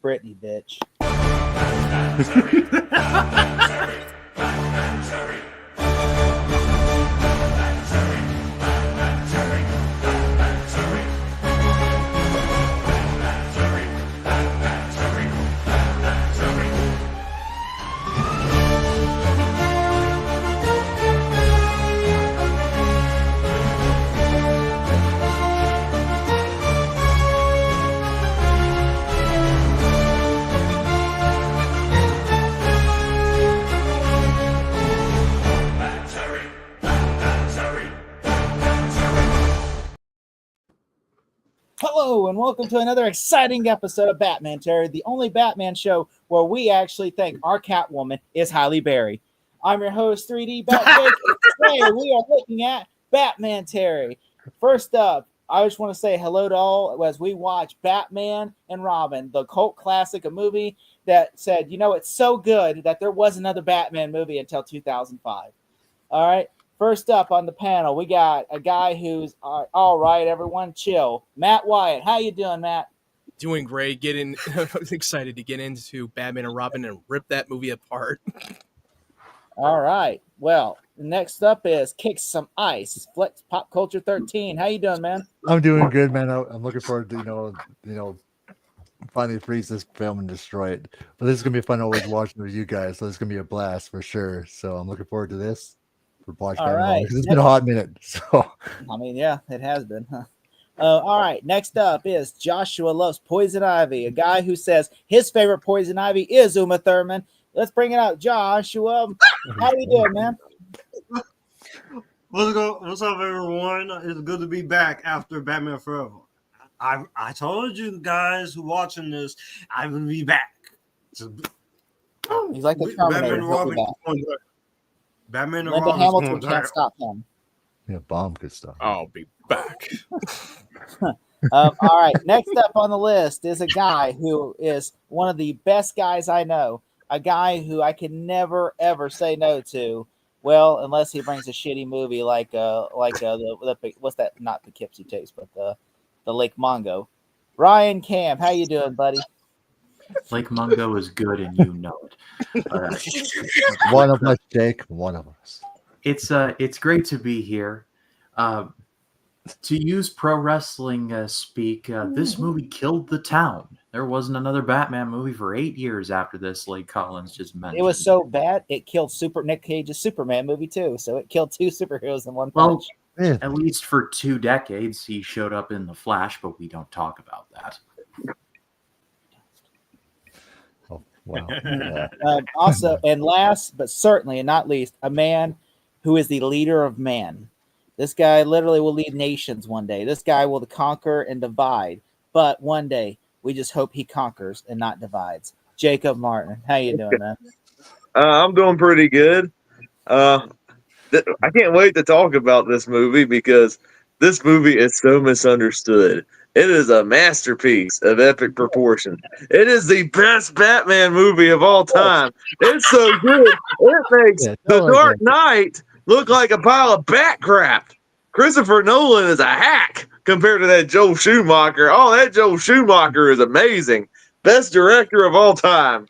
Britney, bitch. Hello, and welcome to another exciting episode of Batmantary, the only Batman show where we actually think our Catwoman is Halle Berry. I'm your host, 3D Bat Jake. Today we are looking at Batmantary. First up, I just want to say hello to all as we watch Batman and Robin, the cult classic, a movie that said, you know, it's so good that there was another Batman movie until 2005. All right. First up on the panel, we got a guy who's all right. Everyone, chill. Matt Wyatt, how you doing, Matt? Doing great. Excited to get into Batman and Robin and rip that movie apart. All right. Well, next up is Kick Some Ice. Flex Pop Culture 13. How you doing, man? I'm doing good, man. I'm looking forward to finally freeze this film and destroy it. But this is gonna be fun always watching with you guys. So it's gonna be a blast for sure. So I'm looking forward to this. For watching because it's been a hot minute. So I mean, yeah, it has been. Huh? All right. Next up is Joshua Loves Poison Ivy, a guy who says his favorite Poison Ivy is Uma Thurman. Let's bring it out, Joshua. How you doing, man? What's up, everyone? It's good to be back after Batman Forever. I told you guys who watching this, I'm gonna be back. He's like the Terminator. Batman and Linda Robin Hamilton can't stop him. Yeah, bomb could stop. I'll be back. All right. Next up on the list is a guy who is one of the best guys I know. A guy who I can never ever say no to. Well, unless he brings a shitty movie like the what's that? Not Poughkeepsie Tapes, but the Lake Mungo. Ryan Cam, how you doing, buddy? Lake Mungo is good, and you know it. One of us, Jake. One of us. It's great to be here. To use pro wrestling speak, this movie killed the town. There wasn't another Batman movie for 8 years after this. Like Collins just mentioned, it was so bad it killed Nick Cage's Superman movie too. So it killed two superheroes in one punch. Well, at least for 2 decades, he showed up in The Flash, but we don't talk about that. Wow. Also, and last but certainly not least, a man who is the leader of man. This guy literally will lead nations one day. This guy will conquer and divide. But one day, we just hope he conquers and not divides. Jacob Martin, how you doing, man? I'm doing pretty good. I can't wait to talk about this movie because this movie is so misunderstood. It is a masterpiece of epic proportion. It is the best Batman movie of all time. It's so good. It makes The Dark Knight look like a pile of bat crap. Christopher Nolan is a hack compared to that Joel Schumacher. Oh, that Joel Schumacher is amazing. Best director of all time.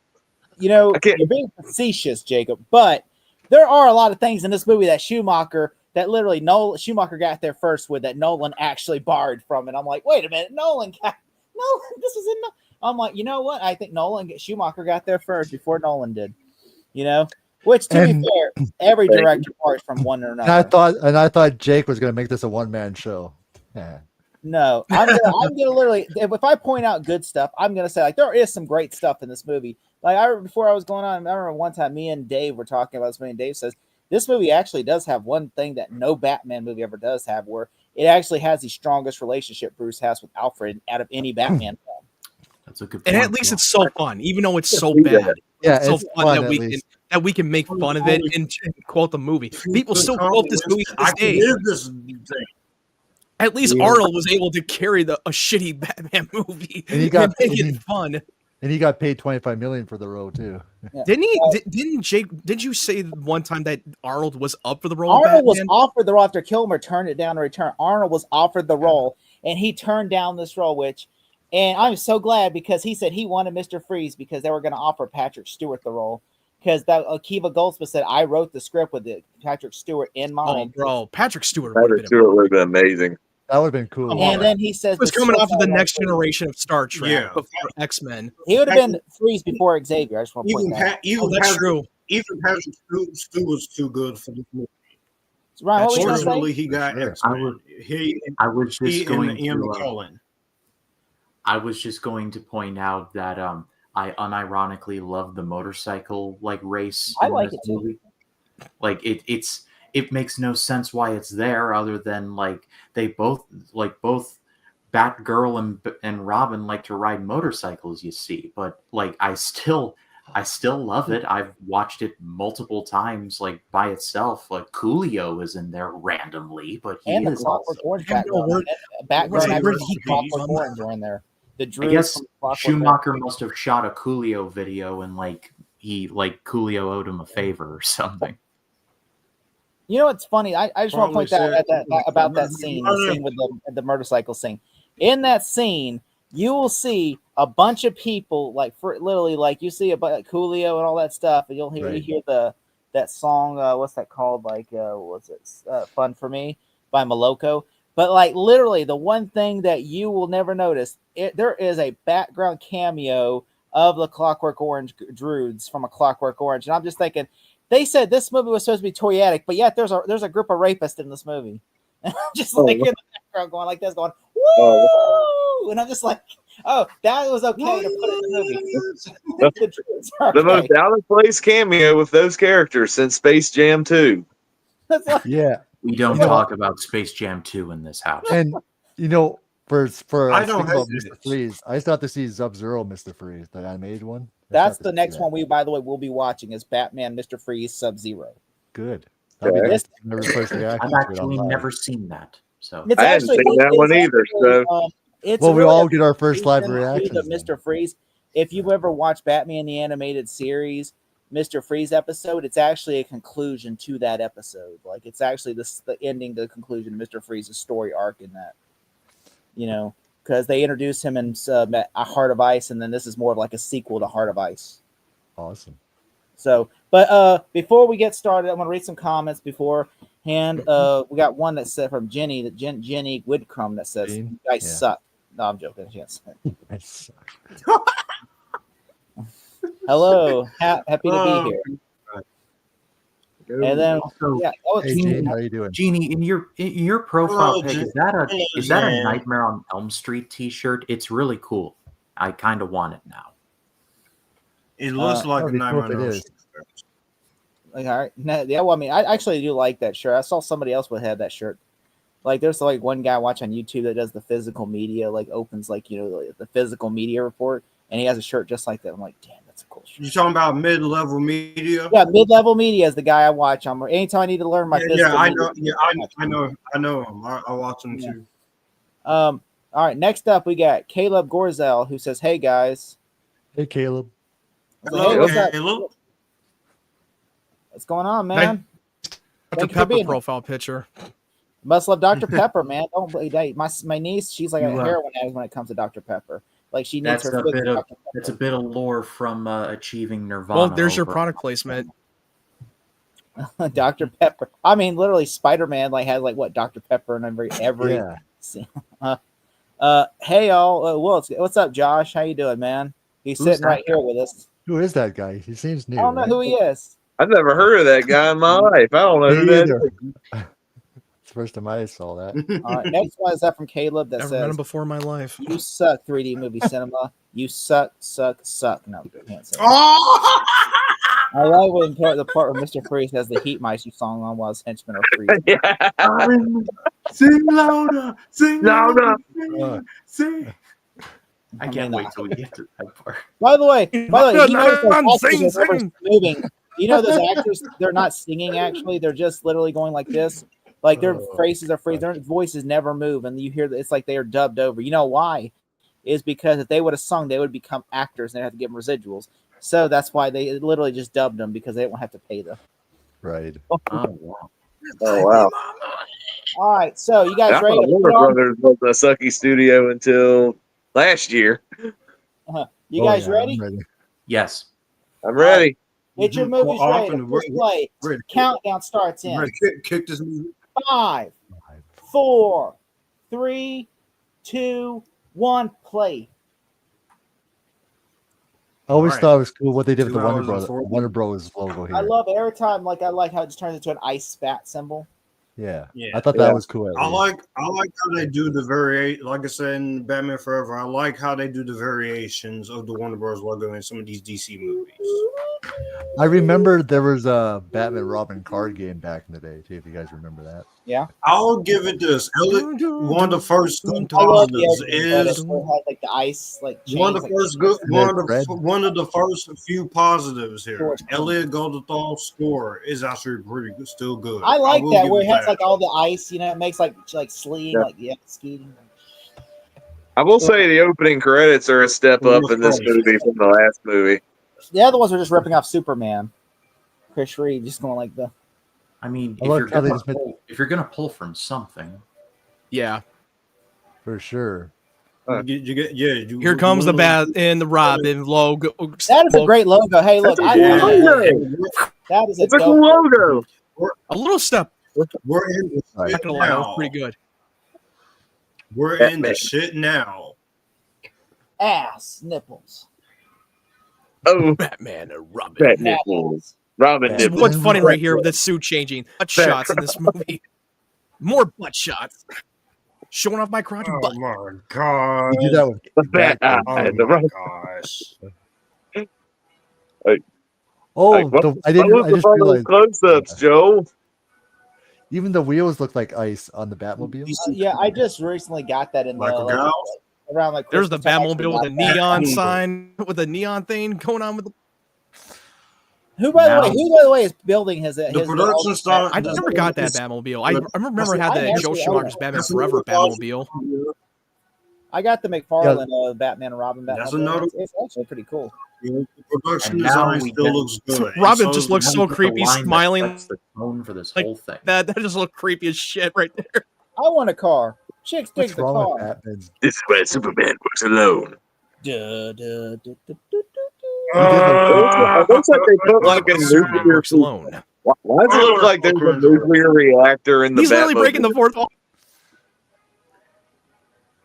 You know, you're being facetious, Jacob, but there are a lot of things in this movie that Schumacher got there first with that Nolan actually borrowed from it. I'm like, wait a minute, Nolan, this is in. I'm like, you know what? I think Schumacher got there first before Nolan did. You know, which to be fair, every director borrows from one or another. I thought Jake was going to make this a one-man show. Yeah. No, I'm gonna literally. If I point out good stuff, I'm gonna say like there is some great stuff in this movie. Like before I was going on, I remember one time me and Dave were talking about this movie, and Dave says, this movie actually does have one thing that no Batman movie ever does have, where it actually has the strongest relationship Bruce has with Alfred out of any Batman film. That's a good point. And at least it's so fun, even though it's so bad. Yeah, it's so fun that we can make fun of it and quote the movie. People still quote this movie to this day. At least Arnold was able to carry a shitty Batman movie and make it fun. And he got paid $25 million for the role too. Yeah. Didn't he? Didn't Jake? Did you say one time that Arnold was up for the role? Arnold was offered the role after Kilmer turned it down to return. Arnold was offered the role, and he turned down this role, which And I'm so glad because he said he wanted Mr. Freeze because they were going to offer Patrick Stewart the role. Because Akiva Goldsmith said, I wrote the script with Patrick Stewart in mind. Oh, bro. Patrick Stewart would have been amazing. That would have been cool. And then he says, He was coming off of the next generation of Star Trek before X-Men. He would have been Freeze before Xavier. I just want to point that out. That's true. Even Patrick Stewart was too good for this movie. Ryan, what were you gonna say? Fortunately, he got X-Men. I was just going Ian to. McKellen. I was just going to point out that I unironically love the motorcycle race. I like it too. Like it makes no sense why it's there other than they both Batgirl and Robin like to ride motorcycles, you see. But I still love it. I've watched it multiple times by itself. Coolio is in there randomly, but he and is the Clockwork Orange Batgirl and Clockwork Orange are in there. The I guess Schumacher must have shot a Coolio video and Coolio owed him a favor or something. You know what's funny? I just want to point out about that scene, the scene with the motorcycle scene. In that scene, you will see a bunch of people you see about Coolio and all that stuff, and you hear that song. What's that called? What's it? Fun for Me by Moloko. But literally, the one thing that you will never notice, there is a background cameo of the Clockwork Orange Druids from A Clockwork Orange, and I'm just thinking, they said this movie was supposed to be toyetic, but yet there's a group of rapists in this movie, and I'm just in the background going like this, going woo, and I'm just like, oh, that was okay to put in the movie. The most out of place cameo with those characters since Space Jam 2. Yeah. We don't talk about Space Jam 2 in this house. And for I don't about Mr. Freeze, I thought to see Sub-Zero Mr. Freeze, the animated one. That's the next one by the way, we'll be watching is Batman Mr. Freeze Sub-Zero. Good. That'd be nice. I've actually never seen that. So I hadn't seen that one either. So we all get our first live reaction to Mr. Freeze. If you've ever watched Batman the Animated Series, Mr. Freeze episode, it's actually a conclusion to that episode. It's actually the ending, the conclusion of Mr. Freeze's story arc in that. Because they introduced him in A Heart of Ice, and then this is more of a sequel to Heart of Ice. Awesome. So, but before we get started, I'm going to read some comments beforehand. We got one that said from Jenny, Jenny Whitcomb, that says, "You guys suck." No, I'm joking. I suck. Hello, happy to be here. And then, Gene, how you doing? Jeannie, in your profile pic, is that a Nightmare on Elm Street T-shirt? It's really cool. I kind of want it now. It looks like a Nightmare on Elm Street. All right, yeah. Well, I mean, I actually do like that shirt. I saw somebody else would have that shirt. There's one guy I watch on YouTube that does the physical media, opens the physical media report, and he has a shirt just like that. I'm like, damn, that's a cool shirt. You talking about mid-level media? Yeah, mid-level media is the guy I watch. Anytime I need to learn my physical I media. know. Yeah, I know him. I watch him too. All right, next up we got Caleb Gorzel, who says, "Hey guys." Hey Caleb. Hello, Caleb. What's going on, man? Dr. Pepper profile picture. Must love Dr. Pepper, man. My niece, she's like a heroin addict when it comes to Dr. Pepper. She needs her. That's a bit of lore from Achieving Nirvana. Well, there's your product placement. Dr. Pepper. I mean, literally, Spider-Man has Dr. Pepper in every scene. Hey y'all, what's up, Josh? How you doing, man? He's sitting right here with us. Who is that guy? He seems new. I don't know who he is. I've never heard of that guy in my life. I don't know who that is. It's the first time I saw that. All right, next one is that from Caleb that Never says, met him before in my life. "You suck, 3D movie cinema. You suck. No, I can't say that. Oh! I love when the part where Mr. Freeze has the Heat Mice song on while his henchmen are freezing. Sing louder, sing louder, sing. I can't wait till we get to that part. By the way, you notice those actors are never moving. You know those actors, they're not singing actually, they're just literally going like this. Their faces are freezing, their voices never move, and you hear that it's like they are dubbed over. You know why? Is because if they would have sung, they would become actors and they have to give them residuals. So that's why they literally just dubbed them, because they don't have to pay them. Right. Oh wow. All right, so you guys ready to Warner Brothers was a sucky studio until last year. You guys ready? I'm ready. Yes. I'm ready. Get your movies ready. Push play. Countdown starts in Kick this movie. 5, 4, 3, 2, 1. Play. I always Alright. thought it was cool what they did with 2 the Wonder hours and Brothers, 40 Wonder Bros logo here. I love it every time. Like I like how it just turns into an ice spat symbol. Yeah. Yeah. I thought that was cool. I like how they do the variation. Like I said in Batman Forever, I like how they do the variations of the Warner Bros. Logo in some of these DC movies. I remember there was a Batman Robin card game back in the day too. If you guys remember that. Yeah. I'll give it this. One of the first I love positives the is it had like the ice like chains, one of the like, first good one of the first few positives here. Sure. Elliot Goldenthal's score is actually pretty good, still good. I like will that give where it it has that. like all the ice, it makes like sleeing, skiing. I will say the opening credits are a step up in this movie from the last movie. The other ones are just ripping off Superman. Chris Reeve just going like the. I mean, I if like you're how they gonna just made- pull, if you're gonna pull from something, Yeah. For sure. Here comes the Bat and the Robin logo. That is a great logo. Hey, look, That's a cool logo. that is a It's a dope cool logo. A little step. We're in the Right. shit Not gonna lie, that was now. pretty good. We're in the shit now. ass nipples. Oh, Batman and Robin. Bat nipples. Robin Batman. nipples. What's funny right here with the suit changing? Butt shots in this movie. More butt shots. Showing off my crotch Oh butt. my god! You do that with The Bat Eye. Oh The my Robin. gosh! Oh, Like, what- I didn't. what I was just the realized close-ups, Joe? even the wheels look like ice on the Batmobile. Yeah, I just recently got that in the Michael Gow? around like There's the Christmas time, I Batmobile with a actually got that. neon sign, with a neon thing going on with the. Who by Now- the way is building his production style- I never got that Batmobile. I remember I had that Joe Schumacher's Batman Forever Batmobile. I got the McFarlane Batman and Robin Batmobile. That's another- It's actually pretty cool. The production And now design we still get- looks good. Robin So just looks now so we get the creepy, line that smiling. sets the tone for this Like whole thing. That just looked creepy as shit right there. I want a car. Chicks dig What's the wrong with car. Batman's? This is where Superman works alone. Duh, duh, duh, duh, duh, duh. It looks like they put like a Superman nuclear. works alone. Why does it look like there's a nuclear reactor in the He's literally Batmobile? breaking the fourth wall.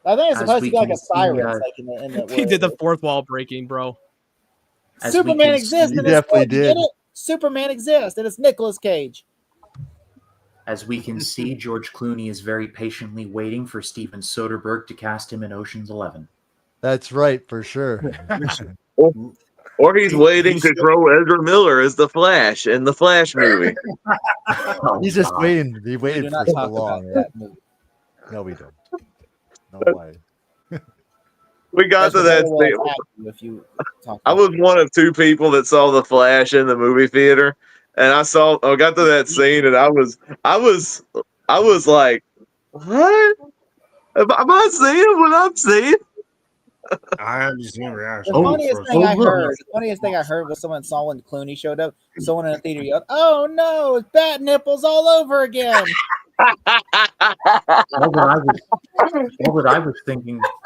I think it's As supposed to we be like can a see, siren. Like in the, He did the fourth wall breaking, bro. As we Superman can exists. see- in He this definitely world. You get did. it? Superman exists, and it's Nicolas Cage. As we can see, George Clooney is very patiently waiting for Steven Soderbergh to cast him in Ocean's 11. That's right, for sure. Or he's waiting to throw Ezra Miller as the Flash in the Flash movie. Oh, He's just God. waiting. He We waited do for not so talk long. about that movie. No, we don't. No way. We got to that Well, scene. attack you if you talk I about was one of two people that saw the Flash in the movie theater, and I got to that scene, and I was like, what? Am I seeing what I'm seeing? I haven't seen reaction. The funniest thing I look. heard, was someone saw when Clooney showed up. Someone in the theater yelled, "Oh no, it's bat nipples all over again!"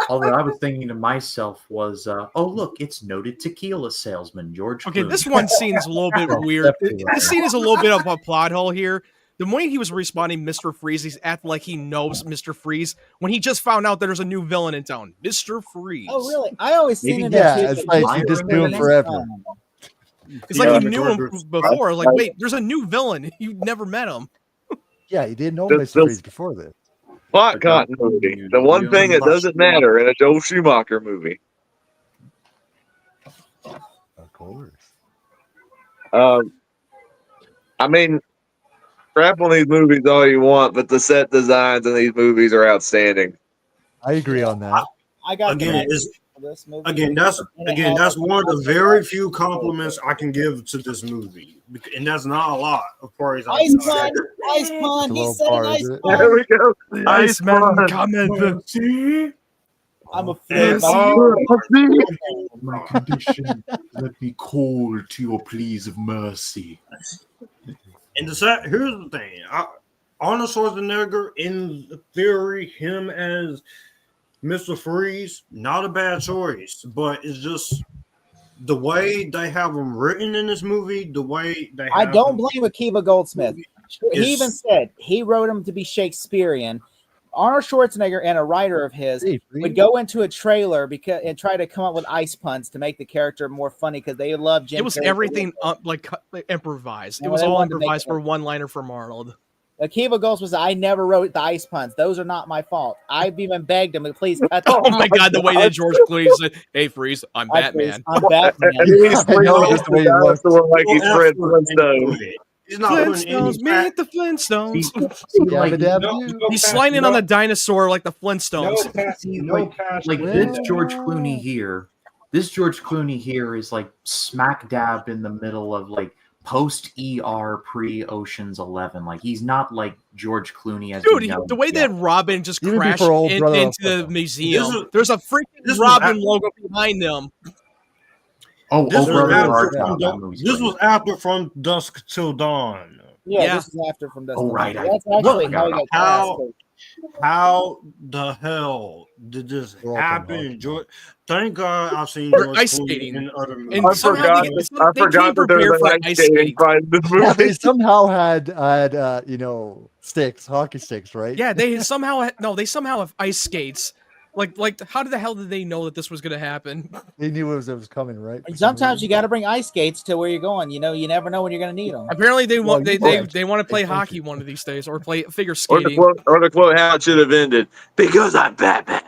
All that I was thinking to myself was, oh look, it's noted tequila salesman George Okay, Clooney. this one scene's a little bit weird. This scene is a little bit of a plot hole here. The way he was responding, Mr. Freeze, he's acting like he knows Mr. Freeze when he just found out that there's a new villain in town, Mr. Freeze. Oh really? I always seen it. Yeah, as it's like you just knew him forever. It's like he knew him before. I was like, wait, there's a new villain. You never met him. Yeah, he didn't know Just- Mr. Freeze before this. Plot continuity. The one thing that doesn't matter in a Joel Schumacher movie. Of course. I mean, crap on these movies all you want, but the set designs in these movies are outstanding. I agree on that. I got Again, the it's for this movie. that's one of the very few compliments I can give to this movie, and that's not a lot of praise. Ice pun, ice It's pun. a He little said bar, an ice isn't it? There pun. we go. Iceman cometh. See? I'm a And- fan. My condition, let me call to your pleas of mercy. And here's the thing: Arnold Schwarzenegger, in theory, him as Mr. Freeze, not a bad choice, but it's just the way they have him written in this movie, the way they have I don't him blame Akiva Goldsmith. He even said he wrote him to be Shakespearean. Arnold Schwarzenegger and a writer of his would go into a trailer and try to come up with ice puns to make the character more funny because they love Jim. It was Carrey. everything like improvised. And it was they all wanted to make improvised it- for one-liner from Arnold. Akiva Goldsmith said, I never wrote the ice puns. Those are not my fault. I've even begged him to please cut them. Oh my God, the way that George Clooney said, "Hey, Freeze, I'm Batman." I'm Batman. And then he's I know, just the way he looks. like he's Fred Flintstone. He's not putting any Flintstones, meet the Flintstones. Like, He's sliding on the dinosaur like the Flintstones. This George Clooney here. This George Clooney here is like smack dab in the middle of like post ER pre Ocean's 11. Like he's not like George Clooney as Dude, the way that Robin just Even crashed before Old Brother into the Up. museum, there's a freaking Robin logo behind them. Oh, This Brother was Art, after that movie's this great. was after From Dusk Till Dawn. Yeah, this is after From Dusk Oh, Till right, Dawn. I- That's actually look, how he got how- cast. How the hell did this We're all from happen? Hawking. George, thank God I've seen They're George ice Clooney skating. in other movies. And I somehow forgot. they I forgot came that there prepared was for an ice ice skating skating. fight in this Yeah, they movie. somehow had sticks, hockey sticks, right? Yeah, they somehow have ice skates. Like how the hell did they know that this was going to happen? They knew it was coming, right? And sometimes you got to bring ice skates to where you're going. You know, you never know when you're going to need them. Apparently they want Well, they want to play Thank hockey you. one of these days or play figure Or the skating quote how it should have ended. Because I'm Batman.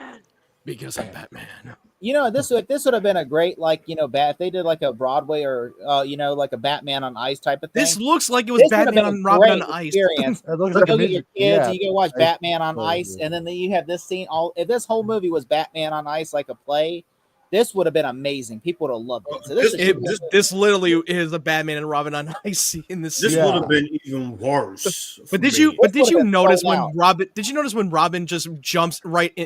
because I'm Batman. You know, this would have been a great if they did like a Broadway or like a Batman on Ice type of thing. This looks like it was This would have Batman been on a Robin on great Ice. experience. It looks You like go a get your midget. kids, Yeah. you go watch I- Batman on oh, Ice, yeah. and then you have this scene. If this whole movie was Batman on Ice like a play, this would have been amazing. People would have loved it. So This literally is a Batman and Robin on Ice in this This scene. would have been even worse. But did for you me. but did would've you been notice sold when out. Robin did you notice when Robin just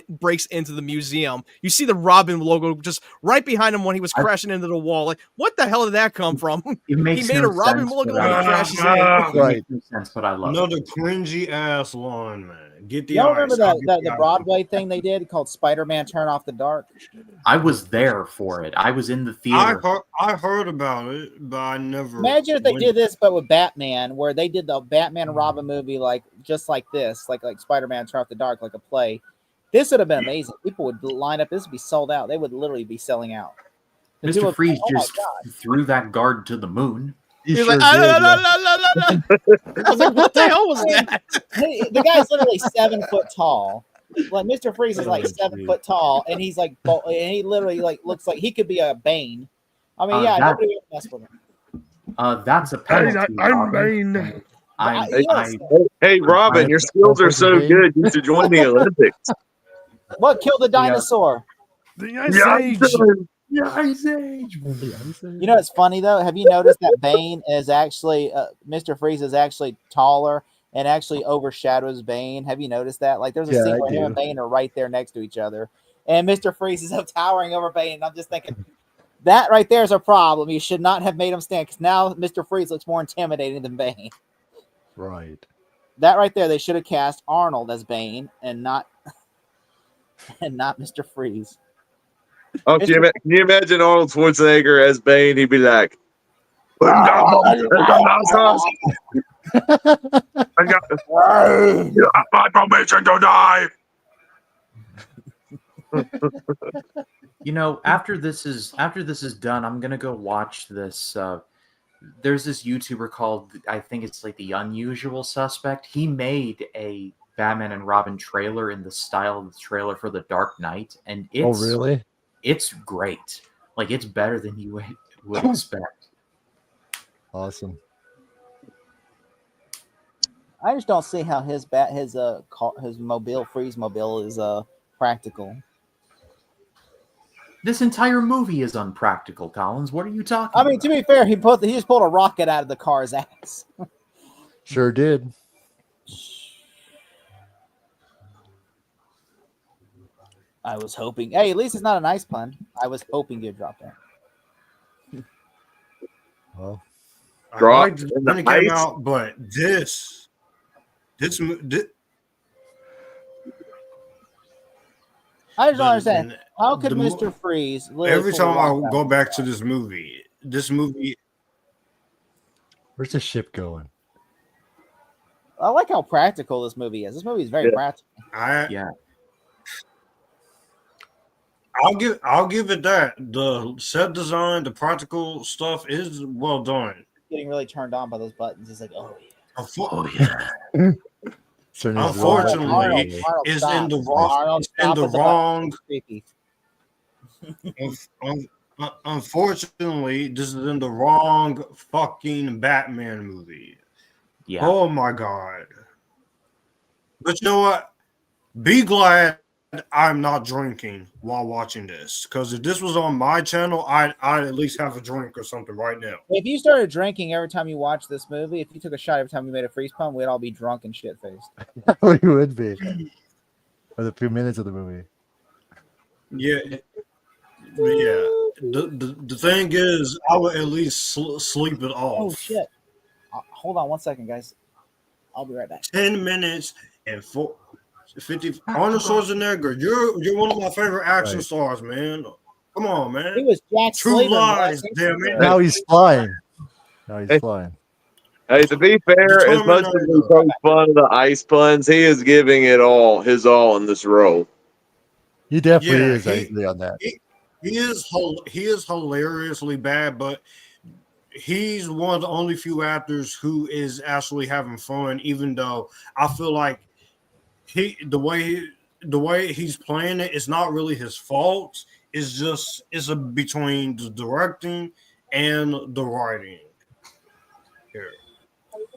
breaks into the museum? You see the Robin logo just right behind him when he was crashing into the wall. Like, what the hell did that come from? It makes He made no a Robin sense, logo but when he I- crashes in. It Right. makes no sense, but I love it. Another cringy ass line, man. Get the Y'all ice. remember I'll get the ice. Broadway thing they did called Spider-Man Turn Off the Dark? I was there for it. I was in the theater. I heard about it, but I never. Imagine if they went. did this, but with Batman, where they did the Batman and Robin movie just like this, like Spider-Man Turn Off the Dark, like a play. This would have been amazing. People would line up. This would be sold out. They would literally be selling out. And people Mr. would- Freeze oh my just God. threw that guard to the moon. He He's sure like, did, la, la, yeah. la, la, la. I was like, what the hell was that? The guy's literally 7 foot tall. Like Mr. Freeze is like Oh, 7 geez. foot tall, and he's like, and he literally looks like he could be a Bane. I mean, That- nobody would mess with him. That's a penalty. I'm Robin. Bane. I Hey, Robin, your skills are so good. You should join the Olympics. What killed the dinosaur? The Ice Age. Ice Age. You know, it's funny though. Have you noticed that Bane is actually Mr. Freeze is actually taller and actually overshadows Bane? Have you noticed that? Like, there's a Yeah, scene I where him do. and Bane are right there next to each other, and Mr. Freeze is up towering over Bane. And I'm just thinking that right there is a problem. You should not have made him stand because now Mr. Freeze looks more intimidating than Bane. Right. That right there, they should have cast Arnold as Bane and not Mr. Freeze. Oh, can you imagine Arnold Schwarzenegger as Bane? He'd be like, I got my permission to die. You know, after this is done, I'm gonna go watch this. There's this YouTuber called, I think it's like The Unusual Suspect. He made a Batman and Robin trailer in the style of the trailer for The Dark Knight, and Oh, it's really? it's great. Like, it's better than you would expect. Awesome. I just don't see how his mobile Freeze mobile is practical. This entire movie is unpractical, Collins. What are you talking I mean, about? to be fair, he just pulled a rocket out of the car's ass. Sure did. I was hoping. Hey, at least it's not a nice pun. I was hoping you'd drop that. Well, I Drop liked it in when the it came ice. out, but this I just don't understand. How could the Mr. Freeze every pull time it I off go that back way? to this movie, Where's the ship going? I like how practical this movie is. This movie is very Yeah. practical. Yeah. I'll give it that. The set design, the practical stuff is well done. Getting really turned on by those buttons. He's like, oh yeah. Oh yeah. Turning his Unfortunately, robot. Arnold, is stop. in the wrong Arnold, is in stop the with the buttons. wrong. It's creepy. Unfortunately, this is in the wrong fucking Batman movie. Yeah. Oh my god! But you know what? Be glad I'm not drinking while watching this, because if this was on my channel, I'd at least have a drink or something right now. If you started drinking every time you watched this movie, if you took a shot every time you made a freeze pump, we'd all be drunk and shit faced. We would be. For the few minutes of the movie. Yeah, yeah. The thing is, I would at least sleep it off. Oh shit! Hold on 1 second, guys. I'll be right back. 10 minutes and 50. Arnold Schwarzenegger, you're one of my favorite action stars, man. Come on, He man. was Jack True Slater. lies, damn it. Now he's flying. Now he's flying. Hey, to be fair, as much as we poke fun of the ice puns, he is giving it all, his all in this role. He definitely Yeah, is. I agree on that. He is hilariously bad, but he's one of the only few actors who is actually having fun, even though I feel like the way he's playing it is not really his fault. It's between the directing and the writing. Here.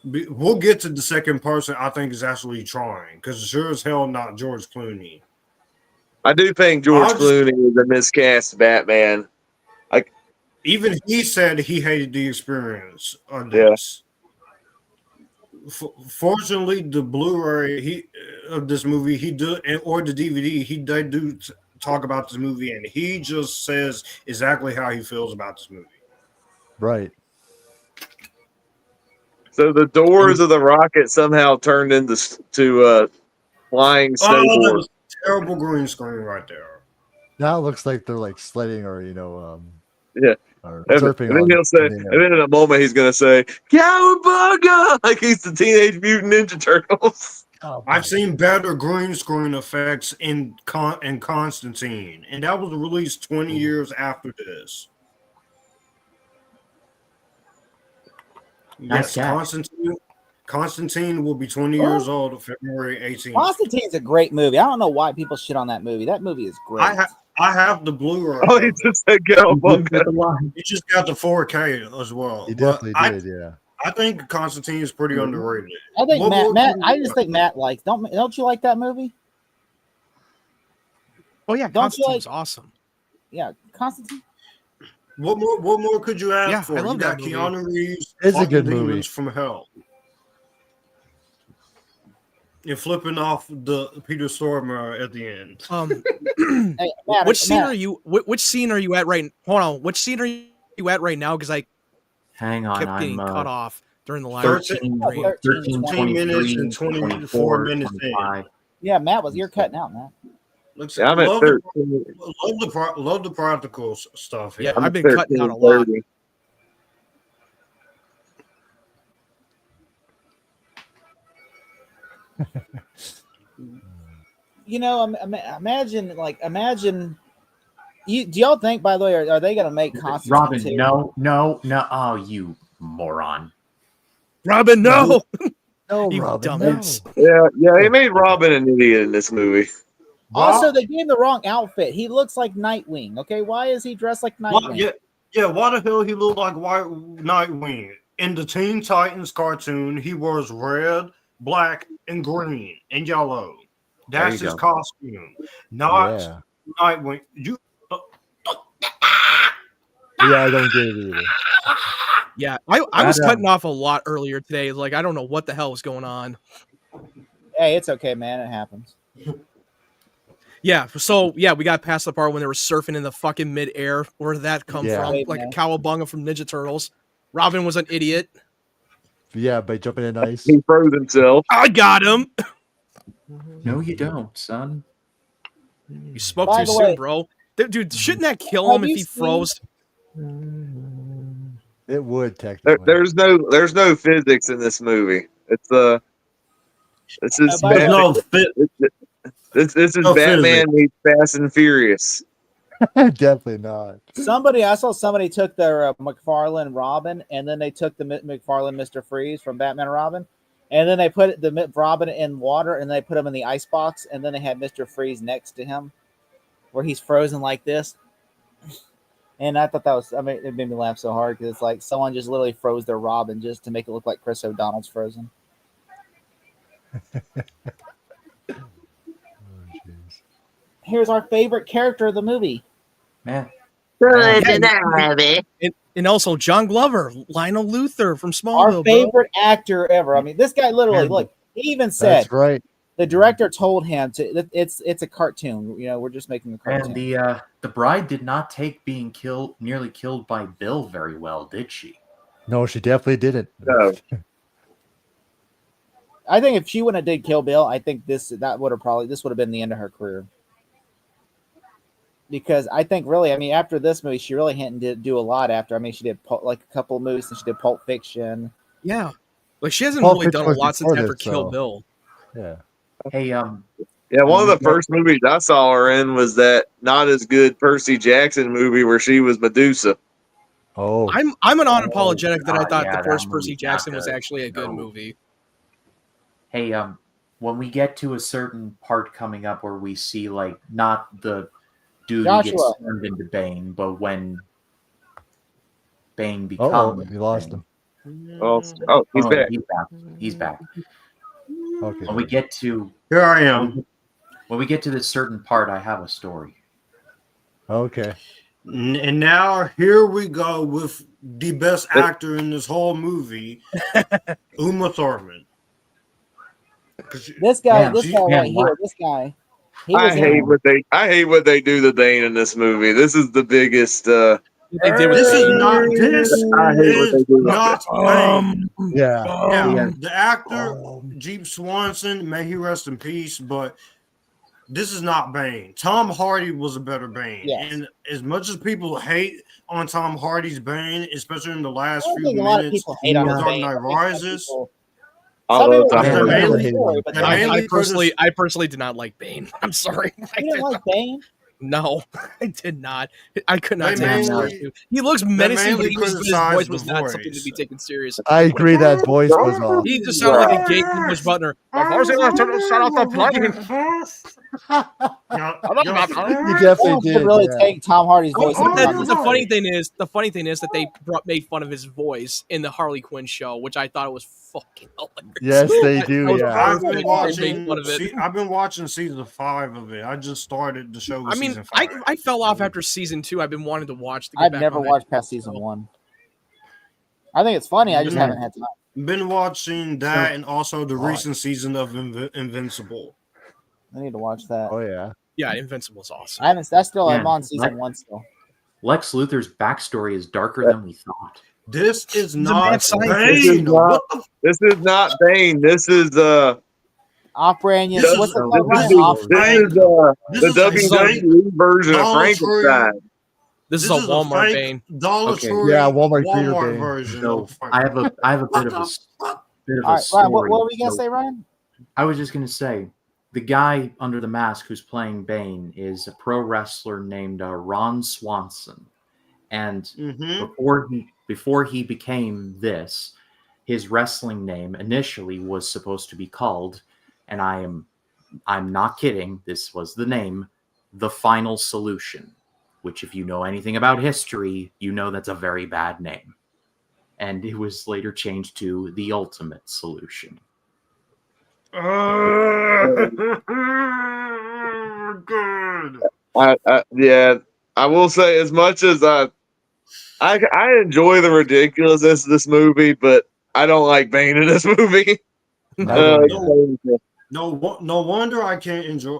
We'll get to the second person I think is actually trying, because sure as hell not George Clooney. I do think George Clooney is a miscast Batman. Even he said he hated the experience on this. Fortunately, the Blu-ray of this movie or the DVD they do talk about this movie, and he just says exactly how he feels about this movie. Right. So the doors of the rocket somehow turned into flying snowboards. Terrible green screen right there. Now it looks like they're like sledding or yeah. Or And surfing. then he'll say, and then in a moment he's gonna say, "Cowabunga!" like he's the Teenage Mutant Ninja Turtles. Oh, I've seen better green screen effects in Constantine, and that was released 20 years after this. Nice Yes, Constantine will be 20 years old on February 18th. Constantine's a great movie. I don't know why people shit on that movie. That movie is great. I have the Blu-ray. Oh, he just said Cowabunga. You just got the 4K as well. He definitely did, yeah. I think Constantine is pretty underrated. I think I just think Matt likes. Don't you like that movie? Oh yeah, Constantine's awesome. Yeah, Constantine. What more could you ask for? I love you got that movie. Keanu Reeves. It's a good Demons movie. From hell. You're flipping off the Peter Stormare at the end. Hey, Matt, which scene Matt, are you? Which scene are you at right? Hold on. Which scene are you at right now? Because I Hang on, kept getting I'm cut off during the live 13 13, minutes and 24 minutes in. 25. Yeah, Matt you're cutting out, Matt. Looks Yeah, I'm at 13. love the practical stuff here. Yeah, I've been cutting out a lot. 30. Imagine. Do y'all think, by the way, are they going to make Constantine? Robin, 2? no. Oh, you moron. Robin, no. No, You Robin. dumbass. Yeah, they made Robin an idiot in this movie. Also, they gave him the wrong outfit. He looks like Nightwing. Okay, why is he dressed like Nightwing? Why the hell he looked like White Nightwing? In the Teen Titans cartoon, he wears red, black, and green, and yellow. That's his costume, not Nightwing. Yeah, I don't get it either. Yeah, I was cutting off a lot earlier today. Like, I don't know what the hell was going on. Hey, it's okay, man. It happens. Yeah, so yeah, we got past the part when they were surfing in the fucking midair. Where did that come from? Like a cowabunga from Ninja Turtles. Robin was an idiot. Yeah, by jumping in ice. He froze himself. I got him. No, you don't, son. You spoke By too the soon, way- bro. Dude, shouldn't that kill Have him if you he seen- froze? It would technically. There's no physics in this movie. It's this is by the There's way- no fit. this is no Batman meets Fast and Furious. Definitely not. I saw somebody took their McFarlane Robin, and then they took the McFarlane Mr. Freeze from Batman and Robin, and then they put the Robin in water, and they put him in the ice box, and then they had Mr. Freeze next to him, where he's frozen like this. And I thought that was, it made me laugh so hard because it's like someone just literally froze their Robin just to make it look like Chris O'Donnell's frozen. Oh, jeez. Here's our favorite character of the movie. Man, And also John Glover, Lionel Luthor from Our Smallville, bro. favorite actor ever. I mean, this guy literally, And- look, he even said, That's right. the director told him to, it's a cartoon. You know, we're just making a cartoon. and the bride did not take being nearly killed by Bill very well, did she? No, she definitely didn't. No. I think if she wouldn't have did Kill Bill, I think this would have been the end of her career. Because I think really, after this movie, she really didn't do a lot after. She did like a couple of movies, and she did Pulp Fiction. Yeah. Like she hasn't Pulp really Fiction done a was lot since before after this, Kill so- Bill. Yeah. Hey, Yeah, one of the Yeah. first movies I saw her in was that not as good Percy Jackson movie where she was Medusa. Oh, I'm an unapologetic that I God, thought yeah, the that first movie's Percy not Jackson was good. actually a good No. movie. hey, when we get to a certain part coming up where we see like not the dude who Joshua. gets turned into Bane, but when Bane becomes oh, you lost Bane. him. Oh, he's Oh, back. He's back. He's back. Okay. When we get to Here I am. when we get to this certain part, I have a story. Okay. And now here we go with the best actor in this whole movie, Uma Thurman. This guy, Man, this guy man, right what? here, this guy. He I was hate in, what they do to Bane in this movie. This is the biggest. They did with This is Bane. not. This I hate what they is do. not Bane. Yeah. Now, the actor Jeep Swanson, may he rest in peace, but this is not Bane. Tom Hardy was a better Bane, Yes. and as much as people hate on Tom Hardy's Bane, especially in the last I don't few think a lot of minutes, people hate on Yeah. his Dark Bane. Knight I think some Rises. people- I some love people Tom think Hardy. it's a Mainly- good story, but the I mainly I personally did not like Bane. I'm sorry. I you didn't did like not. Bane. No, I did not. I could not They take him mainly- seriously. He looks menacing, but mainly his voice criticized was the not something to voice. be taken serious. I agree that voice was off. He just sounded like a gay English butler. If I was able to shut off the plane. You definitely No one did. could really yeah. take Tom Hardy's voice. But and put it on the this funny movie. thing is that they made fun of his voice in the Harley Quinn show, which I thought was fucking hilarious. Yes, they do. I was Yeah. I've They been made watching. fun of it. I've been watching season 5 of it. I just started the show. With I mean, season 5. I fell off after season 2. I've been wanting to watch. I've never watched past season 1. I think it's funny. I just Yeah. haven't had time. Been watching that and also the Why? recent season of Invincible. I need to watch that. Oh yeah. Yeah, Invincible's awesome. I haven't. That's still. I'm Man, on season like- 1 still. Lex Luthor's backstory is darker than we thought. This is a not mad scientist. Bane. What the This is not Bane. This is Operating. This What's is- it this called? is, Ryan? this is This the is WWE version of Dollar Tree. Frankenstein. This is a Walmart fake Bane. Dollar Okay. Tree. Yeah, Walmart Theater Bane. version. So of I have a bit of a All story. right, Ryan. What were we gonna So say, Ryan? I was just gonna say the guy under the mask who's playing Bane is a pro wrestler named Ron Swanson, and Mhm. before he became this, his wrestling name initially was supposed to be called, and I'm not kidding, this was the name, The Final Solution, which if you know anything about history, you know that's a very bad name. And it was later changed to The Ultimate Solution. Good. Yeah, I will say as much as I enjoy the ridiculousness of this movie, but I don't like Bane in this movie. I don't either. No wonder I can't enjoy.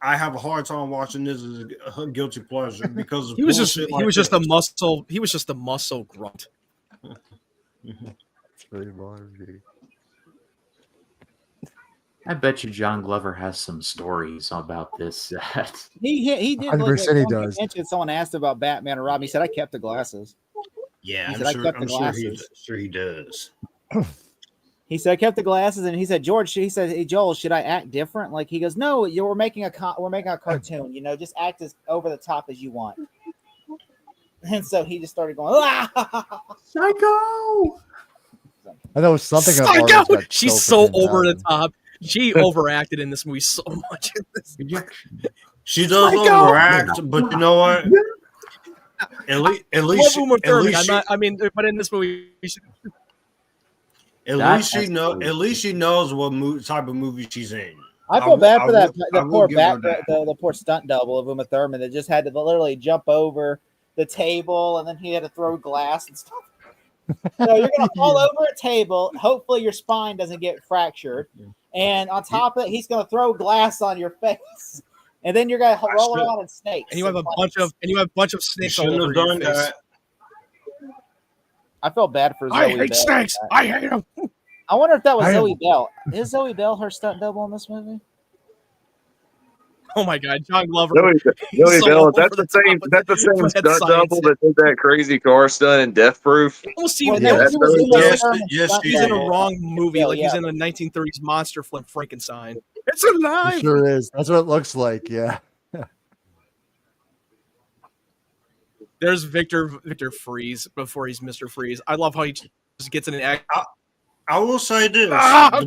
I have a hard time watching this as a guilty pleasure because of He was just bullshit he like was just this. a muscle. He was just a muscle grunt. It's really boring me. I bet you John Glover has some stories about this. He did. Like, 100% he one does. convention, someone asked about Batman and Robin. He said, "I kept the glasses." Yeah, He I'm said, "I sure. kept the I'm sure he. glasses." Sure he does. He said, "I kept the glasses," and he said, "George," he said, "Hey Joel, should I act different?" Like he goes, "No, we're making a cartoon. You know, just act as over the top as you want." And so he just started going, "Ah!" Psycho! I know something I've Psycho! always got She's soap so for over the 10,000. top. She overacted in this movie so much. Rejection. She does Psycho! overact, but you know what? At I love least, Uma at Thurman. least, But in this movie, at That least she know. At least she knows what type of movie she's in. I feel bad for that I the will poor give her back that. the poor stunt double of Uma Thurman that just had to literally jump over the table and then he had to throw glass and stuff. So you're gonna fall over a table. Hopefully your spine doesn't get fractured, and on top of it, he's gonna throw glass on your face, and then you're gonna roll around in snakes. and you have a bunch of You snakes all shouldn't over have your done face. that. I feel bad for Zoe I hate Bell. snakes. I hate them. I wonder if that was I Zoe am- Bell. Is Zoe Bell her stunt double in this movie? Oh my God, John Glover. Joey He's so Bell, over that's the the same. top with That's the same that stunt science. double that did that crazy car stunt in Death Proof. It almost seems Well, Yeah, no, that's he was Zoe Uma Bell. Thurman's Yes, stunt he's in a double. wrong movie, Yeah, like he's in a 1930s monster film Frankenstein. It's alive. It sure is. That's what it looks like. Yeah. There's Victor Freeze before he's Mr. Freeze. I love how he just gets in an act. I will say this: Ah!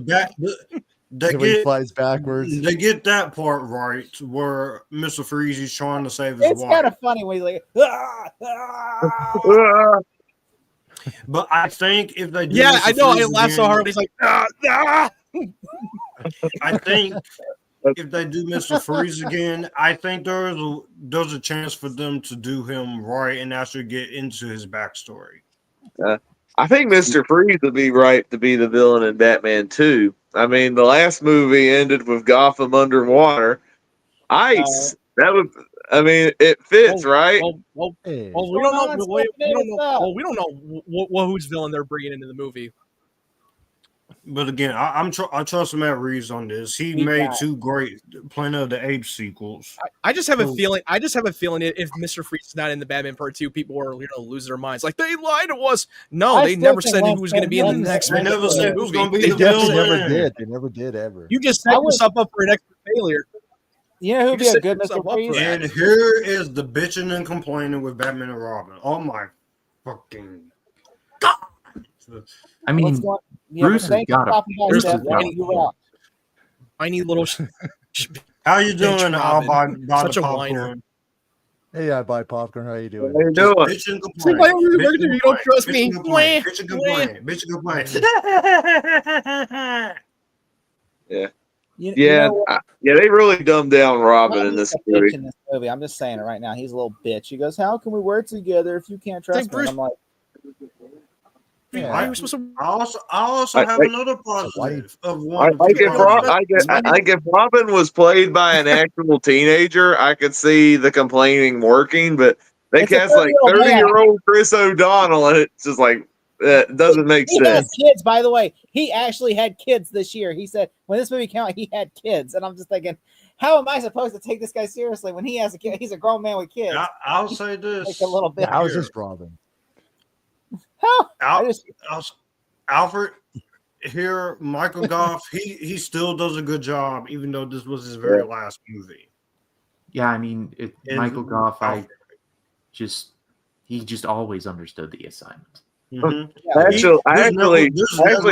they When he get flies backwards. they get that part right where Mr. Freeze is trying to save his It's wife. kind of funny when he's like, ah, ah. Ah, But I think if they do Yeah, Mr. I know. I Freeze laughed so again, hard. He's like, ah, ah. I think if they do Mr. Freeze again, I think there's a chance for them to do him right and actually get into his backstory. I think Mr. Freeze would be right to be the villain in Batman 2. I mean, the last movie ended with Gotham underwater. Ice. That would. I mean, it fits, right? Hey. Well, we don't know. What's We going on? don't know. Well, we don't know whose villain they're bringing into the movie. But again, I trust Matt Reeves on this. He He made got- two great Planet of the Apes sequels. I just have a So- feeling. If Mr. Freeze is not in the Batman Part 2, people are going to lose their minds. Like they lied to us. No, I they still never think said Lance who was going to be in the Henriksen- next They never said who's gonna be They the definitely villain. never did. They never did ever. You just set I would- yourself up for an extra failure. You know who'd You be just a set good yourself Mr. up for Freeze? that. And here is the bitching and complaining with Batman and Robin. Oh my fucking God. I What's mean, going- yeah, Bruce but has thank you got for a- stopping by, Bruce Steph. has got a- You're out. Tiny little. How you doing? Bitch, I'll Robin. buy Such the a popcorn. whiner. Hey, I buy popcorn. How you doing? How you Just doing? bitch and See, complain. why don't you Bitch work and there? You don't complain. trust Bitch me. and complain. Wah, Bitch and wah. complain. Bitch and complain. You Yeah, know what? yeah, they really dumbed down Robin in Robin's this a bitch movie. in this movie. I'm just saying it right now. He's a little bitch. He goes, "How can we work together if you can't trust me?" Bruce- And I'm like, Yeah. Why are we supposed to? I also have another positive of one. Like if Robin was played by an actual teenager, I could see the complaining working, but they It's a cast like 30-year-old man. 30-year-old Chris O'Donnell, and it's just like that doesn't make he has sense. kids, by the way. He actually had kids this year. He said when this movie came out, he had kids, and I'm just thinking, how am I supposed to take this guy seriously when he has a kid? He's a grown man with kids. I'll say this. Like a little bit. Yeah, I was just Robin. How? Al- I just Alfred here, Michael Goff, he still does a good job, even though this was his very last movie. yeah, I mean, And Michael Goff, Alfred. he just always understood the assignment. Mhm. I actually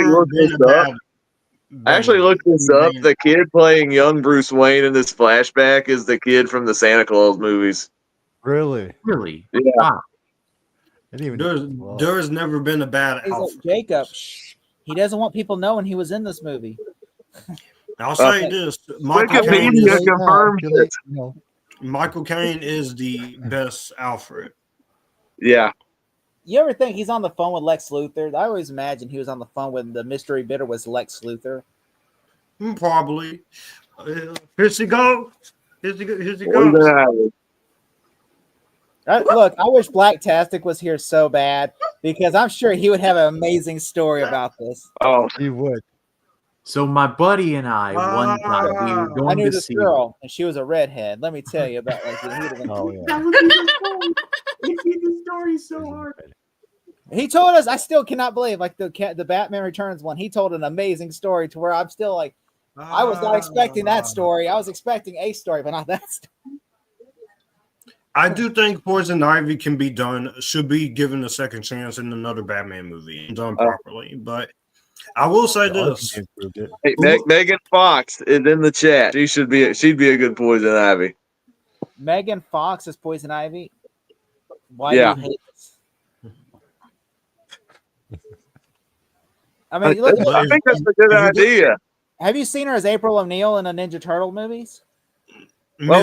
looked this up. I actually looked this up. The kid playing young Bruce Wayne in this flashback is the kid from the Santa Claus movies. Really? Really? Yeah. Wow. I didn't even. There's never been a bad he's like, Alfred. Jacob. He doesn't want people knowing he was in this movie. I'll say this: Wikipedia confirmed it. Michael Caine is the best Alfred. Yeah. You ever think he's on the phone with Lex Luthor? I always imagine he was on the phone when the mystery bidder was Lex Luthor. Probably. Here she goes. Here she What goes. is that? Look, I wish Blacktastic was here so bad because I'm sure he would have an amazing story about this. Oh, He would. So my buddy and I, one time, we were I going knew to this see. girl, and she was a redhead. Let me tell you about like the heat of the Oh yeah. That would be the story. It'd be the story so hard. He told us. I still cannot believe like the Batman Returns one. He told an amazing story to where I'm still like, I was not expecting that story. I was expecting a story, but not that story. I do think Poison Ivy should be given a second chance in another Batman movie and done properly. But I will say this: Hey, Megan Fox is in the chat. She'd be a good Poison Ivy. Megan Fox is Poison Ivy. Why Yeah. do you hate this? I mean, look, I think that's a good idea. have you seen her as April O'Neil in the Ninja Turtle movies? Well,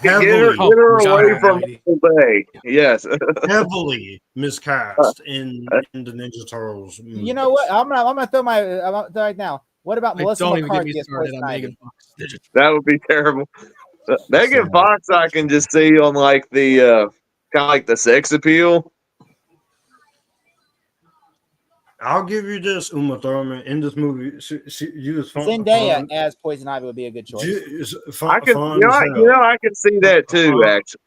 get her away from Michael Bay. Yes. heavily miscast in the Ninja Turtles movies. You know what? I'm gonna throw right now. What about Melissa Don't even get McCarthy me as started Poison on Ivy? Megan Fox. That would be terrible. Megan Fox, I can just see on like the kind of like the sex appeal. I'll give you this, Uma Thurman. In this movie, she was fun. Zendaya as Poison Ivy would be a good choice. I can, I can see that too. Actually,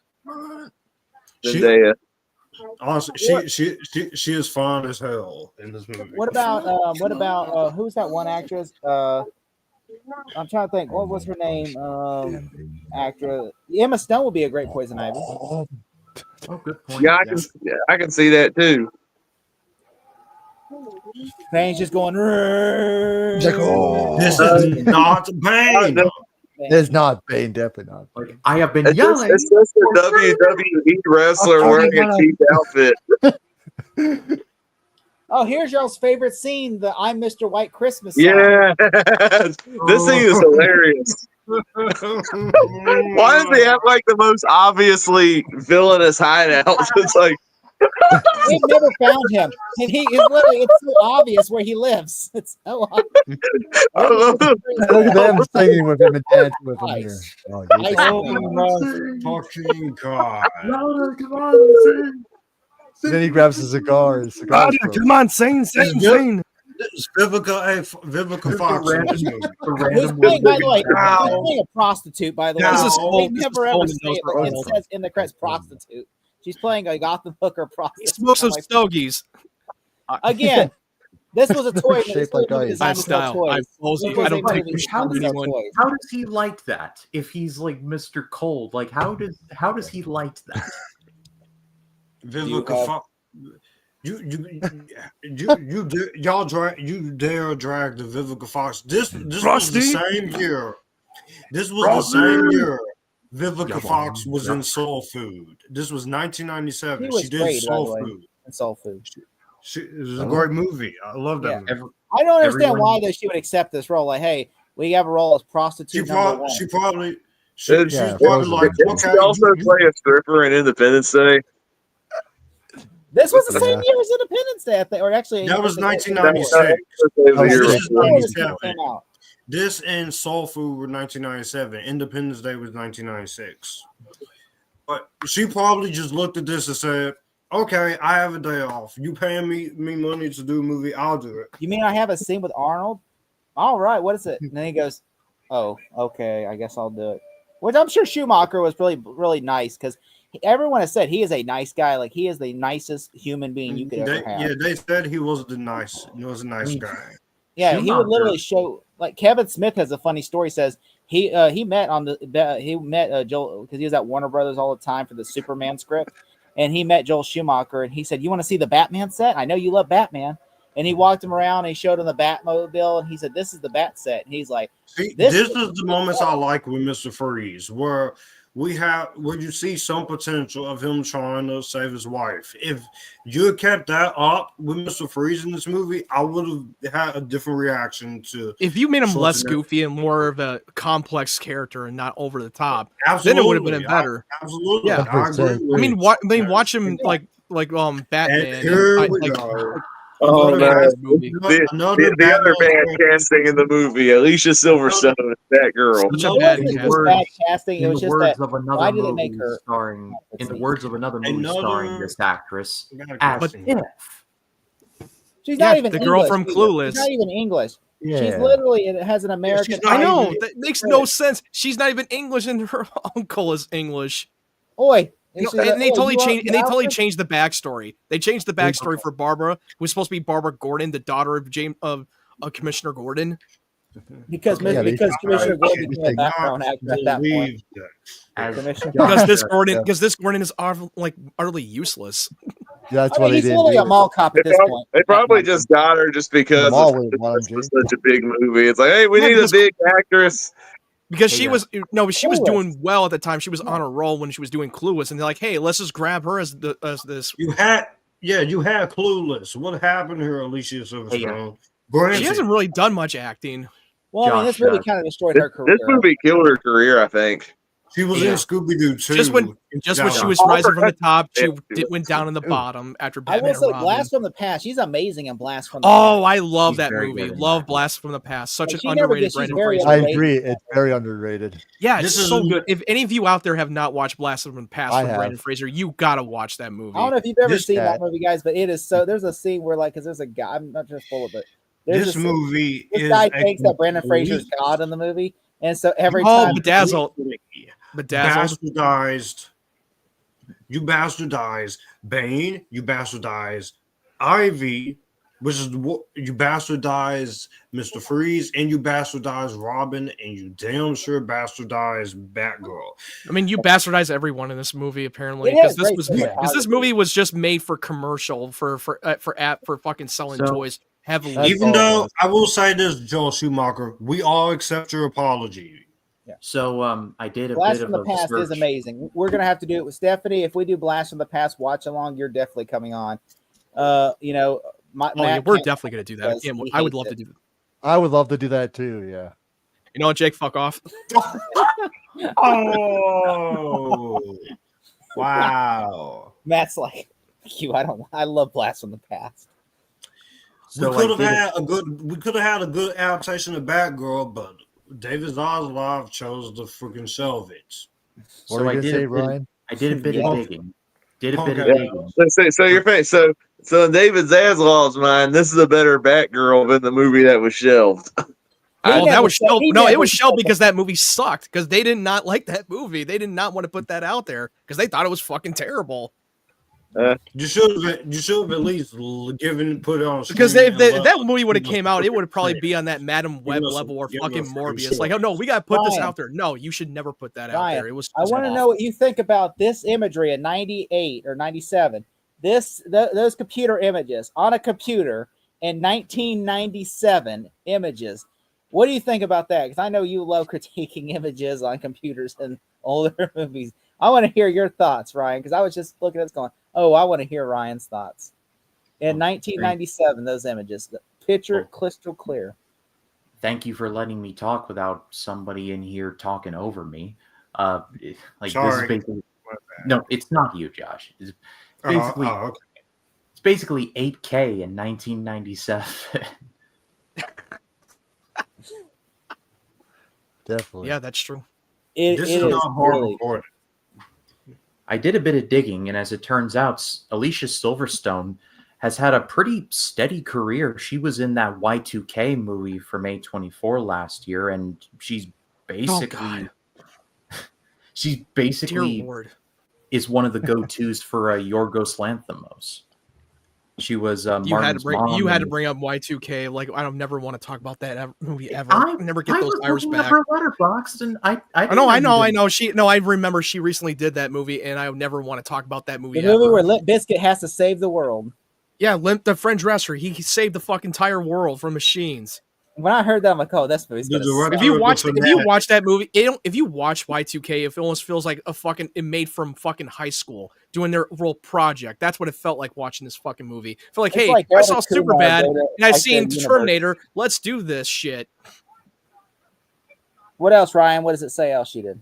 Zendaya. Honestly, she is fun as hell in this movie. What about who's that one actress? I'm trying to think. What was her name? Actress Emma Stone would be a great Poison Ivy. Oh, good point. Yeah, I can see that too. Bane's just going. This is not Bane. It's not Bane, definitely not. Like, I have been yelling. It's just a WWE wrestler wearing a cheap outfit. Oh, here's y'all's favorite scene, the I'm Mr. White Christmas song. Yeah. This scene is hilarious. Why does he have like the most obviously villainous hideouts? It's like They've never found him. And it's so obvious where he lives. It's so obvious. I love Look at them singing with him and dancing with him here. Nice. Oh, Oh my fucking god! Louder, come on, sing. Then he grabs a cigar. His cigar's broken. Come on, sing. It's Vivica Fox in this movie. Who's playing, by the way, who's playing a prostitute, by the way. This is They never ever say it, but it says in the credits prostitute. She's playing a Gotham hooker prostitute. He smokes some I'm like, stogies. again, this was a toy. Shaped like ice. My style. I don't take anyone. How does he like that? If he's like Mr. Cold, like how does he like that? Vivica Fox. You dare drag the Vivica Fox. This was the same year. This was the same year Vivica Fox was in Soul Food. This was 1997. She did Soul Food. Soul Food. It was a great movie. I love that movie. I don't understand why though she would accept this role. Like, hey, we have a role as prostitute. She's probably Did she also play a stripper in Independence Day? This was the same year as Independence Day, I think, or actually that was 1996. This and Soul Food were 1997. Independence Day was 1996. But she probably just looked at this and said, "Okay, I have a day off. You paying me money to do a movie? I'll do it." You mean I have a scene with Arnold? All right, what is it? And then he goes, "Oh, okay, I guess I'll do it." Which I'm sure Schumacher was really, really nice because everyone has said he is a nice guy. Like he is the nicest human being you could ever have. Yeah, they said he was a nice guy. Yeah, Schumacher. He would literally show. Like Kevin Smith has a funny story. Says he met Joel because he was at Warner Brothers all the time for the Superman script, and he met Joel Schumacher and he said, "You want to see the Batman set? I know you love Batman." And he walked him around and he showed him the Batmobile and he said, "This is the Bat set." And he's like, this is the moments I like with Mr. Freeze, where you see some potential of him trying to save his wife. If you had kept that up with Mr. Freeze in this movie, I would have had a different reaction to. If you made him less goofy and more of a complex character and not over the top, absolutely, then it would have been better. Absolutely, yeah. I agree. Watch him like Batman. Here we go. Oh no! The other bad casting in the movie, Alicia Silverstone, that girl. Such a bad casting. It was just that. Why did they make her starring? In the words of another movie starring this actress, Ashton. She's not even the girl English, from Clueless. She's not even English. Yeah. She's literally, it has an American. she's not I know even- that makes no sense. She's not even English, and her uncle is English. Oi. You know, she's like, and they "Oh, totally you want changed. And they totally Alfred?" changed the backstory. They changed the backstory for Barbara, who was supposed to be Barbara Gordon, the daughter of Commissioner Gordon. Because Okay. Yeah, they- Commissioner I Gordon became a cannot background actor at that point. believe that. As Commissioner Because Josh, this Gordon is utterly useless. That's I what mean, they he's did. literally a mall cop They, at this point. they probably just got her just because Mall it's, with one, this was such a big movie. It's like, hey, we Yeah, need a because- big actress. Because Hey, she yeah. was she was Clueless. doing well at the time. She was on a roll when she was doing Clueless, and they're like, "Hey, let's just grab her as this." You had Clueless. What happened here, Alicia Silverstone? She Granted, hasn't really done much acting. Well, I mean, this Josh, movie kind of destroyed This, her career. this movie killed her career, I think. she was Yeah. in Scooby Doo too. Just when she was rising from the top, she went down in the Ooh. bottom after I Batman will say, Robin. Blast from the Past. She's amazing in Blast from the Oh, Past. I love She's that very movie. good in Love that. Blast from the Past. Such Like, an she never underrated gets- she's Brandon very Fraser. I underrated. agree. It's very underrated. Yeah, This it's is- so good. If any of you out there have not watched Blast from the Past I from have. Brandon Fraser, you gotta watch that movie. I don't know if you've ever This seen cat- that movie, guys, but it is so. There's a scene where, like, because there's a guy. I'm not just full of it. There's This a scene- movie This is guy a thinks that Brandon Fraser's complete- God in the movie, and so every Oh, time Bedazzled. completely Bedazzled. You bastardized Bane. You bastardized Ivy, which is what you bastardized Mr. Freeze, and you bastardized Robin, and you damn sure bastardized Batgirl. I mean, you bastardize everyone in this movie apparently It because is great this movie was just made for commercial for fucking selling So- toys heavily. That's Even all it though was. I will say this, Joel Schumacher, we all accept your apology. So I did a Blast bit from of the a Past is search. amazing. We're gonna have to do it with Stephanie. If we do Blast from the Past watch along, you're definitely coming on. Oh yeah, Matt we're can't- definitely gonna do that. because he I would hates love it. to do that. I would love to do that too. Yeah. You know what, Jake? Fuck off. Oh, wow. Matt's like, you. I love Blast from the Past. So we I could have did had a good. We could have had a good adaptation of Batgirl, but David Zaslav chose to freaking shelve it. What So are I you did gonna say, a bit- Ryan? I did a bit Yeah. of digging. Did a bit of Okay. digging. So your face. So in David Zaslav's mind, this is a better Batgirl than the movie that was shelved. He Oh, that never was said- shelved. he No, it never was shelved said because that movie sucked. Because they did not like that movie. They did not want to put that out there because they thought it was fucking terrible. You should have at least put it on. Because streaming if and that let- movie would have came out, it would have probably be on that Madam Web us- level or give fucking us- Morbius. Like, oh no, we got to put this Ryan. out there. No, you should never put that out Ryan, there. It was. I want to know what you think about this imagery in '98 or '97. Those computer images on a computer in 1997 images. What do you think about that? Because I know you love critiquing images on computers in older movies. I want to hear your thoughts, Ryan, because I was just looking at this going, oh, I want to hear Ryan's thoughts. In 1997, those images, the picture crystal clear. Thank you for letting me talk without somebody in here talking over me. This Sorry. is basically no, it's not you, Josh. It's Uh-huh. basically Oh, okay. it's basically 8K in 1997. Definitely. Yeah, that's true. It This is is not hard really. recording. I did a bit of digging, and as it turns out, Alicia Silverstone has had a pretty steady career. She was in that Y2K movie from A24 last year, and she's basically Dear Lord. is one of the go-tos for Yorgos Lanthimos. She was You had to Martin's bring mom in- bring up Y2K. Like, I don't never want to talk about that movie ever. I never get I those was hours looking at back. her letterboxd, and I I know. I remember she recently did that movie, and I never want to talk about that movie. The movie ever. where Limp Bizkit has to save the world. Yeah, Limp, the French wrestler, he saved the fucking entire world from machines. When I heard that, I'm like, oh, this movie's The gonna director- suck. If you the watch fanatic. that movie, if you watch Y2K, it almost feels like it made from fucking high school doing their real project. That's what it felt like watching this fucking movie. I feel like, It's hey, like I saw Kumar Superbad go to, and I like, seen the universe. Terminator. Let's do this shit. What else, Ryan? What does it say else she did?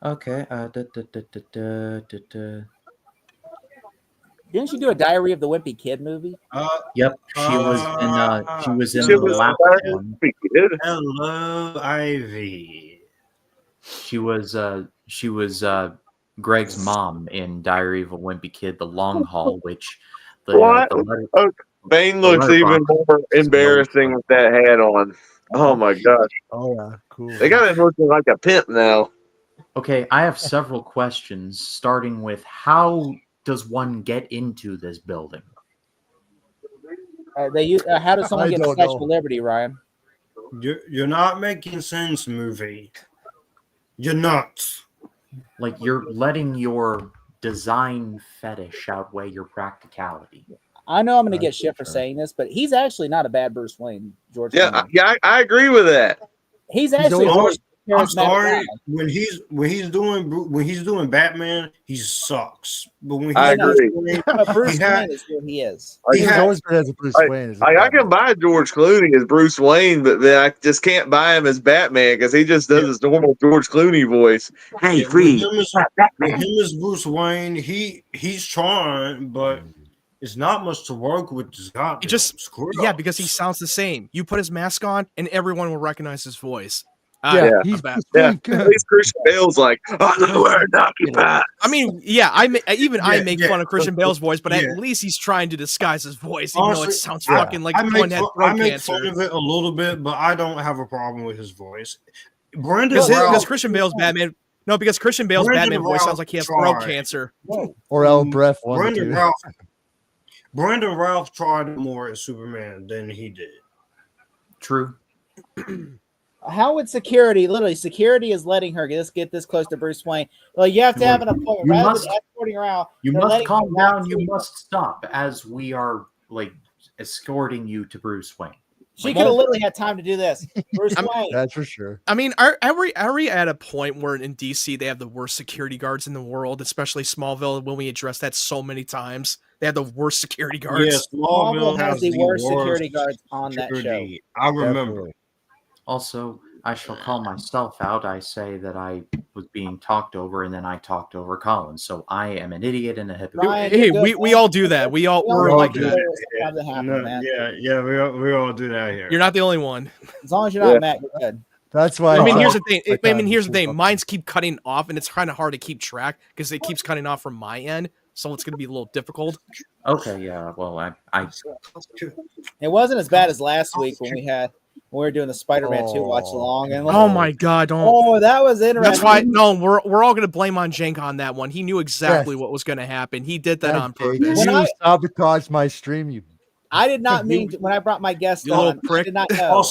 Okay. Didn't she do a Diary of the Wimpy Kid movie? Yep, she was in She the was last very one. good. Hello, Ivy. She was Greg's mom in Diary of a Wimpy Kid: The Long Haul, which the What? letter, Oh, Bane looks even more embarrassing with that hat on. Oh my gosh. Oh yeah, cool. They got him looking like a pimp now. Okay, I have several questions, starting with how does one get into this building? How does someone I get a don't Statue know. of Liberty, Ryan? You're not making sense, movie. You're nuts. Like you're letting your design fetish outweigh your practicality. I know I'm going to get That's shit for true. saying this, but he's actually not a bad Bruce Wayne, George. Yeah, Clooney. I agree with that. He's actually always- a very I'm sorry. charismatic When he's doing Batman, he sucks. But when he's I agree. guy. But Bruce He had- Wayne is who he is. Like, He's had- always been as a Bruce Wayne. As a I Batman. can buy George Clooney as Bruce Wayne, but then I just can't buy him as Batman because he just does his normal George Clooney voice. Hey, with him as Bruce Wayne, he's trying, but it's not much to work with. This guy. He just because he sounds the same. You put his mask on, and everyone will recognize his voice. Yeah, Yeah. he's Bat- Yeah, really good. at least Christian Bale's like, I know where to knock you back. I mean, yeah, I make Yeah. fun of Christian Bale's voice, but Yeah. at least he's trying to disguise his voice, even though Honestly, it sounds yeah. fucking like I one had throat make cancer. fun of it a little bit, but I don't have a problem with his voice. Brendan Because Ralph, Christian Bale's Batman. No, because Christian Bale's Brendan Batman voice Ralph sounds like he has throat tried. cancer. Or El Breath one Brendan too. Brendan Ralph tried more as Superman than he did. True. How would security is letting her get this close to Bruce Wayne? Well, you have to have an appointment You rather must- than escorting around. You they're must letting calm her walk down. You to- must stop as we are like escorting you to Bruce Wayne. She could have literally had time to do this. Bruce Wayne. That's for sure. I mean, are we at a point where in DC they have the worst security guards in the world, especially Smallville? When we address that so many times, they have the worst security guards. Yes, Smallville has the worst security guards on that show. security. I remember. Definitely. Also, I shall call myself out. I say that I was being talked over, and then I talked over Colin. So I am an idiot and a hypocrite. Ryan, Hey, you're good, we man. all do that. We're all like do that. that. Sometimes it happens, No, man. we all do that here. You're not the only one. As long as you're not Matt, you're good. That's why. I mean, thought- here's the thing. like, I mean, here's the thing. fuck. Mines keep cutting off, and it's kind of hard to keep track because it keeps cutting off from my end. So it's going to be a little difficult. Okay, yeah. Well, I It wasn't as bad as last week when we were doing the Spider-Man 2 watch along. And Oh my god! Don't. Oh, that was interesting. That's why. No, we're all going to blame on Jenk on that one. He knew exactly Yes. what was going to happen. He did that God on dang it. purpose. When You I- sabotaged my stream. You. I did not mean when I brought my guest You little on. I prick. did not know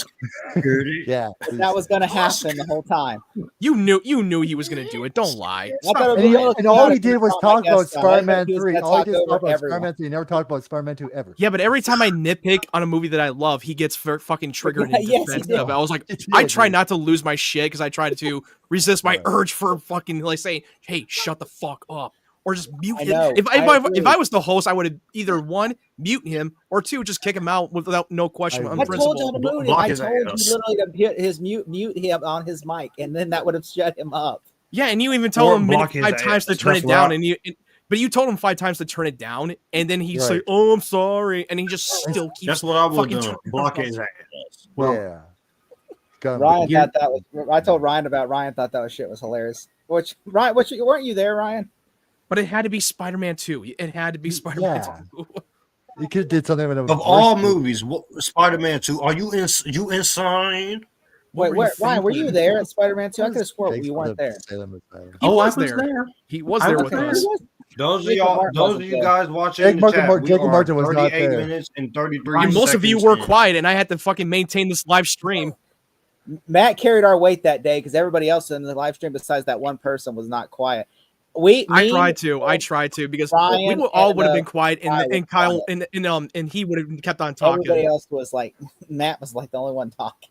Security. Yeah. that was going to happen the whole time. You knew he was going to do it. Don't lie. I thought it And, was and all he did was my talk about guest on. I thought Spider-Man he was 3. gonna All he talk did was over talk about everyone. Spider-Man 3. He never talked about Spider-Man 2 ever. Yeah, but every time I nitpick on a movie that I love, he gets fucking triggered and Yes, he defensive. did. I was like, He I did, try dude. not to lose my shit because I try to resist my Right. urge for fucking like saying, "Hey, shut the fuck up," or just mute I him. know, If I agree. I was the host, I would have either one mute him or two just kick him out without no question I on I agree. told you principle. to mute him. Block I his told you ass. literally to mute him on his mic, and then that would have shut him up. Yeah, and you even told Or him block his 5 times to ass. turn That's it down, right. but you told him 5 times to turn it down, and then he's Right. like, "Oh, I'm sorry," and he just still keeps. That's what I would fucking do. turning Block off. his ass. Yeah. Got him. Ryan you- thought that was. I told Ryan about Ryan thought that was shit was hilarious. Which Ryan, weren't you there, Ryan? But it had to be Spider-Man 2. It had to be Spider-Man Yeah. 2. He could have did something with Of all movies, Spider-Man 2, are you insane? What Wait, were you Ryan, were thinking? you there at Spider-Man 2? I could have sworn you weren't there. He I was was there. there. He was I there was with there. us. Those of Jacob y'all, Martin those wasn't of you there. guys watching Jake in the Martin- chat, we Jacob are Martin was not 38 there. minutes and 33 And most of you seconds were in. quiet, and I had to fucking maintain this live stream. Matt carried our weight that day because everybody else in the live stream, besides that one person, was not quiet. I tried to because Ryan we all and, would have been quiet, Kyle and Kyle and he would have kept on talking. Everybody else was like, Matt was like the only one talking.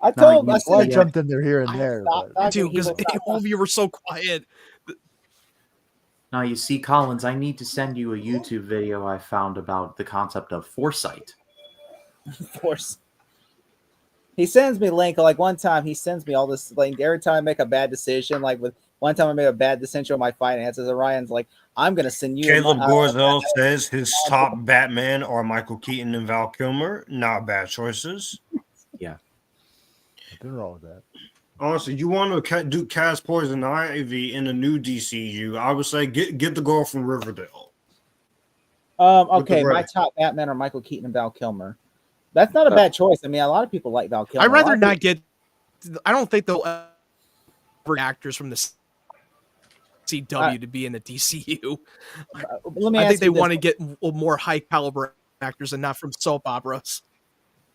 I No, told him, I Well, I said, jumped in there here and I there. stopped But talking, Dude, he because will stop all of you were so quiet. Now you see, Collins, I need to send you a YouTube video I found about the concept of foresight. talking, of course. He sends me a link. Like one time, he sends me all this link every time I make a bad decision. Like with one time I made a bad decision with my finances, and Ryan's like, "I'm gonna send you." Caleb Gorzel says his top Batman are Michael Keaton and Val Kilmer. Not bad choices. nothing wrong with that. Honestly, you want to do cast Poison Ivy in a new DCU? I would say get the girl from Riverdale. Okay, my red. top Batman are Michael Keaton and Val Kilmer. That's not a bad choice. I mean, a lot of people like Val Kilmer. I'd rather not get. I don't think they'll ever actors from the CW to be in the DCU. Let me I ask think they you this. want to get more high caliber actors and not from soap operas.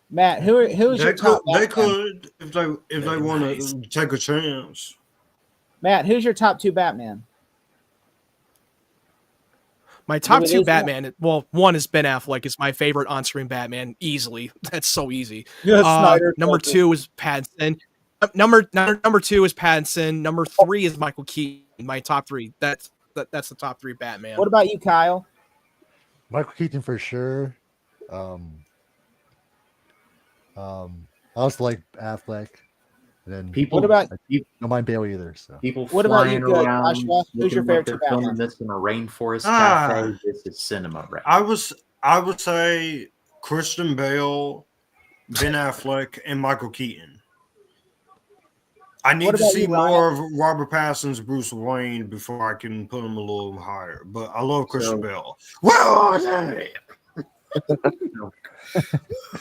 Matt, who's your top They Batman? could if they want nice. to take a chance. Matt, who's your top 2 Batman? My top it 2 is Batman, well, one is Ben Affleck. Is my favorite on-screen Batman, easily. That's so easy. Yes, Snyder. Number 2 is Pattinson. Number 2 is Pattinson. Number 3 is Michael Keaton. My top 3. That's the top 3 Batman. What about you, Kyle? Michael Keaton for sure. I also like Affleck. And then People, What about don't mind Bale either. So people What about you, flying around, Joshua? Who's your looking like favorite they're Batman? filming this in a rainforest Ah. cafe. This is cinema, right? I would say Christian Bale, Ben Affleck, and Michael Keaton. I need What to about see you, Ryan? more of Robert Pattinson's Bruce Wayne before I can put him a little higher. But I love Christian Bale. Well,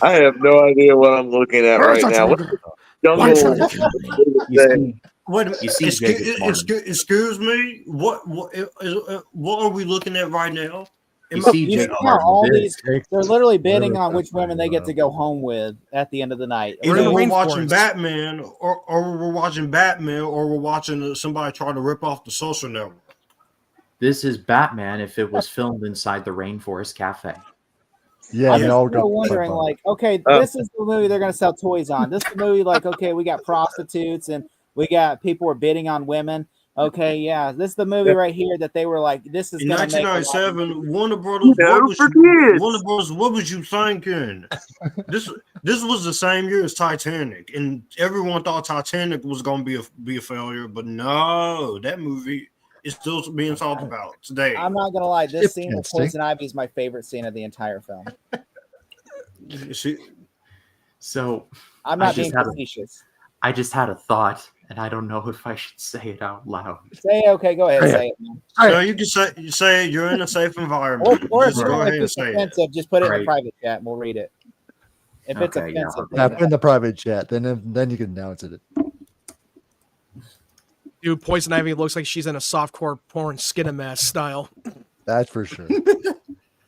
I have no idea what I'm looking at right now. What jungle? What? You see Jacob Martin. Excuse me. What are we looking at right now? You see You Jacob see how all Martin. these they're literally bidding on which Whatever women they get to go home with at the end of the night. We're in Either the we're rainforest. watching Batman, or we're watching Batman, or we're watching somebody try to rip off the Social Network. This is Batman if it was filmed inside the rainforest cafe. yeah, I'm no, just still wondering, like, okay, this is the movie they're going to sell toys on. This is the movie, like, okay, we got prostitutes and we got people who are bidding on women. Okay, yeah, this is the movie right here that they were like, this is In going to make. 1997, Warner Brothers, what was you thinking? This was the same year as Titanic, and everyone thought Titanic was going to be a failure, but no, that movie is still being talked about today. I'm not going to lie, this scene with Interesting. Poison Ivy is my favorite scene of the entire film. So I'm I not just being had a- facetious. I just had a thought, and I don't know if I should say it out loud. Say okay, go ahead, say it. Man. So you can say you're in a safe environment. Or if Just you go don't ahead like and it's say it. offensive, just put it in the Right. private chat and we'll read it. If it's Okay, yeah. offensive, Yeah, then put in the private chat. Then you can announce it. Dude, Poison Ivy looks like she's in a softcore porn skinamask style. That's for sure.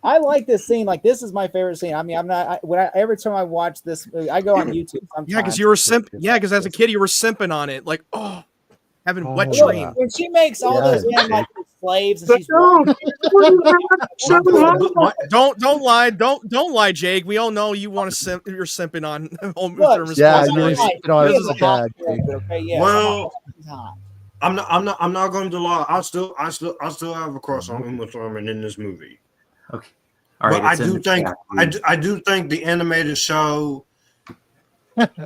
I like this scene. Like, this is my favorite scene. I mean, I'm not. Every time I watch this movie, I go on YouTube. Yeah, because you were simp. Yeah, because as a kid you were simping on it, like having wet Oh, dream. yeah. When she makes all Yeah, those men like slaves, and she's Don't lie, Jake. We all know you want to simp. You're simping on Home Look, Thermos Yeah, Poison you were Ivy. simping on He it is so a hot bad. character, okay, yeah, Well, he's hot. I'm not going to lie. I still have a crush on Uma Thurman in this movie. Okay. All right. But I it's in do the think chat. I do think the animated show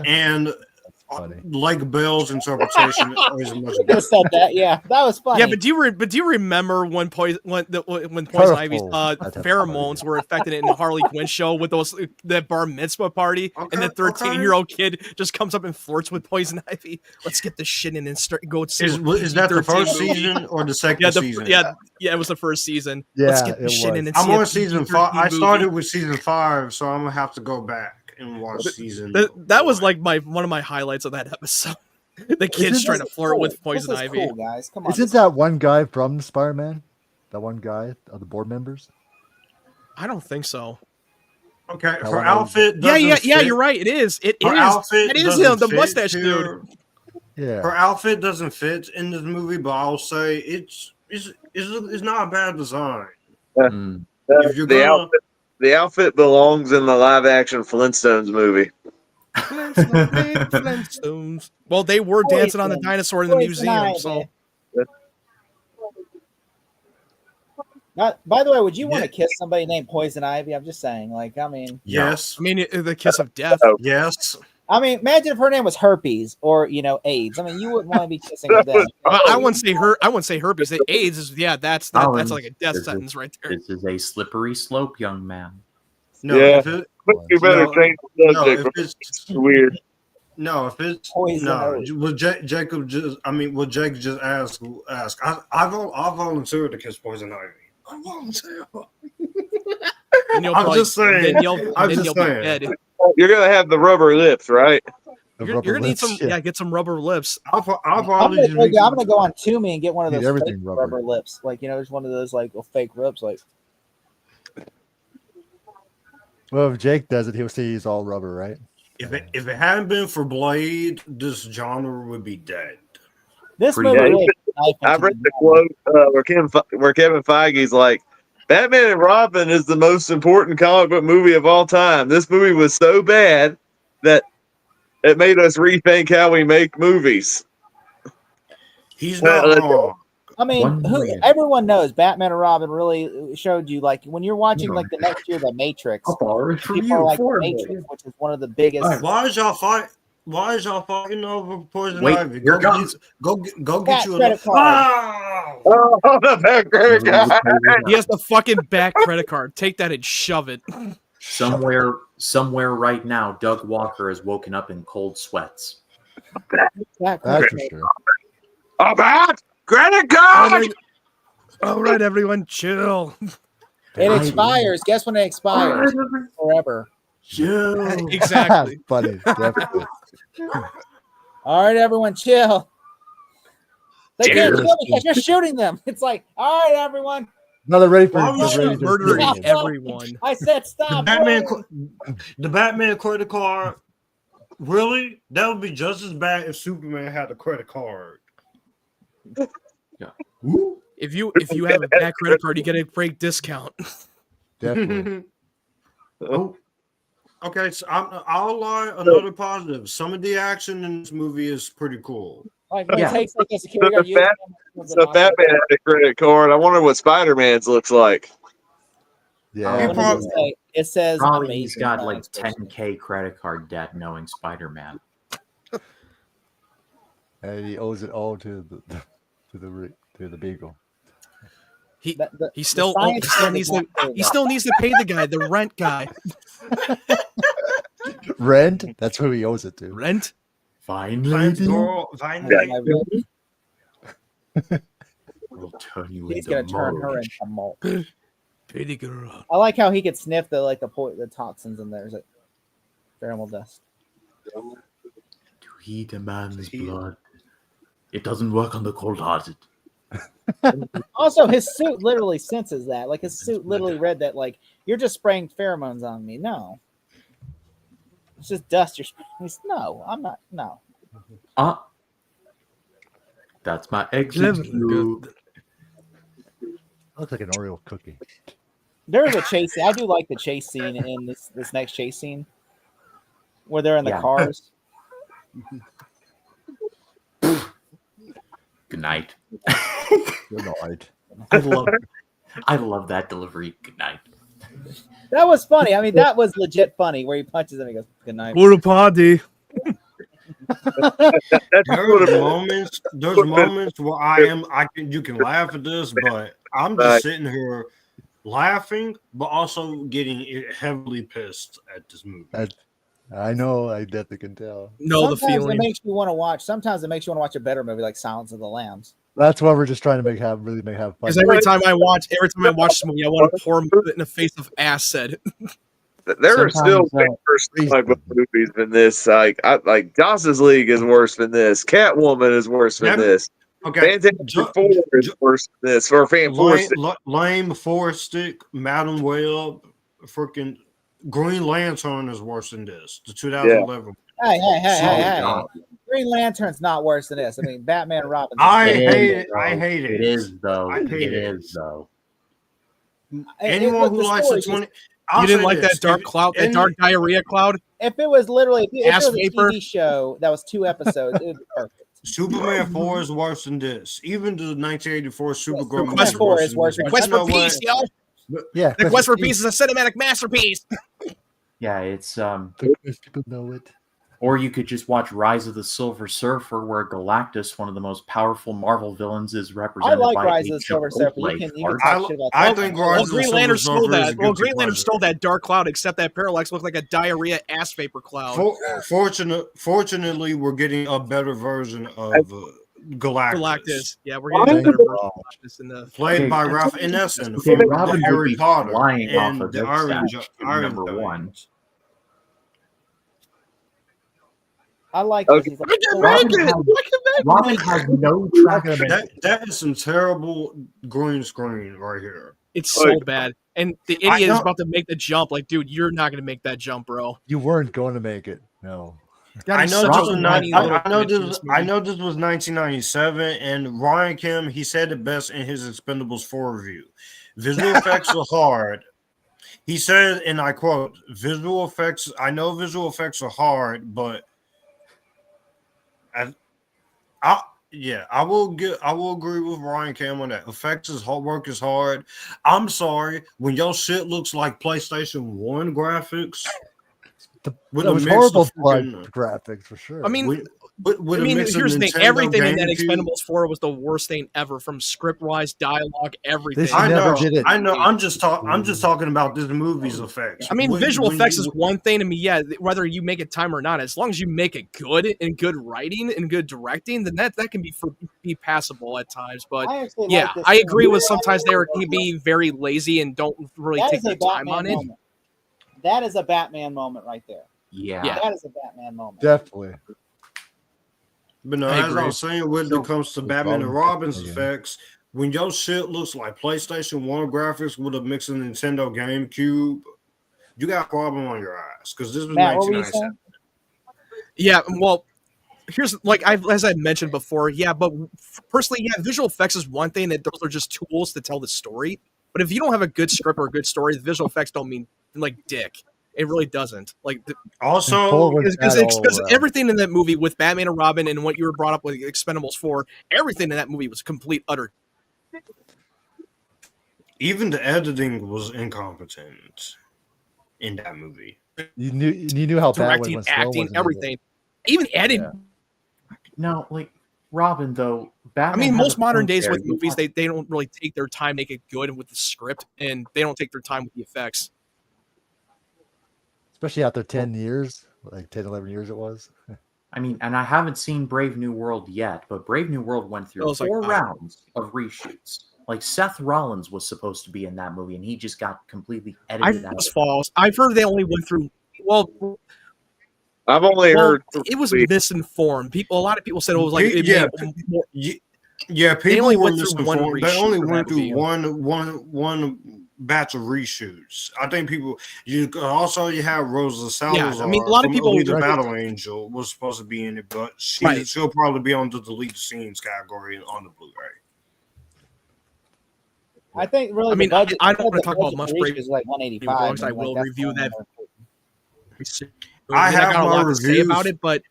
and funny. Lake Bell's interpretation is much You could better. have said that. Yeah, that was funny. Yeah, but do you remember when Poison Ivy's pheromones were affected in the Harley Quinn show with that bar mitzvah party, and the 13-year-old kid just comes up and flirts with Poison Ivy? Let's get this shit in and go. Is that the first season or the second season? Yeah, it was the first season. Yeah, Let's get this it shit was. in and I'm see a on season 5. I PG-13 started movie. with season 5, so I'm gonna have to go back and watch season. That was like one of my highlights of that episode. The kids trying to flirt with Poison This is Ivy. cool, guys. Come on. Isn't that one guy from Spider-Man? That one guy of the board members? I don't think so. Okay, How her long outfit. Yeah, doesn't fit. you're right. It is. It Her is. outfit It is doesn't him, the fit mustache here. dude. Yeah. Her outfit doesn't fit in this movie, but I'll say it's not a bad design. Mm. If you're gonna, The outfit belongs in the live-action Flintstones movie. Flintstones. Well, they were dancing on the dinosaur in the museum. So By the way, would you want to kiss somebody named Poison Ivy? I'm just saying. Like, I mean, yes, I mean, the kiss of death. yes. I mean, imagine if her name was Herpes or AIDS. I mean, you wouldn't want to be kissing her then. I wouldn't say I wouldn't say herpes. The AIDS is that's like a death This is- sentence right there. This is a slippery slope, young man. No, Yeah. if it, You better No, change the no, subject. if it's It's weird. no, if it's Poison no. Ivy. What Jacob just, I mean, what Jake just asked. I volunteered to kiss Poison Ivy. I volunteer. I'm just saying. Then you'll I'm be just saying. dead. You're gonna have the rubber lips, right? You're gonna need some, get some rubber lips. I'll I'm probably gonna go on Toomey and get one of Need those fake everything rubber. rubber lips, like there's one of those like fake lips, like. Well, if Jake does it, he'll say he's all rubber, right? if it hadn't been for Blade, this genre would be dead. This Pretty movie good. really I read the quote where Kevin Feige's like, Batman and Robin is the most important comic book movie of all time. This movie was so bad that it made us rethink how we make movies. He's not wrong. I mean, everyone knows Batman and Robin really showed you, like, when you're watching, like, the next year, The Matrix. People are like, The Matrix, which is one of the biggest. Why is y'all fighting over Poison Wait, Ivy? here comes. Go get you a credit card. Oh, the back credit card. He has the fucking back credit card. Take that and shove it. Somewhere right now, Doug Walker has woken up in cold sweats. Back That's credit for card. sure. A back credit card. All right, everyone, chill. It expires. Guess when it expires? Forever. Exactly. Funny, definitely. All right, everyone, chill. They can't Cheers. kill because you're shooting them. It's like, all right, everyone. No, they're ready for Why was they're ready to murdering do it. everyone? I said stop. The Batman credit card. Really? That would be just as bad if Superman had a credit card. If you have a back credit card, you get a great discount. Definitely. Okay, so I'll lie. Another positive. Some of the action in this movie is pretty cool. Like when it takes like a security guard. So if Batman had a credit card, I wonder what Spider-Man's looks like. Yeah. What does it say? It says Probably amazing he's got like science fiction. 10K credit card debt knowing Spider-Man. And he owes it all to the Beagle. He still needs to pay the guy, the rent guy. Rent? That's who he owes it to. Rent? Fine, Thanks, lady. girl. We'll turn you He's into gonna turn her mulch. into mulch. Pretty girl. I like how he could sniff the toxins in there. It's like pheromone dust. To heat a man's blood. It doesn't work on the cold-hearted. Also, his suit literally senses that. Like his suit literally read that. Like you're just spraying pheromones on me. No, it's just dust. You're spraying. No, I'm not. No. That's my exit. Good. Looks like an Oreo cookie. There's a chase scene. I do like the chase scene in this next chase scene where they're in the cars. Good night. Good night. I love that delivery. Good night. That was funny. I mean, that was legit funny where he punches him and he goes, "Good night." What a party. There's moments where you can laugh at this, but I'm just sitting here laughing, but also getting heavily pissed at this movie. I know, I definitely can tell. The Sometimes feeling. it makes you want to watch. Sometimes it makes you want to watch a better movie like Silence of the Lambs. That's why we're just trying to have fun. Because every time I watch this movie, I want to pour him in the face of acid. There are still worse comic book movies than this. Like Justice League is worse than this. Catwoman is worse than this. Okay, Fantastic Four is worse than this. Or Lame, Forest Stick, Madam Web, freaking Green Lantern is worse than this. The 2011. Hey. Green Lantern's not worse than this. I mean, Batman and Robin. I hate it. I hate it. It is though. I hate it. Though. Anyone who likes the 20. You didn't like that dark cloud, that dark diarrhea cloud? If it was literally if it was a vapor? TV show that was 2 episodes, it would be perfect. Superman 4 is worse than this. Even the 1984 Supergirl Quest movie 4 is worse. Quest for Peace, yo. Yeah, The Quest for Peace is a cinematic masterpiece. Yeah, it's people know it. Or you could just watch Rise of the Silver Surfer, where Galactus, one of the most powerful Marvel villains, is represented. I like by Rise of the Agent Silver Surfer. Oakley. You can talk shit about that. I think Rise of the Green Lantern Silver stole Surfer is that. a Well, guilty Green Lantern pleasure. stole that dark cloud, except that Parallax looked like a diarrhea ass vapor cloud. Fortunately, we're getting a better version of Galactus. Yeah, we're getting Galactus in the played by Ralph Ineson Okay, from Robin would Harry be Potter flying off and of the this Iron statue, number one. Giants. I like Okay. this. Robin has no traction. That is some terrible green screen right here. It's so bad. And the I idiot is know- about to make the jump. Like, dude, you're not going to make that jump, bro. You weren't going to make it. No. God, I he's know, such this a was whiny not, little I know bitch in this. movie. I know this was 1997, and Ryan Kim, he said it best in his Expendables 4 review. Visual effects are hard. He said, and I quote, "Visual effects. I know visual effects are hard, but I will agree with Ryan Kim on that. Effects is hard, work is hard. I'm sorry when your shit looks like PlayStation 1 graphics." That With a was mix horrible of freaking- graphics for sure. I mean, With a mix of here's the thing. Nintendo, Everything in that GameCube. Expendables 4 was the worst thing ever, from script-wise, dialogue, everything. She never did it. I know. I'm just talking about this movie's effects. I mean, When- visual when effects you- is one thing. I mean, yeah, whether you make it time or not, as long as you make it good and good writing and good directing, then that can be passable at times. But yeah, I agree with sometimes they can be very lazy and don't really take their time on it. That is a Batman moment right there. Yeah. That is a Batman moment. Definitely. But no, I as agree. I was saying, when it comes to Batman and Robin's effects, when your shit looks like PlayStation 1 graphics with a mix of Nintendo GameCube, you got a problem on your eyes because this was Matt, what were you 1997. Yeah, well, here's as I mentioned before, yeah, but personally, yeah, visual effects is one thing, that those are just tools to tell the story. But if you don't have a good script or a good story, the visual effects don't mean like dick. It really doesn't. Like Also, because everything in that movie with Batman and Robin and what you were brought up with Expendables 4, everything in that movie was complete utter. even the editing was incompetent in that movie. You knew how bad directing, acting, everything, even editing. Yeah. No, like Robin though. Batman I mean, has most a modern point days there. with movies, they don't really take their time, make it good with the script, and they don't take their time with the effects. Especially after 10 years, like 10, 11 years it was. I mean, and I haven't seen Brave New World yet, but Brave New World went through was like 4 5. rounds of reshoots. Like Seth Rollins was supposed to be in that movie, and he just got completely edited out. It's false. I've heard they only went through. Well, I've only heard it was misinformed. A lot of people said it was like People only were went through one misinformed. They only reshoot for went that through one batch of reshoots. I think people. You have Rosa Salazar. I mean, a lot of people. The Battle Angel was supposed to be in it, but she'll probably be on the deleted scenes category on the Blu-ray. I think really. I mean, budget, I don't want to talk about budget much for Brave is like 185. I will review that. I got a lot to reviews. say about it, but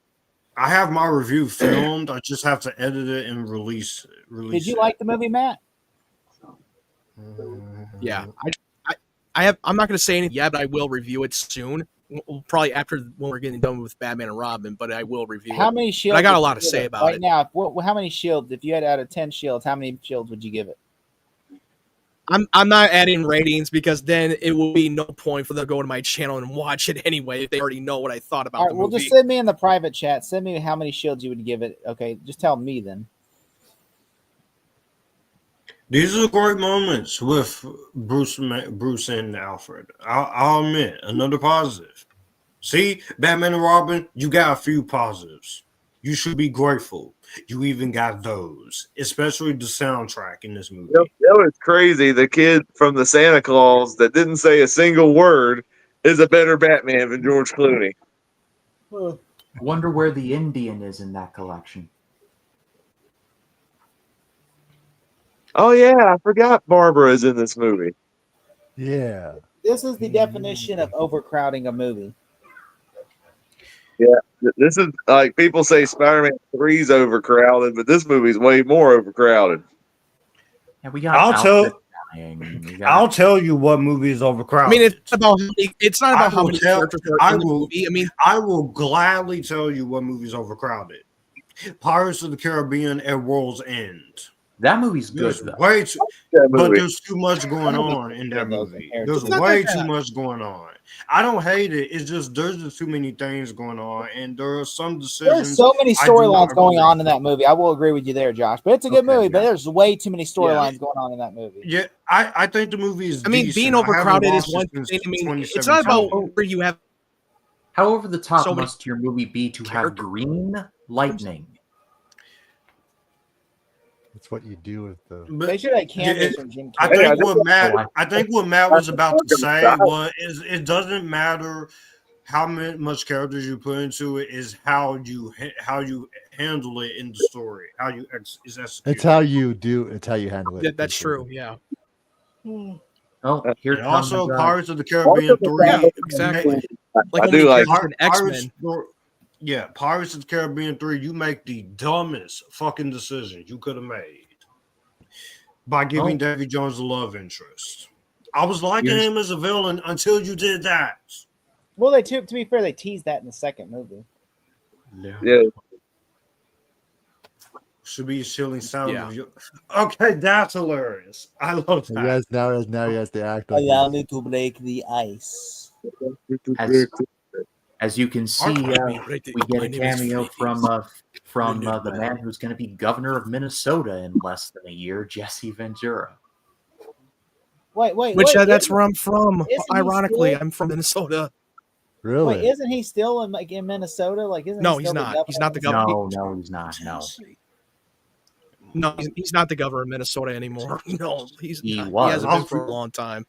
I have my review filmed. I just have to edit it and release. Did you like the movie, Matt? yeah, I'm not going to say anything yet, but I will review it soon. Probably after when we're getting done with Batman and Robin, but I will review it. How many shields? But I got a lot to say about right it now. How many shields? If you had out of 10 shields, how many shields would you give it? I'm not adding ratings because then it will be no point for them to go to my channel and watch it anyway if they already know what I thought about All right, the well, movie. just send me in the private chat. Send me how many shields you would give it. Okay, just tell me then. These are great moments with Bruce and Alfred. I'll admit, another positive. See, Batman and Robin, you got a few positives. You should be grateful. You even got those, especially the soundtrack in this movie. That was crazy. The kid from the Santa Claus that didn't say a single word is a better Batman than George Clooney. Wonder where the Indian is in that collection. Oh yeah, I forgot Barbara is in this movie. Yeah. This is the definition of overcrowding a movie. Yeah, this is like people say Spider-Man 3 is overcrowded, but this movie's way more overcrowded. Yeah, we got. I'll tell you what movie is overcrowded. I mean, it's not about how many characters are in the movie. I mean, I will gladly tell you what movie is overcrowded. Pirates of the Caribbean at World's End. That movie's good There's though. way too, That but movie. there's too much going on in that movie. There's It's not way that too bad. much going on. I don't hate it. It's just there's just too many things going on, and there are some decisions. There's so many I do not storylines going agree. on in that movie. I will agree with you there, Josh. But it's a good Okay, movie. But yeah. there's way too many storylines going on in that movie. Yeah, I think the movie is. I mean, decent. being I haven't overcrowded is watched one it thing. since I mean, it's 2017. not about where you have. How over the top So many must your movie be to have characters. green lightning? That's what you do with the. But They should have yeah, cameos from Jim I Carrey. Hey, think I think what Matt was about to say Stop. was it doesn't matter how much characters you put into it, is how you handle it in the story, how you is executed. It's how you do. It's how you handle it. Yeah, that's true. Yeah. Oh, here And comes also, Pirates of the Caribbean Also, 3. Yeah, exactly. Like I how do many like. characters in Pirates, X-Men. yeah, Pirates of the Caribbean 3, you make the dumbest fucking decisions you could have made by giving Davy Jones a love interest. I was liking Here's- him as a villain until you did that. Well, to be fair, they teased that in the second movie. Yeah, Should be a chilling sound Yeah. of you. Okay, that's hilarious. I love He that. has now he has to act like Allow me to break the ice. As you can see, we get a cameo from the man who's going to be governor of Minnesota in less than a year, Jesse Ventura. Wait. That's where I'm from. Isn't he Ironically, still- I'm from Minnesota. really. Wait, isn't he still in Minnesota? Like, isn't No, he he's still not. He's not the governor. No, he's not. No, he's not the governor of Minnesota anymore. No, He not. was. He hasn't been for a long time.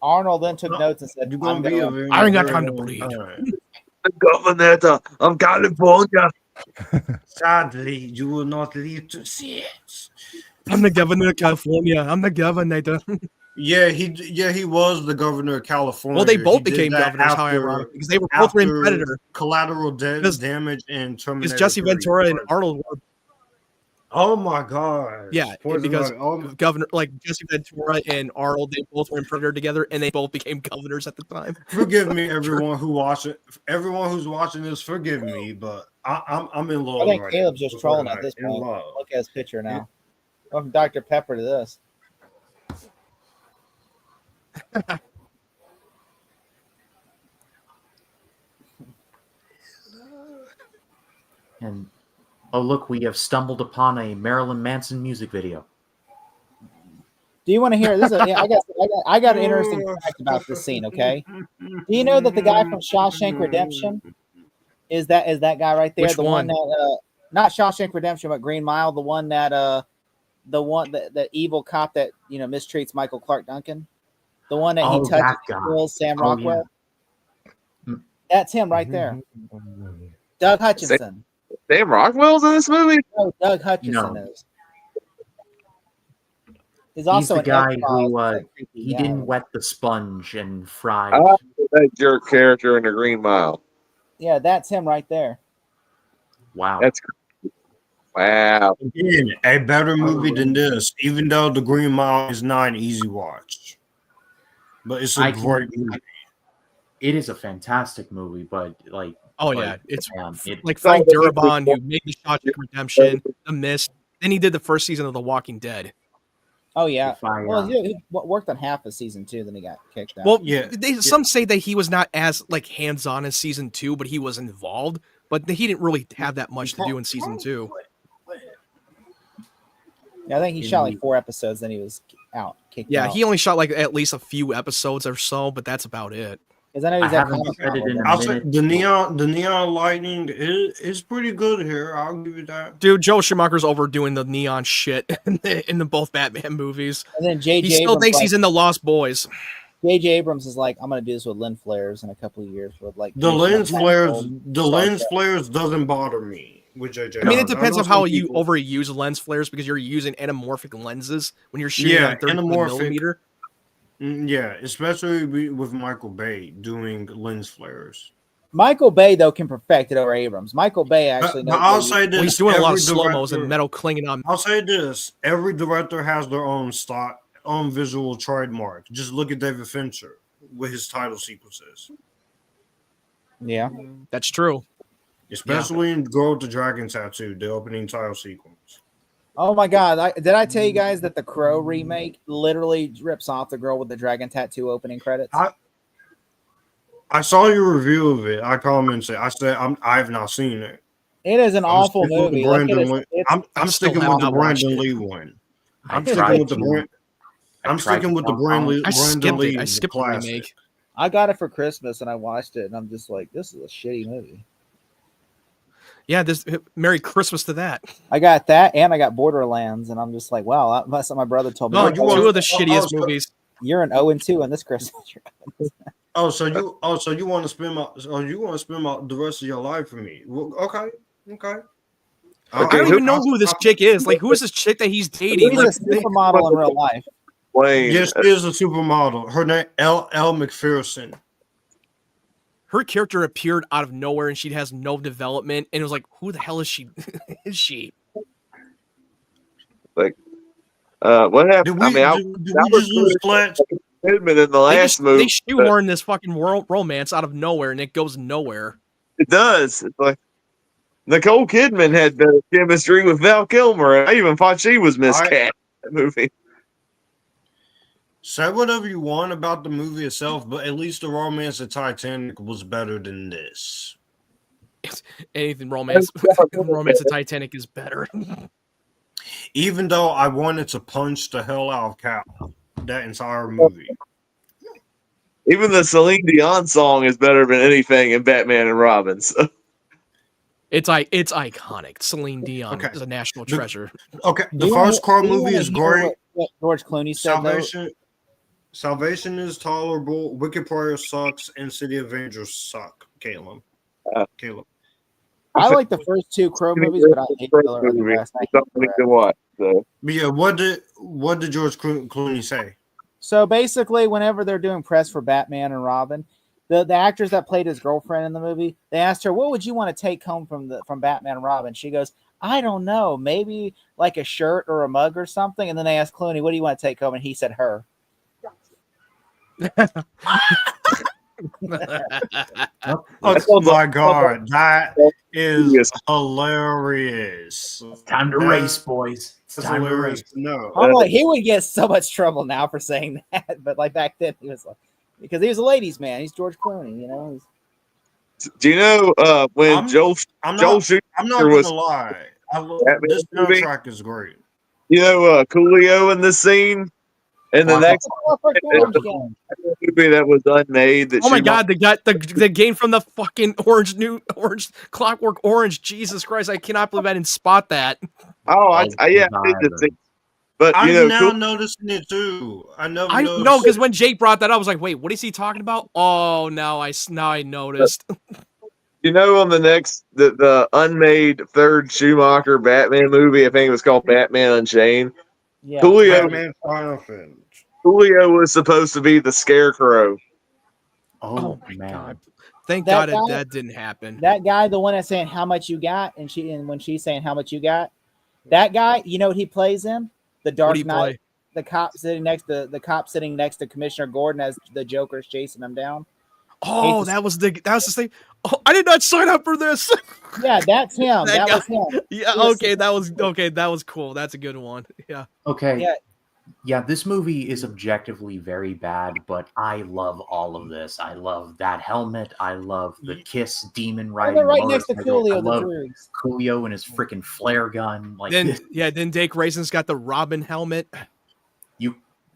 Arnold then took notes and said, You're "I'm gonna be gonna a run." I ain't got time to bleed. governor of California. Sadly, you will not live to see it. I'm the governor of California. I'm the governor. Yeah, he was the governor of California. Well, they He both did became that governors, how after- ironic, because they were both in after Predator. Collateral Because- damage and Terminator. Because Jesse 3. Ventura and Arnold were, Oh my god! yeah, because governor, like Jesse Ventura and Arnold, they both were in Predator together, and they both became governors at the time. forgive me, everyone who's watching this. Forgive me, but I'm in love. I think right Caleb's now. just trolling at this In point. love. Look at his picture now. Go from Dr. Pepper to this. And oh, look, we have stumbled upon a Marilyn Manson music video. Do you want to hear this? I got an interesting fact about this scene. Okay, do you know that the guy from Shawshank Redemption is that guy right there? Which the one? that not Shawshank Redemption, but Green Mile. The one that the evil cop that mistreats Michael Clark Duncan. The one that he touches that guy. and kills Sam Oh, yeah. Rockwell. Mm. That's him right there. Doug Hutchinson. Sam Rockwell's in this movie. No, Doug Hutchinson No. is. He's He's also the an guy X-Files, who like, creepy he guy. didn't wet the sponge and fried. Oh, that's your character in the Green Mile. Yeah, that's him right there. Wow. That's wow. Again, a better movie than this, even though The Green Mile is not an easy watch. But it's a great movie. It is a fantastic movie, but like, Oh like, yeah, it's it, like Frank Darabont, who made the Shawshank Redemption, The Mist. Then he did the first season of The Walking Dead. Oh yeah. if I, Well, he worked on half of season 2, then he got kicked out. Well, Yeah. some say that he was not as like hands-on in season 2, but he was involved. But he didn't really have that much to do in season 2. Yeah, I think he shot like 4 episodes, then he was kicked Yeah, out. he only shot like at least a few episodes or so, but that's about it. Because I know I he's at haven't Comic-Con read it with in him. a I'll say minute. the neon lightning is pretty good here. I'll give you that. Dude, Joel Schumacher's overdoing the neon shit in the both Batman movies. And then J.J. He still Abrams, thinks he's in the Lost Boys. J.J. Abrams is like, I'm gonna do this with lens flares in a couple of years with like The lens flares Trek. doesn't bother me with JJ. I mean, it depends know on how some you people- overuse lens flares because you're using anamorphic lenses when you're shooting Yeah, on 35 anamorphic. millimeter. Yeah, especially with Michael Bay doing lens flares. Michael Bay though can perfect it over Abrams. Michael Bay actually But knows. I'll what he- say this: Well, he's doing a lot every of slow mos director- and metal clinging on. I'll say this: every director has their own style, own visual trademark. Just look at David Fincher with his title sequences, Yeah. That's true. especially in Girl with the Dragon Tattoo, the opening title sequence. Oh my god! Did I tell you guys that the Crow remake literally rips off the girl with the dragon tattoo opening credits? I saw your review of it. I commented. I said I've not seen it. It is an I'm awful sticking with the movie. Like, Brandon Lee. I'm still sticking have with the not watched Brandon it. Lee one. I I'm tried sticking with the to- Brand. I I'm tried sticking to with the jump on- Brandon I skipped Lee. it. I skipped the classic. remake. I got it for Christmas and I watched it and I'm just like, this is a shitty movie. Yeah, this Merry Christmas to that. I got that and I got Borderlands and I'm just like, wow, that's what my brother told me. No, Like, you want- two of the shittiest so- movies. you're an 0-2 on this Christmas. So you want to spend the rest of your life with me? Well, okay. I don't even know who this chick is. Like, who is this chick that he's dating? He's Like, a supermodel in real life. Wayne. Yes, she is a supermodel. Her name L McPherson. her character appeared out of nowhere and she has no development. And it was like, who the hell is she? Is she? What happened? Did we, I mean, did we just lose Fletch? Kidman in the last movie. They shoehorn this fucking romance out of nowhere and it goes nowhere. It does. It's like Nicole Kidman had better chemistry with Val Kilmer. I even thought she was Miss Cat in that movie. Say whatever you want about the movie itself, but at least the romance of Titanic was better than this. Anything romance of Titanic is better. Even though I wanted to punch the hell out of Cal that entire movie. Even the Celine Dion song is better than anything in Batman and Robin. So. It's iconic. Celine Dion is a national treasure. Okay, the first Crow movie is hear great. what George Clooney said. Salvation is tolerable. Wicked Prayer sucks, and City Avengers suck. Caleb. I like the first two Crow movies, but I hate the other rest. Something to watch. So. But yeah, what did George Clooney say? So basically, whenever they're doing press for Batman and Robin, the actors that played his girlfriend in the movie, they asked her, "What would you want to take home from Batman and Robin?" She goes, "I don't know, maybe like a shirt or a mug or something." And then they asked Clooney, "What do you want to take home?" And he said, "Her." Oh my god, that is hilarious. Time to race, boys. It's time to race. No, I'm like, he would get so much trouble now for saying that, but like back then, he was like, because he was a ladies' man. He's George Clooney, you know. Do you know when Joel Schumacher I'm not gonna lie. This soundtrack is great. You know Coolio in this scene, and the next movie that was unmade. That oh my god, the game from the fucking orange Clockwork Orange. Jesus Christ, I cannot believe I didn't spot that. Oh, I did the thing. But I'm now noticing it too. I know because when Jake brought that up, I was like, "Wait, what is he talking about?" Oh, now I noticed. You know, on the next the unmade third Schumacher Batman movie, I think it was called Batman Unchained. Yeah, Batman Triumphant. Julio was supposed to be the Scarecrow. Oh my god! Thank God that didn't happen. That guy, the one that's saying how much you got, and when she's saying how much you got, that guy, you know what he plays in? The Dark Knight. The cop sitting next to Commissioner Gordon as the Joker's chasing him down. Oh, that was the thing. Oh, I did not sign up for this. Yeah, that's him. that was him. Yeah, okay, that was cool. That's a good one. Yeah. Okay. Yeah, this movie is objectively very bad, but I love all of this. I love that helmet. I love the Kiss demon riding. They're right next to Coolio. I love Coolio and his freaking flare gun. Like then Dake Raisins got the Robin helmet.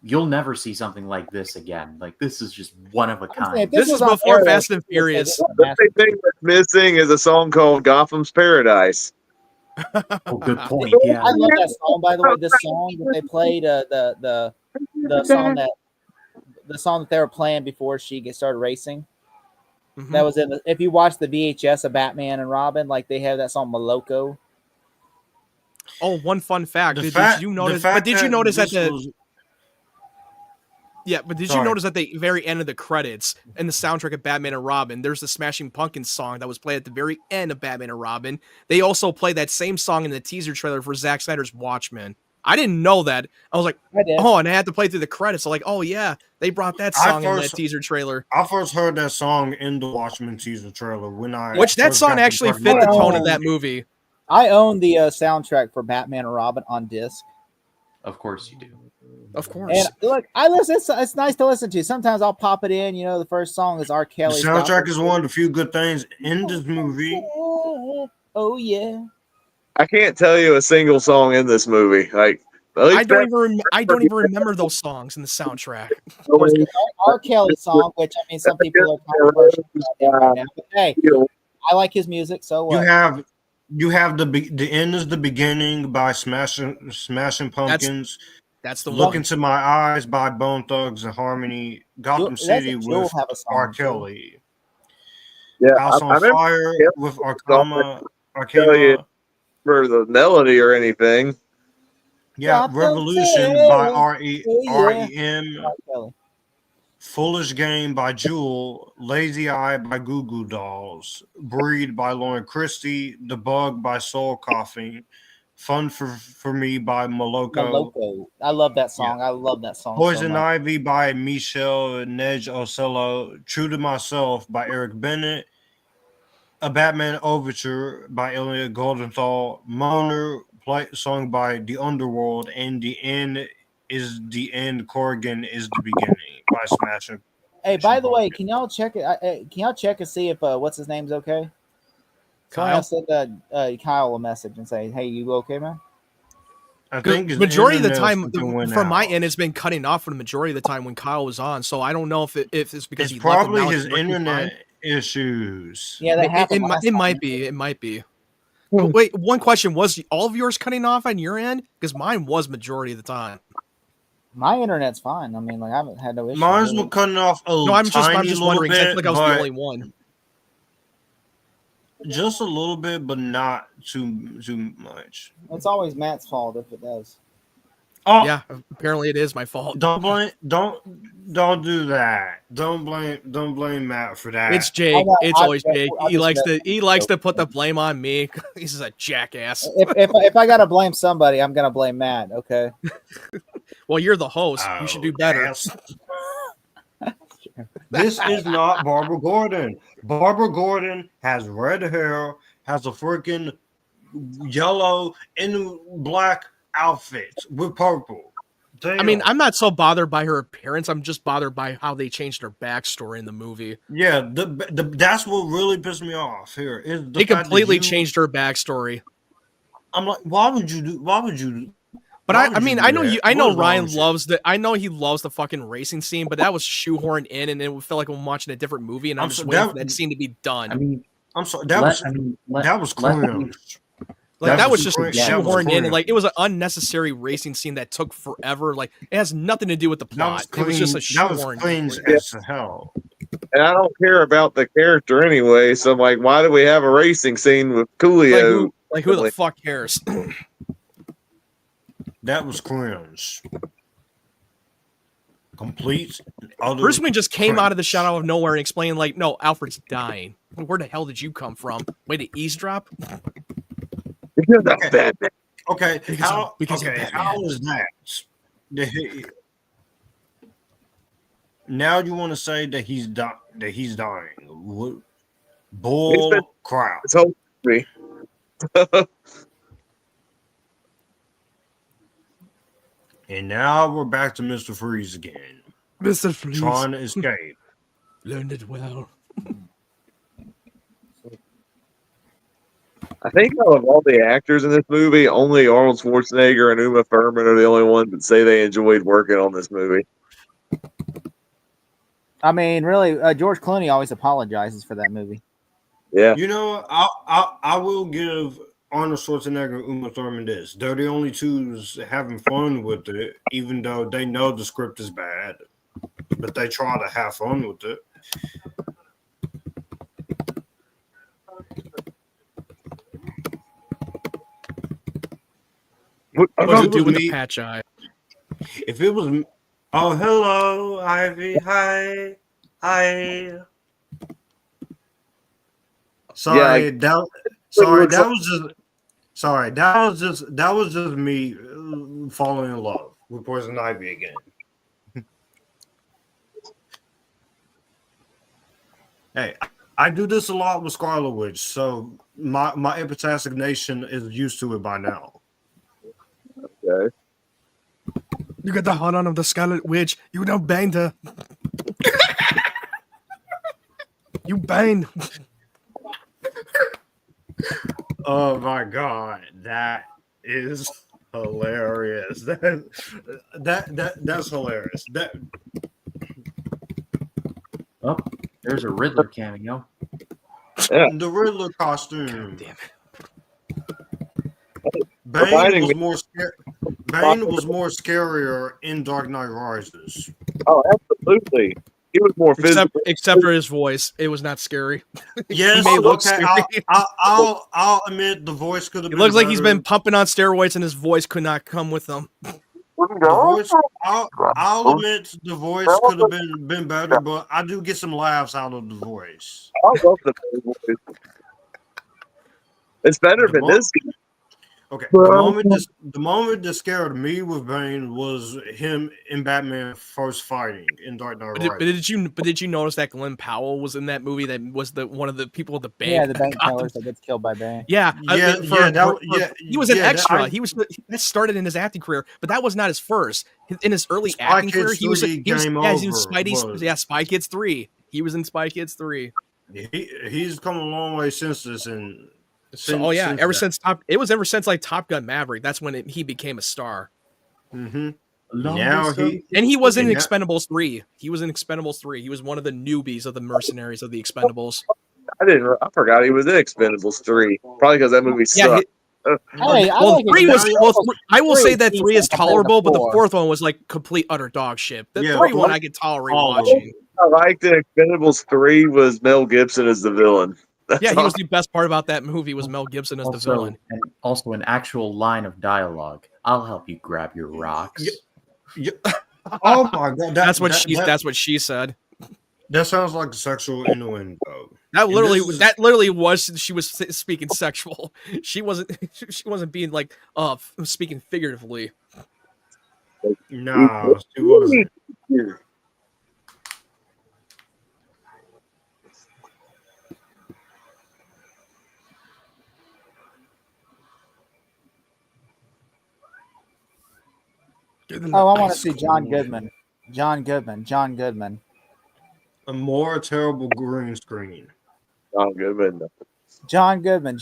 You'll never see something like this again. Like, this is just one of a kind. This is before Fast and Furious. The only thing that's missing is a song called Gotham's Paradise. Oh, good point. Yeah, I love that song. By the way, this song that they played, the song that they were playing before she started racing. Mm-hmm. That was in. If you watch the VHS of Batman and Robin, like they have that song Maloko. Oh, one fun fact. Did you notice that you notice at the very end of the credits and the soundtrack of Batman and Robin, there's the Smashing Pumpkins song that was played at the very end of Batman and Robin. They also played that same song in the teaser trailer for Zack Snyder's Watchmen. I didn't know that. I was like, oh, and I had to play through the credits. So like, oh yeah, they brought that song in that teaser trailer. I first heard that song in the Watchmen teaser trailer which that song actually fit the tone of that movie. I own the soundtrack for Batman and Robin on disc. Of course you do. Of course. And look, I listen. It's nice to listen to. Sometimes I'll pop it in. You know, the first song is R. The Kelly's. soundtrack is one of the few good things in this movie. Oh yeah. I can't tell you a single song in this movie. Like, at least I don't even remember those songs in the soundtrack. There's the R. Kelly song, which I mean, some people are controversial about him right now. But hey, I like his music. So what? You have the end is the beginning by Smashing Pumpkins. That's the Look one. Into My Eyes by Bone Thugs and Harmony. Gotham City with R. Kelly. Yeah, House on Fire with Arkama. For the melody or anything. Yeah, Revolution by R.E.M. Foolish Game by Jewel. Lazy Eye by Goo Goo Dolls. Breed by Lauren Christie. The Bug by Soul Coughing. Fun for Me by Moloko. I love that song. Yeah. I love that song. Poison Ivy by Michelle Nej Ocello. True to Myself by Eric Bennett. A Batman Overture by Elliot Goldenthal. Moaner, sung by The Underworld. And The End is the End. Corrigan is the Beginning by Smashing. Hey, by the way, can y'all check it? Can y'all check and see if what's his name's okay? Kyle sent Kyle a message and say, "Hey, you okay, man?" I think majority of the time from my end, it's been cutting off for the majority of the time when Kyle was on. So I don't know if it's because it's probably his internet issues. Yeah, that happened. It might be. It might be. But wait, one question: was all of yours cutting off on your end? Because mine was majority of the time. My internet's fine. I mean, like I haven't had no issues. Mine's been cutting off I'm just wondering. I feel like I was the only one. Just a little bit, but not too much. It's always Matt's fault if it does. Oh yeah, apparently it is my fault. Don't do that. Don't blame Matt for that. It's Jake. It's always Jake. He likes to put the blame on me. He's a jackass. If I gotta blame somebody, I'm gonna blame Matt. Okay. Well, you're the host. You should do better. Yes. This is not Barbara Gordon. Barbara Gordon has red hair, has a freaking yellow and black outfit with purple. Damn. I mean, I'm not so bothered by her appearance. I'm just bothered by how they changed her backstory in the movie. Yeah, that's what really pissed me off here. Is they completely changed her backstory. I'm like, why would you do? But I know Ryan loves the. I know he loves the fucking racing scene, but that was shoehorned in, and it felt like I'm watching a different movie, and I'm just waiting for that scene to be done. I mean, I'm sorry. That was cringe. Like that was just shoehorned in, and like it was an unnecessary racing scene that took forever. Like it has nothing to do with the plot. It was just a shoehorn. That was cringe as hell. And I don't care about the character anyway, so I'm like, why do we have a racing scene with Coolio? Like who the fuck cares? That was cringe. Complete. Bruce Wayne just came out of the shadow of nowhere and explained, like, no, Alfred's dying. Where the hell did you come from? Way to eavesdrop? Okay. How is that? Now you want to say that he's dying? Bull crap. It's me. And now we're back to Mr. Freeze again. Mr. Freeze. Trying to escape. Learned it well. I think out of all the actors in this movie, only Arnold Schwarzenegger and Uma Thurman are the only ones that say they enjoyed working on this movie. I mean, really, George Clooney always apologizes for that movie. Yeah. You know, I will give Arnold Schwarzenegger and Uma Thurman this. They're the only two having fun with it, even though they know the script is bad. But they try to have fun with it. What do you do with the patch eye? If it was... Oh, hello, Ivy. Hi. Sorry, that was just me falling in love with Poison Ivy again. Hey, I do this a lot with Scarlet Witch, so my epitastic nation is used to it by now. Okay. You got the hot on of the Scarlet Witch. You don't bang her. You bang. Oh my god, that is hilarious. That's hilarious. That Oh, there's a Riddler cameo. Yeah. the Riddler costume. Damn it. Reminding me- Bane was more scarier in Dark Knight Rises. Oh, absolutely. He was more physical. Except for his voice. It was not scary. Yes, may look okay. scary. I'll admit the voice could have It been. looks like he's better. been pumping on steroids and his voice could not come with them. The voice, I'll admit the voice could have been better, but I do get some laughs out of the voice. I love the voice. It's better than this. Okay, the moment that scared me with Bane was him and Batman first fighting in Dark Knight Rises. Did you notice that Glenn Powell was in that movie? That was one of the people at the bank. Yeah, the bank got tellers that gets killed by Bane. Yeah, he was an yeah, extra. That started in his acting career, but that was not his first. In his early Spy acting Kids career, he was 3 in Game Spidey's. Over Yeah, Spy Kids 3. He was in Spy Kids 3. He's come a long way since this, and ever since Top Gun Maverick. That's when he became a star. Mm-hmm. Now he was in Expendables 3. He was in Expendables 3. He was one of the newbies of the mercenaries of the Expendables. I forgot he was in Expendables 3. Probably because that movie sucked. Hey, I will say that 3 is tolerable, but the fourth one was like complete utter dog shit. The 3 one I could tolerate watching. I liked in Expendables 3 was Mel Gibson as the villain. He was the best part about that movie was Mel Gibson as the villain. And also an actual line of dialogue. I'll help you grab your rocks. Oh my god, that's what she said. That sounds like a sexual innuendo. That literally was she was speaking sexual. She wasn't being like speaking figuratively. No, she wasn't. Oh, I want to see John Goodman. John Goodman. A more terrible green screen. John Goodman.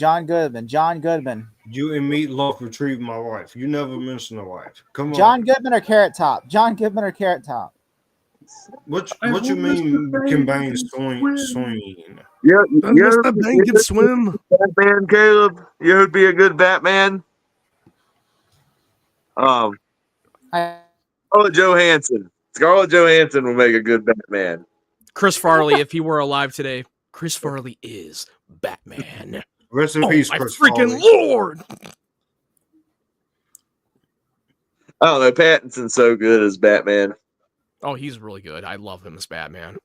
You and Meatloaf retrieved my wife. You never mentioned a wife. Come on. John Goodman or Carrot Top? What you mean can Bane swing? Yeah, Mr. Bane can swim. Batman, Caleb. You would be a good Batman. Scarlett Johansson will make a good Batman. Chris Farley, if he were alive today, Chris Farley is Batman. Rest in peace, Chris freaking Farley. Lord! I don't know. Pattinson's so good as Batman. Oh, he's really good. I love him as Batman.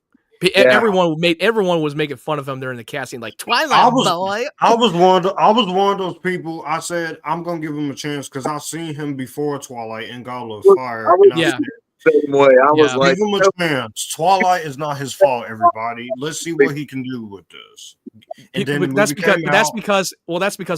Everyone was making fun of him during the casting, like Twilight Boy. I was one of those people. I said I'm gonna give him a chance because I've seen him before Twilight and Goblet of Fire. Same way. I was like, give him a chance. Twilight is not his fault. Everybody, let's see what he can do with this. And then that's because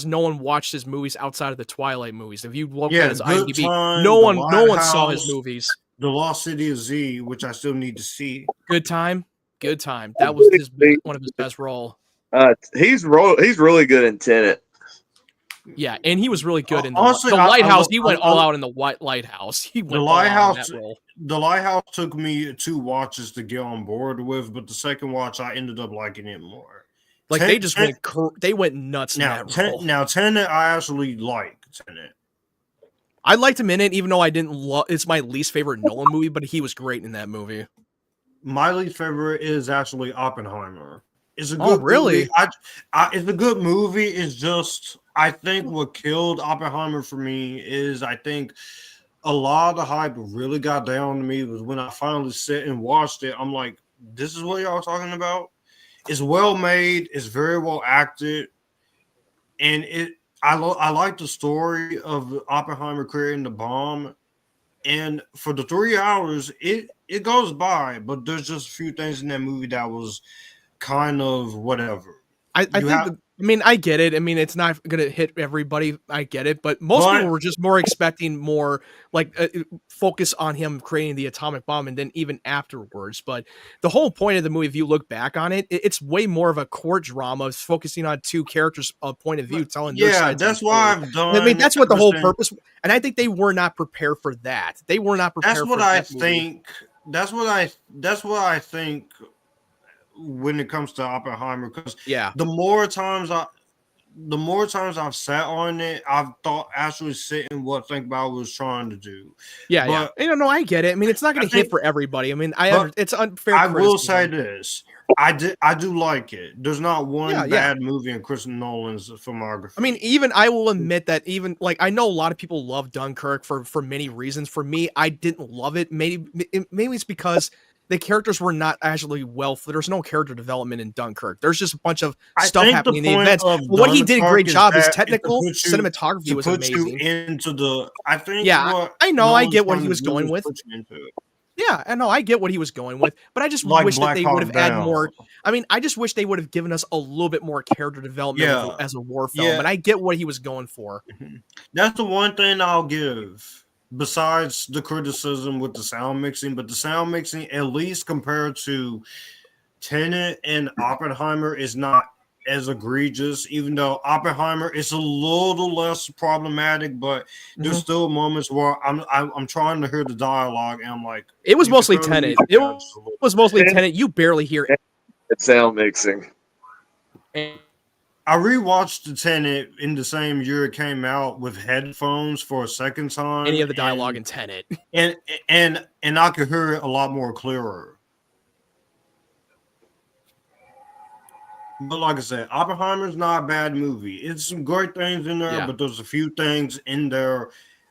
no one watched his movies outside of the Twilight movies. If you look at his IMDb, no one saw his movies. The Lost City of Z, which I still need to see. Good time. That was one of his best role. He's really good in Tenet. Yeah, and he was really good in the Lighthouse. He went all out in the Lighthouse. He went all out in that role. The Lighthouse took me 2 watches to get on board with, but the second watch I ended up liking it more. Like they went nuts in that role. Now Tenet, I actually like Tenet. I liked him in it, even though I didn't love. It's my least favorite Nolan movie, but he was great in that movie. My least favorite is actually Oppenheimer. It's a good really? movie. It's a good movie. It's just I think what killed Oppenheimer for me is I think a lot of the hype really got down to me was when I finally sat and watched it. I'm like, this is what y'all talking about? It's well made. It's very well acted, and I like the story of Oppenheimer creating the bomb. And for the 3 hours, it goes by, but there's just a few things in that movie that was kind of whatever. I mean, I get it. I mean, it's not going to hit everybody. I get it. But most people were just more expecting more focus on him creating the atomic bomb and then even afterwards. But the whole point of the movie, if you look back on it, it's way more of a court drama, focusing on two characters' point of view, telling their sides. That's why I've done. I mean, that's what the whole purpose. And I think they were not prepared for that. They were not prepared. That's what I think. That's what I think. When it comes to Oppenheimer, because the more times I've sat on it, I've thought actually sitting think about what I was trying to do. No, I get it. I mean, it's not going to hit for everybody. I mean, it's unfair. I will say this: I do like it. There's not one bad movie in Christopher Nolan's filmography. I mean, even I will admit that I know a lot of people love Dunkirk for many reasons. For me, I didn't love it. Maybe it's because the characters were not actually there's no character development in Dunkirk. There's just a bunch of stuff happening in the events. What he did a great job. His technical cinematography was amazing. I get what he was going with. Yeah, I know. I get what he was going with, but I just wish that they would have added more. I mean, I just wish they would have given us a little bit more character development as a war film. And I get what he was going for. That's the one thing I'll give. Besides the criticism with the sound mixing, but the sound mixing, at least compared to Tenet and Oppenheimer, is not as egregious, even though Oppenheimer is a little less problematic, but there's still moments where I'm trying to hear the dialogue and I'm like, it was mostly Tenet. It was mostly Tenet. You barely hear it. It's sound mixing. I rewatched the Tenet in the same year it came out with headphones for a second time. Any of the dialogue in Tenet, and I could hear it a lot more clearer. But like I said, Oppenheimer's not a bad movie. It's some great things in there, but there's a few things in there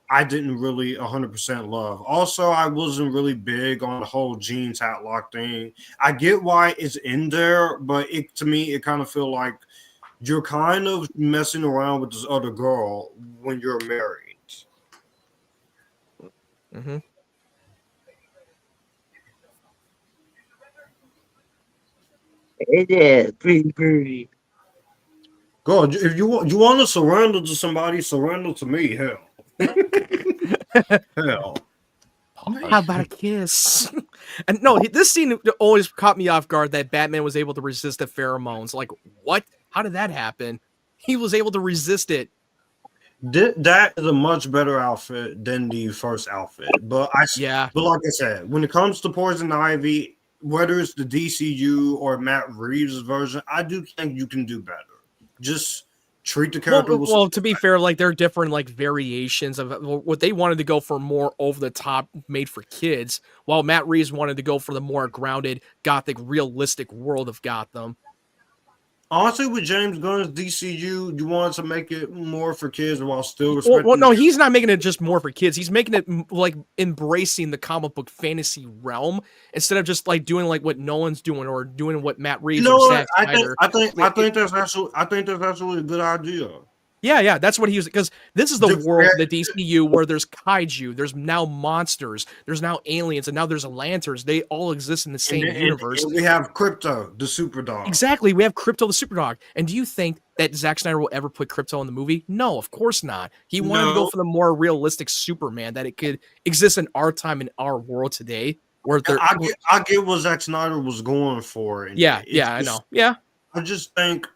I didn't really 100% love. Also, I wasn't really big on the whole jeans hatlock thing. I get why it's in there, but to me, it kind of feel like you're kind of messing around with this other girl when you're married. Mm-hmm. It is pretty. God, if you want to surrender to somebody, surrender to me. Hell. Hell. How about a kiss? And no, this scene always caught me off guard that Batman was able to resist the pheromones. Like, what? How did that happen? He was able to resist it. That is a much better outfit than the first outfit. But like I said, when it comes to Poison Ivy, whether it's the DCU or Matt Reeves' version, I do think you can do better. Just treat the character. Well, to be fair, there are different variations of what they wanted to go for, more over the top, made for kids, while Matt Reeves wanted to go for the more grounded, gothic, realistic world of Gotham. Honestly, with James Gunn's DCU, you wanted to make it more for kids while still respecting. Well, no, he's not making it just more for kids. He's making it embracing the comic book fantasy realm instead of just doing what Nolan's doing or doing what Matt Reeves or Zack Snyder. I think that's actually a good idea. Yeah, that's what he was, because this is the world of the DCU where there's kaiju, there's now monsters, there's now aliens, and now there's lanterns. They all exist in the same universe. And we have Crypto, the Superdog. Exactly, we have Crypto, the Superdog. And do you think that Zack Snyder will ever put Crypto in the movie? No, of course not. He wanted to go for the more realistic Superman, that it could exist in our time, in our world today. Where I get what Zack Snyder was going for. I know. Yeah, I just think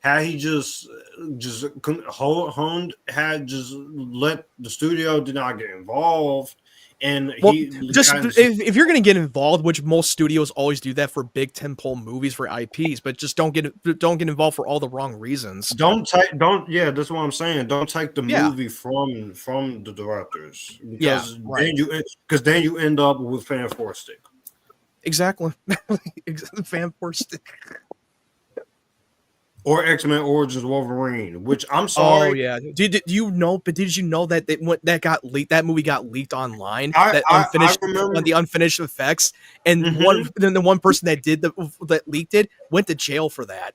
had he just honed, had just let the studio did not get involved, and if you're going to get involved, which most studios always do that for big tentpole movies for IPs, but just don't get involved for all the wrong reasons. That's what I'm saying. Don't take the movie from the directors, because then you end up with fan force stick. Exactly, fan force stick. Or X-Men Origins Wolverine, which I'm sorry. Oh yeah, did you know that that movie got leaked online? The unfinished effects, and the one person that leaked it went to jail for that.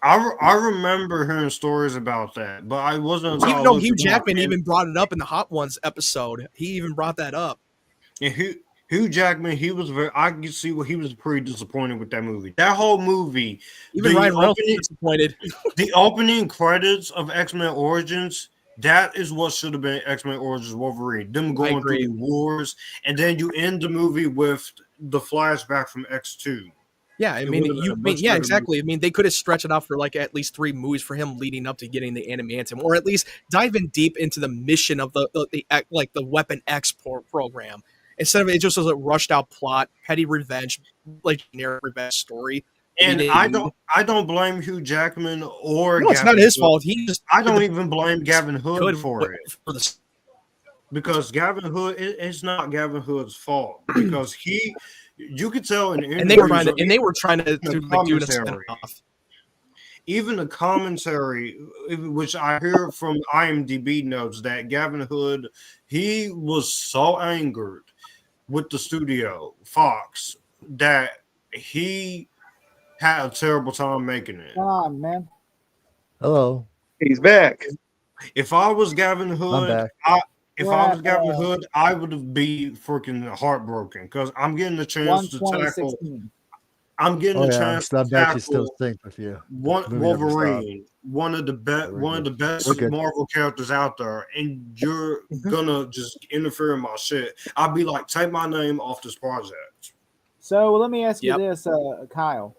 I remember hearing stories about that, but I wasn't. Even though Hugh Jackman even brought it up in the Hot Ones episode, he even brought that up. And Hugh Jackman, he was very. I could see what he was pretty disappointed with that movie. That whole movie, Even Ryan Reynolds was disappointed. The opening credits of X-Men Origins, that is what should have been X-Men Origins Wolverine. Them going through the wars, and then you end the movie with the flashback from X2. Yeah, exactly. I mean, they could have stretched it out for like at least 3 movies for him leading up to getting the adamantium, or at least dive in deep into the mission of the Weapon X program. Instead of it just was a rushed out plot, petty revenge, like generic revenge story. And I don't blame Hugh Jackman or no, it's Gavin not his Hood. fault. I don't even blame Gavin Hood for it. For the because Gavin Hood, it's not Gavin Hood's fault because you could tell in and they were trying to do the even the commentary, which I hear from IMDb notes that Gavin Hood, he was so angered with the studio Fox that he had a terrible time making it. Come on, man. Hello. He's back. If I was Gavin Hood, I would be freaking heartbroken because I'm getting a chance to tackle. I'm getting a chance to tackle still think with you. Wolverine, one of the best Marvel characters out there, and you're gonna just interfere in my shit. I'd be like, take my name off this project. So let me ask you this, Kyle.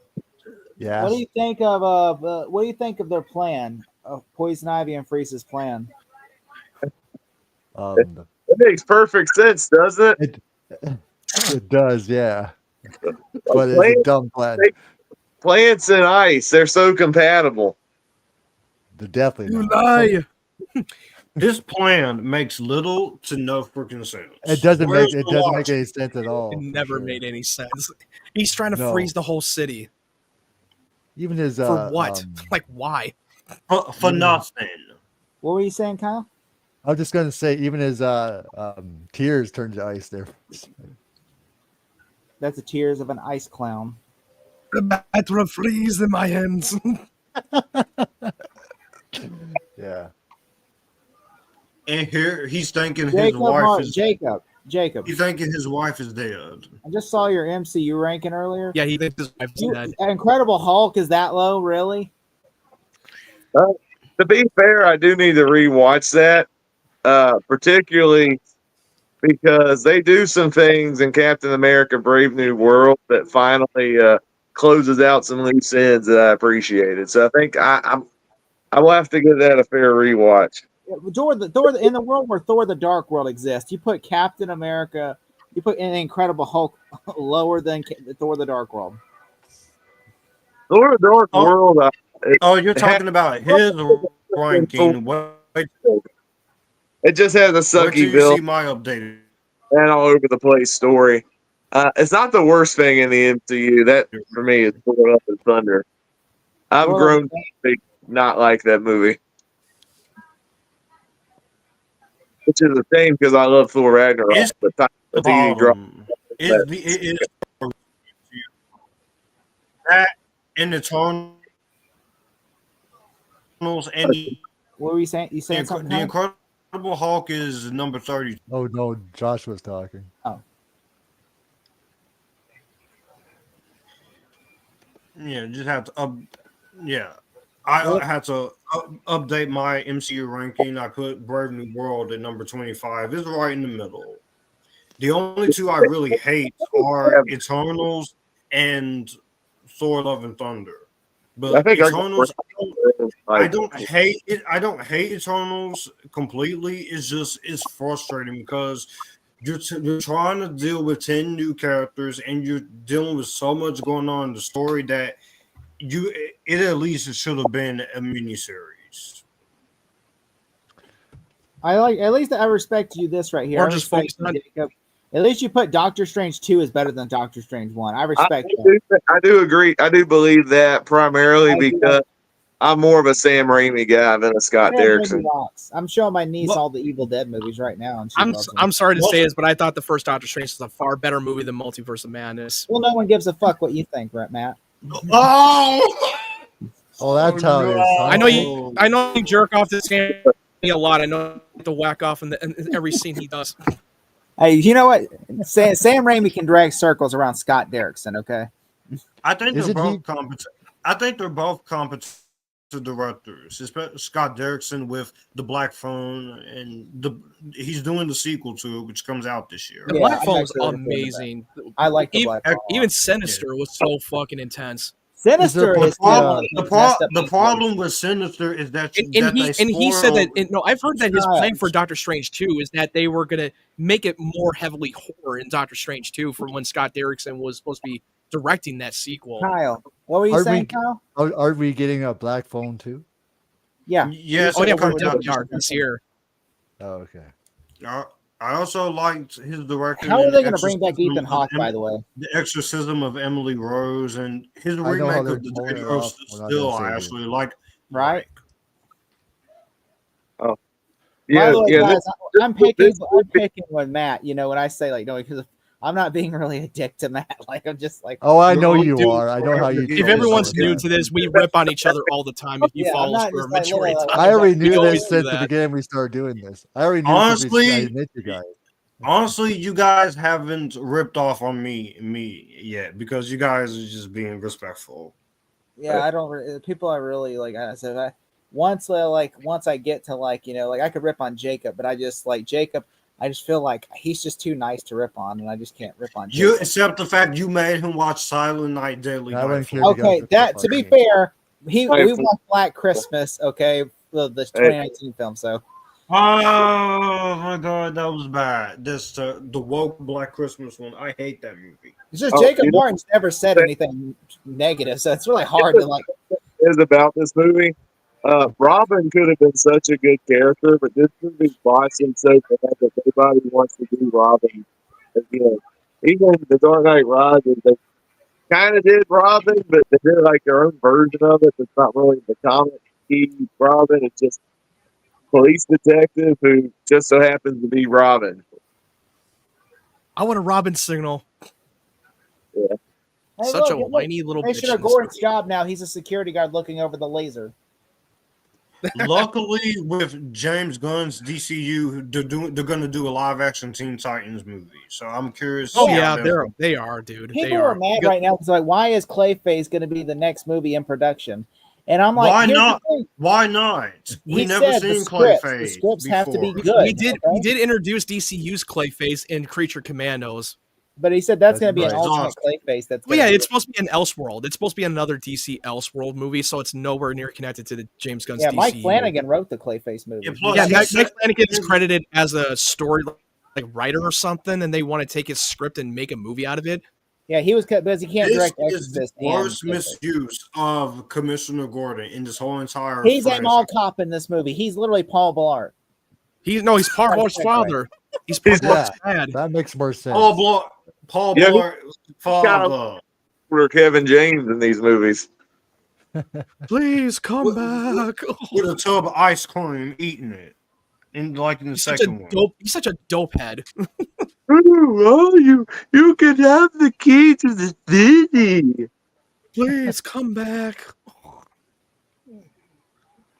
Yeah. What do you think of their plan of Poison Ivy and Freeze's plan? It makes perfect sense, doesn't it? It does, yeah. But it's a dumb plan. Plants and ice, they're so compatible. They're definitely you lie. This plan makes little to no freaking sense. It doesn't make any sense at all. It never made any sense. He's trying to freeze the whole city. Even his for what? Like why? For nothing. What were you saying, Kyle? I was just gonna say, even his tears turned to ice there. That's the tears of an ice clown. The battle freeze in my hands. Yeah. And here he's thinking his wife is Jacob. He's thinking his wife is dead. I just saw your MCU ranking earlier. Yeah, he thinks his wife is dead. Incredible Hulk is that low, really? To be fair, I do need to rewatch that, particularly because they do some things in Captain America: Brave New World that finally closes out some loose ends that I appreciated. So I think I will have to give that a fair rewatch. Thor, in the world where Thor: The Dark World exists, you put Captain America, you put an Incredible Hulk lower than Thor: The Dark World. Thor: The Dark World. You're talking about his ranking. It just has a sucky bill. See my updated and all over the place story. It's not the worst thing in the MCU. That for me is Thor: Love and Thunder. I've grown to not like that movie, which is a shame because I love Thor Ragnarok. It is that in the Eternals and what were you saying? You saying something? The Incredible Hulk is number 30. Oh no, Josh was talking. Oh. Yeah, just have to I had to update my MCU ranking. I put Brave New World at number 25. It's right in the middle. The only two I really hate are Eternals and Thor: Love and Thunder. But I think Eternals, I don't hate it. I don't hate Eternals completely. It's frustrating because you're trying to deal with 10 new characters and you're dealing with so much going on in the story that it at least should have been a miniseries. At least I respect you this right here. Or just focus on Jacob. At least you put Doctor Strange 2 is better than Doctor Strange 1. I respect that. I do agree. I do believe that primarily because I'm more of a Sam Raimi guy than a Scott Derrickson. I'm showing my niece all the Evil Dead movies right now. And I'm sorry to say this, but I thought the first Doctor Strange was a far better movie than Multiverse of Madness. Well, no one gives a fuck what you think, Matt. Oh, that's how it is. I know you jerk off this game a lot. I know you have to whack off in every scene he does. Hey, you know what? Sam Raimi can drag circles around Scott Derrickson. Okay. I think they're Isn't he? both competent. I think they're both competent directors, especially Scott Derrickson with the Black Phone, and he's doing the sequel to it, which comes out this year. The Yeah, Black I'm Phone was actually looking forward to that. amazing. I like the Even, Black Phone. even Sinister was so fucking intense. Sinister Is is still one of The, the messed up the pieces. problem with Sinister is that He said that no, I've heard that his Child. plan for Doctor Strange 2 is that they were gonna make it more heavily horror in Doctor Strange 2 from when Scott Derrickson was supposed to be directing that sequel. Kyle, what were you saying, Kyle? Are we getting a Black Phone too? Yeah. Yes, Oh yeah, it we're comes out definitely are this year. Oh, okay. I also liked his director. How are in they going to bring back Exorcism Ethan of Hawke, Em- by the way? The Exorcism of Emily Rose and his I know how remake they're of the pulling Dead it Rose. off. We're not Still, gonna say I who. actually like. Right? Oh, By yeah, the way, yeah. guys, I'm picking this with Matt. You know, when I say like no, because I'm not being really a dick to Matt. Like I'm just like, Oh, I know No, you dude, are. I know how you. If told us everyone's all. new to this, we rip on each other all the time. If you Yeah, I'm follow us not for a just like majority little, of like, time, I already we knew always this do since the that. beginning we started doing this. I already knew Honestly- since I met you guys. Honestly, you guys haven't ripped off on me yet because you guys are just being respectful. yeah, I don't. People are really like I said. Once I get to like like I could rip on Jacob, but I just like Jacob. I just feel like he's just too nice to rip on, and I just can't rip on You Jacob. accept the fact you made him watch Silent Night, Deadly I wouldn't Nightfall. care to go Okay, to that the to be fucking- fair, we Right. watched Black Christmas. Okay, the 2019 film. So Oh my god, that was bad. This the woke Black Christmas one. I hate that movie. it's just Oh, Jacob you know- Martin's never said anything negative, so it's really hard to like. is about this movie. Robin could have been such a good character, but this movie's boxing so bad that nobody wants to do Robin again. Even the Dark Knight Rises, they kind of did Robin, but they did like their own version of it. It's not really the comic key Robin. It's just police detective who just so happens to be Robin. I want a Robin signal. Hey, Such look, a look, whiny little bitch. Commissioner in this Gordon's movie. job now. He's a security guard looking over the laser. Luckily, with James Gunn's DCU, they're going to do a live action Teen Titans movie. So I'm curious. Oh to see yeah, how that- they are, dude. People They are are mad Because- right now because like, why is Clayface going to be the next movie in production? And I'm like, Why here's the not? thing. Why not? We He never said the seen scripts. Clayface. The scripts have to be before. good. We did okay? introduce DCU's Clayface in Creature Commandos. But he said that's That's going to be an right. alternate Clayface. That's Well, gonna yeah, be- it's supposed to be an Elseworld. It's supposed to be another DC Elseworld movie, so it's nowhere near connected to the James Gunn's yeah. DCU. Mike Flanagan wrote the Clayface movie. Yeah, plus Yeah, he Mike said- Flanagan is credited as a story like writer or something, and they want to take his script and make a movie out of it. Yeah, he was because he can't This direct is the Exorcist. and worst Clayface. misuse of Commissioner Gordon in this whole entire. He's a franchise. mall cop in this movie. He's literally Paul Blart. He's Paul Bllart's father. He's Paul Blart's dad. That makes more sense. Paul Yeah, Blart, father. For Kevin James in these movies. Please come back. With a tub of ice cream, eating it, in the He's such a second one. dope. He's such a dope head. Oh, you can have the key to the city. Please come back.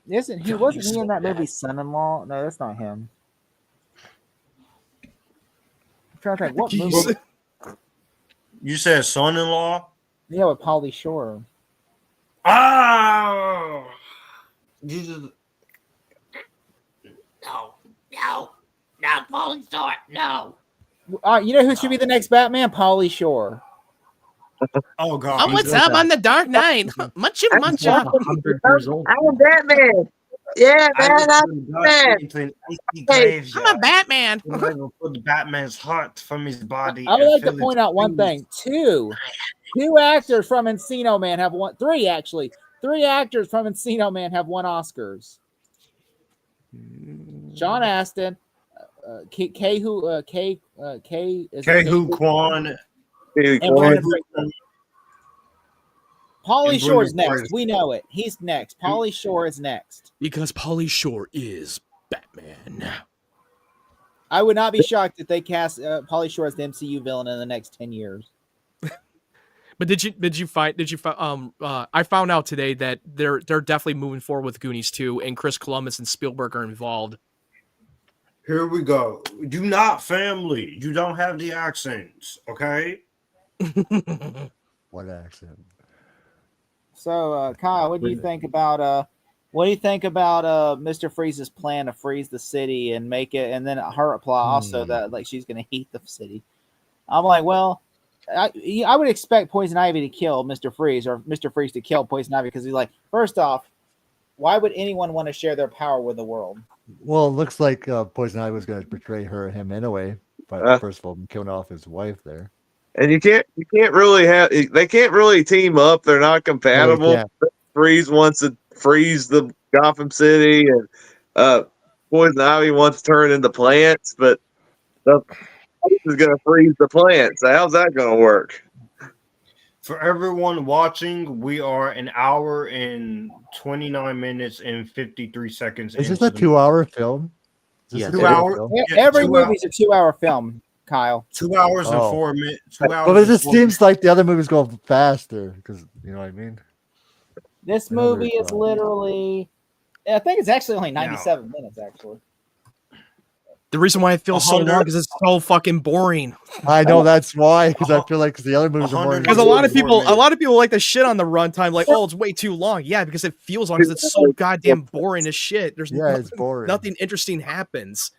Isn't he? God, Wasn't you're he in so that movie Son-in-Law? No, that's not him. I'm trying to think what movie. He's- You said son-in-law. Yeah, with Pauly Shore. Oh, you just No, not falling short. No. You know who should be the next Batman? Pauly Shore. oh god. Oh, what's up? on the Dark Knight? Much He's 100 years old. I'm Batman. Yeah, man. I'm a Batman. I'm gonna put Batman's heart from his body. I would and like to fill point his out one fingers. thing. Two actors from Encino Man have won. Three actually. Three actors from Encino Man have won Oscars. John Astin, K-Hu Kwan. and Brandon Fraser. Pauly And Shore is Brendan next. Fraser. We know it. He's next. Pauly Shore is next. Because Pauly Shore is Batman. I would not be shocked if they cast Pauly Shore as the MCU villain in the next 10 years. But I found out today that they're definitely moving forward with Goonies 2, and Chris Columbus and Spielberg are involved. Here we go. You not family. You don't have the accents, okay? What accent? So, Kyle, what do you think about Mr. Freeze's plan to freeze the city and make it, and then her reply also that like she's going to heat the city? I'm like, well, I would expect Poison Ivy to kill Mr. Freeze or Mr. Freeze to kill Poison Ivy because he's like, first off, why would anyone want to share their power with the world? Well, it looks like Poison Ivy was going to betray him anyway. But first of all, killing off his wife there. And you can't really they can't really team up. They're not compatible. No, Freeze wants to freeze the Gotham City, and Poison Ivy wants to turn into plants, but the is going to freeze the plants. So how's that going to work? For everyone watching, we are an hour and 29 minutes and 53 seconds. Is this a 2-hour film? Yeah, 2 hours. Every movie's a 2-hour film, Kyle. 2 hours and 4 minutes. 2 hours. But it just seems like the other movies go faster because you know what I mean. This movie is literally, I think it's actually only 97 minutes. Actually, the reason why it feels so long is it's so fucking boring. I know that's why, because I feel like the other movies are more. Because a lot of people like the shit on the runtime, like, oh, it's way too long. Yeah, because it feels long because it's so goddamn boring as shit. There's it's boring. Nothing interesting happens.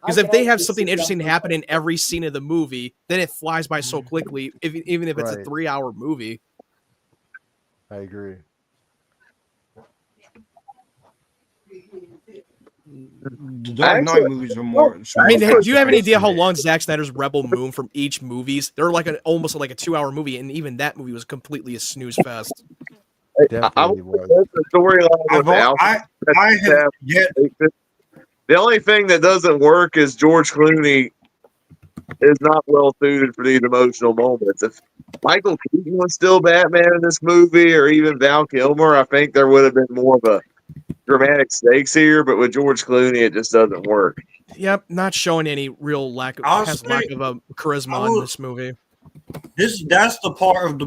Because if they have something interesting happen in every scene of the movie, then it flies by so quickly, even if it's a 3-hour movie. I agree. The Dark Knight movies are more. I mean, do you have any idea how long Zack Snyder's Rebel Moon from each movies? They're like almost like a 2-hour movie, and even that movie was completely a snooze fest. Definitely was. The storyline with Alfred. The only thing that doesn't work is George Clooney is not well suited for these emotional moments. If Michael Keaton was still Batman in this movie, or even Val Kilmer, I think there would have been more of a dramatic stakes here. But with George Clooney, it just doesn't work. Yep, not showing any real lack of charisma in this movie. That's the part of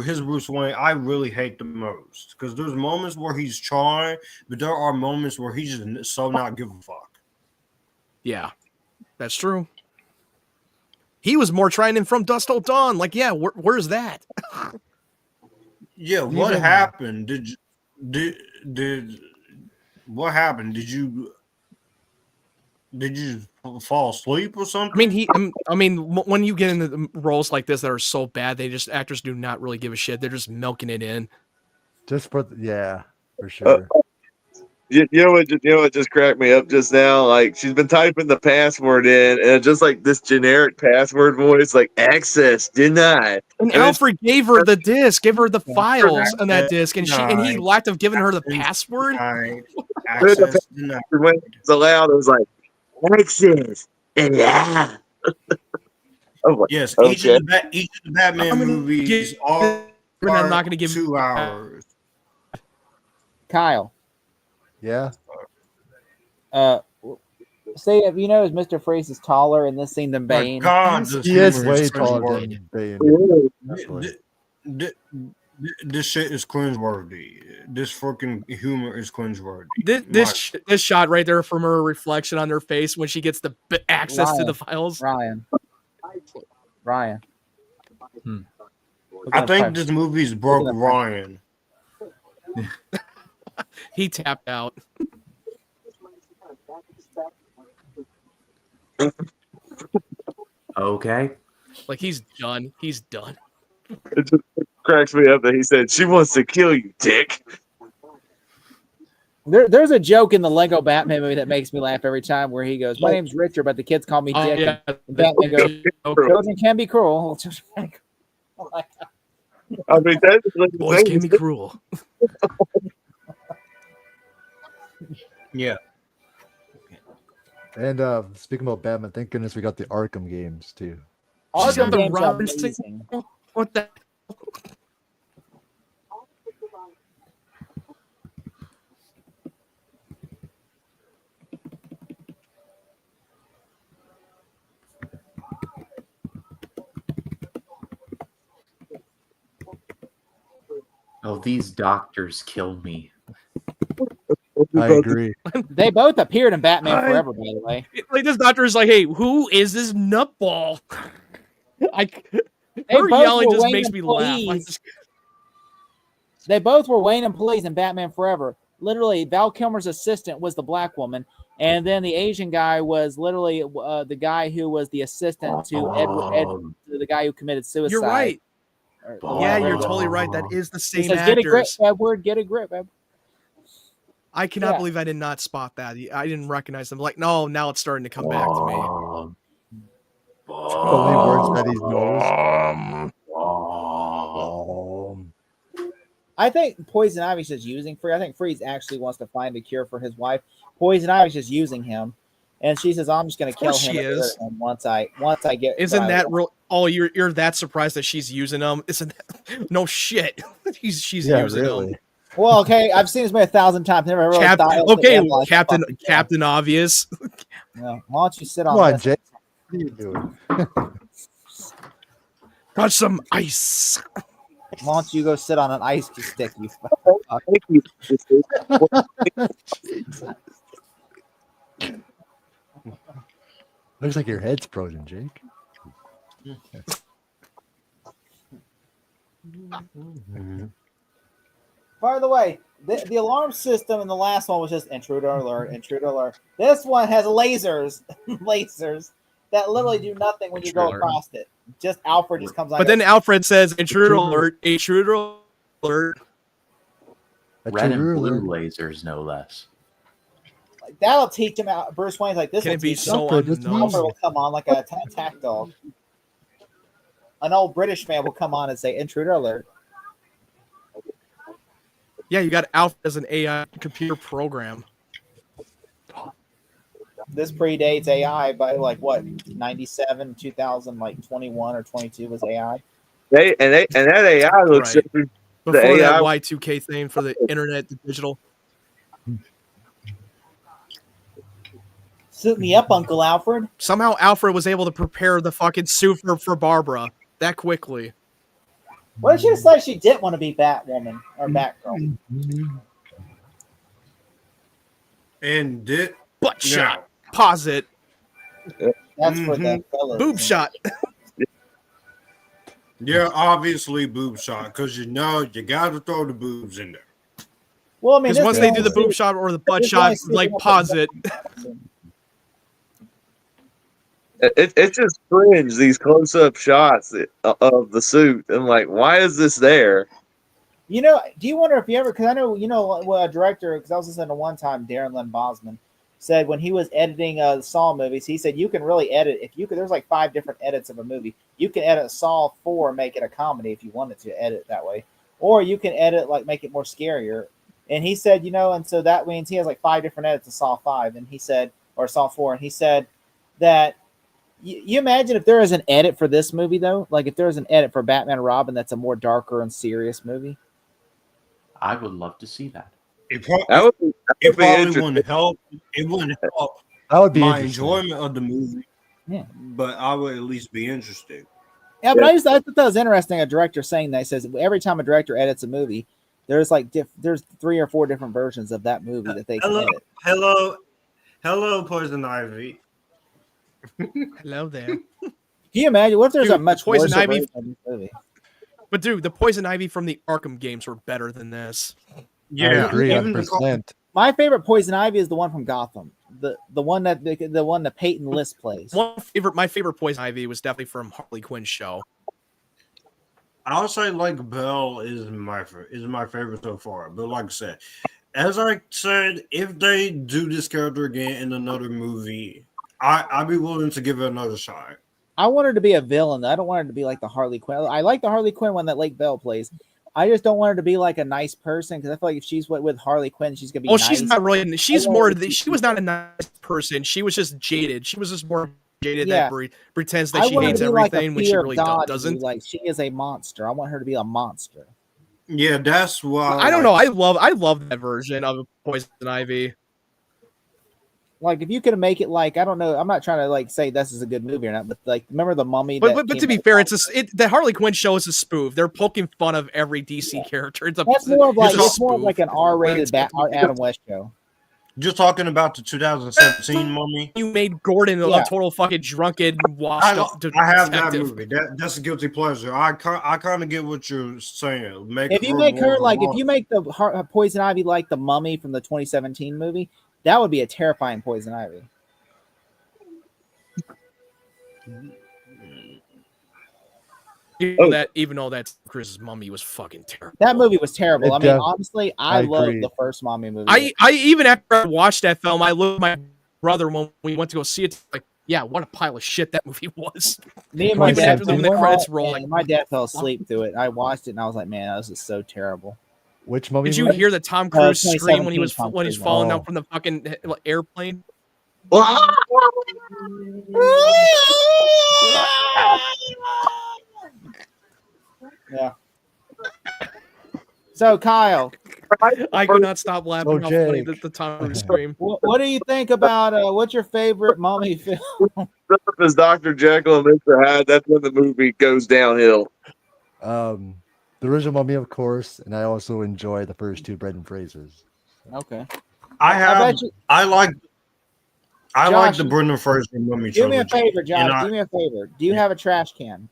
his Bruce Wayne I really hate the most, because there's moments where he's trying, but there are moments where he's just so not give a fuck. Yeah, that's true. He was more trying than From Dusk Till Dawn. Like, yeah, where's that? Yeah, what happened? What happened? Did you fall asleep or something? I mean, when you get into roles like this that are so bad, actors do not really give a shit. They're just milking it in. Just for sure. You know what just cracked me up just now? Like, she's been typing the password in, and just like this generic password voice, like access denied. And Alfred gave her the disc, gave her the files on that disc, and he lacked of giving her the password. Access denied. When it's allowed, it was like access denied. Yes, each of the Batman movies are not going to give 2 hours. Kyle. Yeah. Say if you know, Mr. Freeze is taller in this scene than Bane. God, he is way taller than Bane. This shit is cringeworthy. This fucking humor is cringeworthy. This shot right there from her reflection on her face when she gets the access to the files. Ryan. I think this movie's broke Ryan. He tapped out. Okay. Like, he's done. He's done. It just cracks me up that he said, she wants to kill you, dick. There's a joke in the Lego Batman movie that makes me laugh every time where he goes, my name's Richard, but the kids call me Dick. Yeah. And Batman goes, children can be cruel. I mean, boys can be cruel. Yeah. And speaking about Batman, thank goodness we got the Arkham games too. Arkham the games are Robin amazing. What the? Oh, these doctors kill me. I agree. They both appeared in Batman Forever, by the way. Like this doctor is like, hey, who is this nutball? Her both yelling were just Wayne makes me laugh. employees. They both were Wayne employees in Batman Forever. Literally, Val Kilmer's assistant was the black woman, and then the Asian guy was literally the guy who was the assistant to Edward, the guy who committed suicide. You're right. Yeah, you're Edward. totally right. That is the same He says, actors. "Get a grip, Edward. Get a grip, Edward." I cannot believe I did not spot that. I didn't recognize them. Like, no, now it's starting to come back to me. Only words that he knows. I think Poison Ivy's just using Free. I think Freeze actually wants to find a cure for his wife. Poison Ivy's just using him, and she says, "I'm just going to kill him." She is. Once I get. Isn't that real? Oh, you're that surprised that she's using them? Isn't that, no shit? she's using them. Well, okay, I've seen this movie 1,000 times. Never really thought. Captain Obvious. Yeah, why don't you sit on? Come on, this? Jake. What are you doing? Got some ice. Why don't you go sit on an ice stick? You. Looks like your head's frozen, Jake. By the way, the alarm system in the last one was just intruder alert, intruder alert. This one has lasers, lasers that literally do nothing when you go across it. Just Alfred just comes on. But then Alfred says, "Intruder alert! Intruder alert!" Red and blue lasers, no less. Like, that'll teach him out. Bruce Wayne's like, "This can will it be teach so Alfred unknown? will come on like a attack dog. An old British man will come on and say, "Intruder alert." Yeah, you got Alfred as an AI computer program. This predates AI by like what 97, 2000, like 21 or 22 was AI. And that AI looks Right. different. Before The that AI Y2K thing for the internet, the digital. Suit me up, Uncle Alfred. Somehow Alfred was able to prepare the fucking suit for Barbara that quickly. What did she say? She didn't want to be Batwoman or Batgirl. And did Butt shot. Pause it. That's for the fellas. Boob shot. Yeah, obviously boob shot because you got to throw the boobs in there. Well, I mean, Because once they do the boob shot or the butt shot, like pause it. It's just cringe, these close-up shots of the suit. I'm like, why is this there? You know, do you wonder if you ever? Because I know a director. Because I was listening to one time, Darren Lynn Bosman said when he was editing Saw movies, he said you can really edit if you could. There's like 5 different edits of a movie. You can edit Saw 4 and make it a comedy if you wanted to edit it that way, or you can edit like make it more scarier. And he said, and so that means he has like 5 different edits of Saw 5, and he said, or Saw 4, and he said that. You imagine if there is an edit for this movie, though? Like if there is an edit for Batman and Robin that's a more darker and serious movie? I would love to see that. It probably wouldn't help. It wouldn't help That would be my interesting. enjoyment of the movie. Yeah. But I would at least be interested. Yeah, but I thought that was interesting. A director saying that. He says every time a director edits a movie, there's like there's 3 or 4 different versions of that movie that they can edit. Hello, Poison Ivy. Hello there. Can you imagine? What if there's Dude, a much Poison worse Ivy- version of this movie? But dude, the Poison Ivy from the Arkham games were better than this. I Yeah, agree even the 100%. My favorite Poison Ivy is the one from Gotham. The one that Peyton List plays. My favorite Poison Ivy was definitely from Harley Quinn's show. I would say like Belle is my favorite so far. But like I said, if they do this character again in another movie, I'd be willing to give it another shot. I want her to be a villain. I don't want her to be like the Harley Quinn. I like the Harley Quinn one that Lake Bell plays. I just don't want her to be like a nice person because I feel like if she's with Harley Quinn, she's gonna be. Oh, nice. she's not really. She's more. She was not a nice person. She was just jaded. She was just more jaded that pretends that she hates everything when she really doesn't. Like she is a monster. I want her to be a monster. Yeah, that's why. I don't know. I love that version of Poison Ivy. Like if you could make it like I don't know. I'm not trying to like say this is a good movie or not, but like remember the Mummy. But to be fair, the Harley Quinn show is a spoof. They're poking fun of every DC character. That's more of like an R-rated Adam West show. You're talking about the 2017 Mummy. You made Gordon a total fucking drunken, washed up I have that detective. movie. That's a guilty pleasure. I kind of get what you're saying. If you make her like, if you make the Poison Ivy like the Mummy from the 2017 movie, that would be a terrifying Poison Ivy. Even though that Chris's Mummy was fucking terrible. That movie was terrible. I mean, honestly, I love agree. the first Mummy movie. I even after I watched that film, I looked at my brother when we went to go see it. Like, yeah, what a pile of shit that movie was. Me and my dad, when the credits roll, like, my dad fell asleep through it. I watched it and I was like, man, this is so terrible. Which Mummy? Did you hear the Tom Cruise scream when he's falling down from the fucking airplane? Yeah. So Kyle, I could not stop laughing how funny the Tom Cruise scream. What do you think about what's your favorite Mummy film? As Dr. Jekyll and Mr. Hyde, that's when the movie goes downhill. The original Mummy, of course, and I also enjoy the first two Brendan Frasers. Okay. I like the Brendan Fraser Mummy. Do me a favor, Josh. Do me a favor. Do you have a trash can?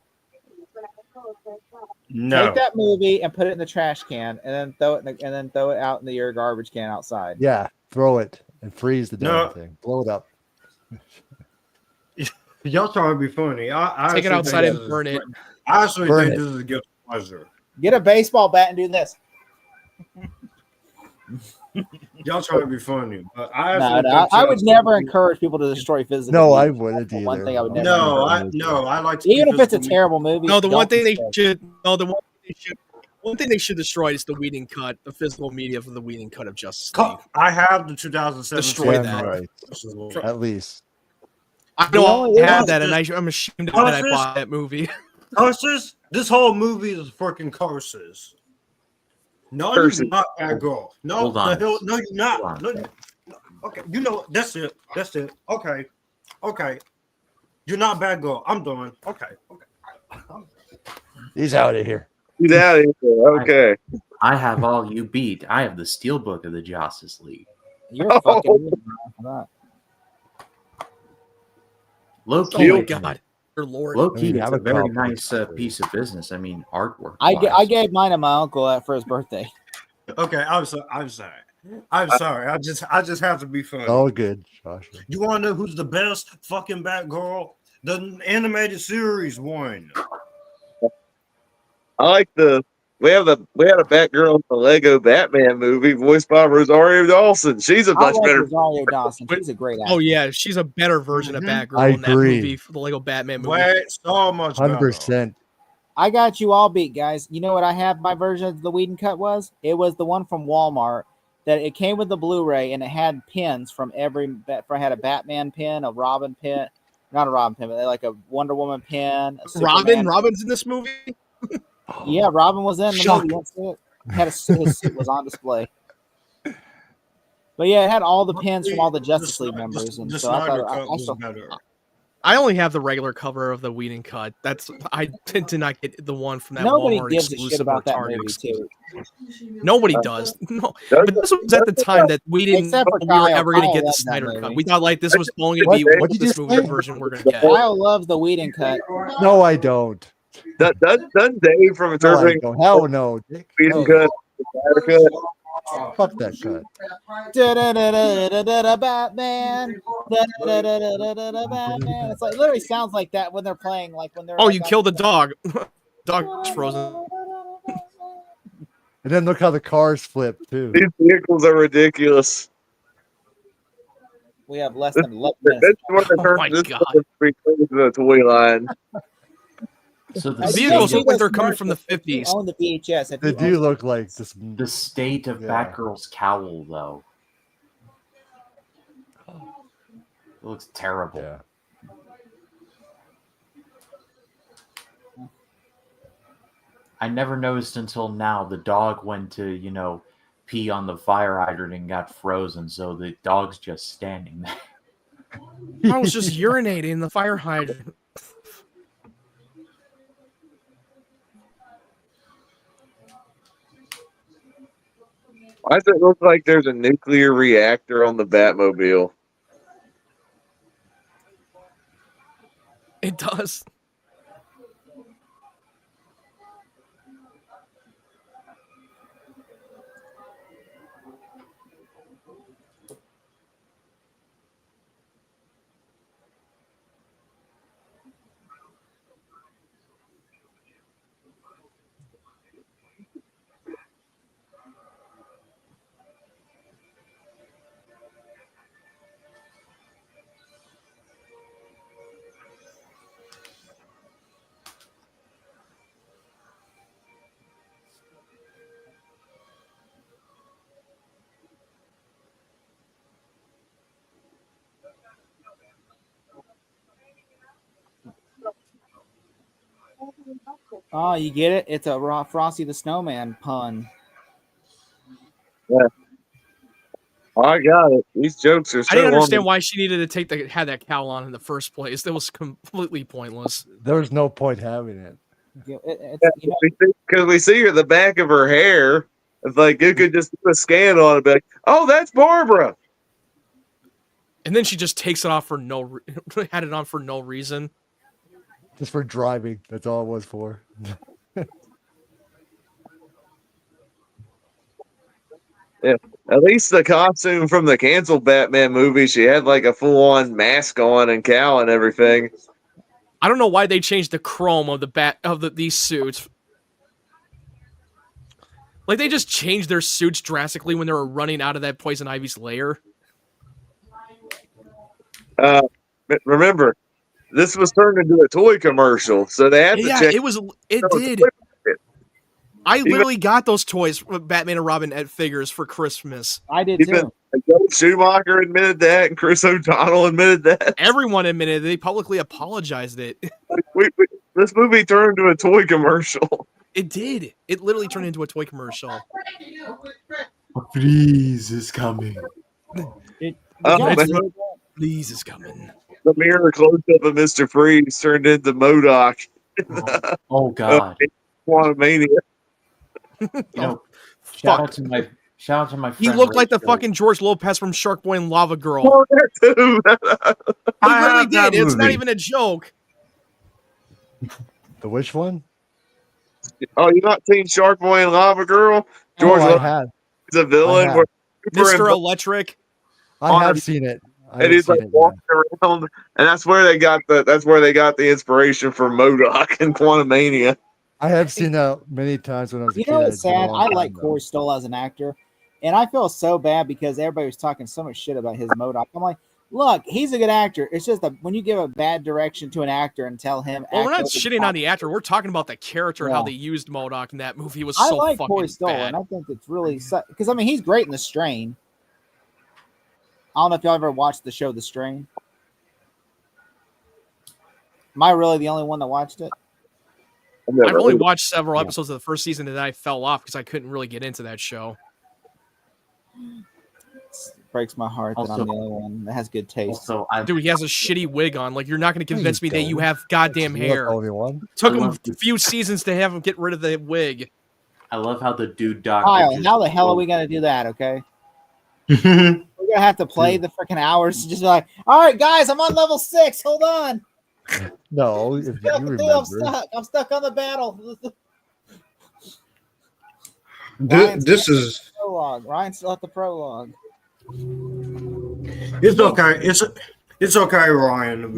No. Take that movie and put it in the trash can, and then throw it out in your garbage can outside. Yeah, throw it and freeze the damn thing. Blow it up. Y'all trying to be funny. I take it outside and burn it. I actually think this is a guilty pleasure. Get a baseball bat and do this. Y'all trying to be funny, but I would never encourage people to destroy physical. No, I wouldn't either. One thing I would never. I like to even if it's a terrible movie. No, the one thing they should. No, the one thing they should destroy is the Whedon cut, the physical media for the Whedon cut of Justice League. I have the 2017. Destroy that. Right. At least. I don't have that, and I'm ashamed that I bought that movie. Curses? This whole movie is freaking curses. No, you're not that girl. No, no, you're not. No, okay, you know that's it. That's it. Okay, you're not bad girl. I'm done. Okay. He's out of here. He's out of here. Okay. I have all you beat. I have the Steelbook of the Justice League. You're fucking that. Low key, oh God, your Lord. Low key, it's a very nice piece of business. I mean, artwork. I gave mine to my uncle for his birthday. Okay, I'm sorry. I just have to be funny. Oh, good, Josh. You want to know who's the best fucking Batgirl? The animated series one. I like we had a Batgirl in the Lego Batman movie voiced by Rosario Dawson. She's a much better. Rosario Dawson. She's a great actor. Oh yeah, she's a better version of Batgirl in that movie for the Lego Batman movie. So much 100%. I got you all beat, guys. You know what I have my version of the Whedon cut was? It was the one from Walmart that it came with the Blu-ray and it had pins from had a Batman pin, a Robin pin, not a Robin pin, but like a Wonder Woman pin. Robin's in this movie? Yeah, Robin was in the movie. His suit was on display. But yeah, it had all the pins from all the Justice League members, and so I thought I only have the regular cover of the Whedon cut. I tend to not get the one from that Nobody Walmart gives exclusive a shit about or that Target movie exclusive. too. Nobody does. No, but this was at the time that we didn't know we were ever going to get the Snyder cut. We thought like this was only going to be this movie version we're going to get. Kyle loves the Whedon cut. No, I don't. Doesn't Dave from Interpreting? No, hell no. Whedon cut. Fuck that cut. Batman. Batman. It's like literally sounds like that when they're playing, like when they're. Oh, you killed a dog. Dog's frozen. And then look how the cars flip too. These vehicles are ridiculous. We have less than 11 minutes. Oh my God. The toy line. So the vehicles look like they're coming from the 50s. On the VHS, They do look like this. The state of Batgirl's cowl, though. It looks terrible. Yeah. I never noticed until now the dog went to, pee on the fire hydrant and got frozen, so the dog's just standing there. I was just urinating in the fire hydrant. Why does it look like there's a nuclear reactor on the Batmobile? It does. Oh, you get it? It's a Frosty the Snowman pun. Yeah. I got it. These jokes are so I didn't understand on. why she needed to had that cowl on in the first place. That was completely pointless. There was no point having it. Because we see her the back of her hair. It's like you could just do a scan on it, be like, oh, that's Barbara. And then she just takes it off for had it on for no reason. Just for driving. That's all it was for. Yeah. At least the costume from the canceled Batman movie, she had like a full-on mask on and cowl and everything. I don't know why they changed the chrome of these suits. Like they just changed their suits drastically when they were running out of that Poison Ivy's lair. Remember, this was turned into a toy commercial, so they had to check. It did. I literally got those toys, Batman and Robin at figures for Christmas. I did too. Joel Schumacher admitted that, and Chris O'Donnell admitted that. Everyone admitted it. They publicly apologized it. This movie turned into a toy commercial. It did. It literally turned into a toy commercial. Freeze is coming. Freeze is coming. The mirror close-up of Mr. Freeze turned into MODOK. Oh God. Quantumania. Shout out to my friend. He looked like the fucking George Lopez from Shark Boy and Lava Girl. Oh, that too. He literally did. It's not even a joke. The which one? Oh, you not seen Shark Boy and Lava Girl? George Lopez is a villain. Mr. Electric. I have seen it. And he's like walking around, and that's where they got the inspiration for MODOK and Quantumania. I have seen that many times when I was a kid. You know what's sad? I like Corey Stoll as an actor, and I feel so bad because everybody was talking so much shit about his MODOK. I'm like, look, he's a good actor. It's just that when you give a bad direction to an actor and tell him, well, we're not shitting on the actor. We're talking about the character and how they used MODOK in that movie. It was I so like fucking Corey Stoll, bad. and I think it's really because I mean he's great in The Strain. I don't know if y'all ever watched the show The Strain. Am I really the only one that watched it? I've only watched several episodes of the first season, and then I fell off because I couldn't really get into that show. It breaks my heart that I'm the only one that has good taste. Dude, he has a shitty wig on. Like, you're not going to convince me that you have goddamn hair. Took him a few seasons to have him get rid of the wig. I love how the dude doctor. Kyle, how the hell are we going to do that? Okay. We're going to have to play the freaking hours. Just be like, all right, guys, I'm on level 6. Hold on. No, if you remember. I'm stuck on the battle. This is prologue. Ryan's still at the prologue. It's okay. It's okay, Ryan.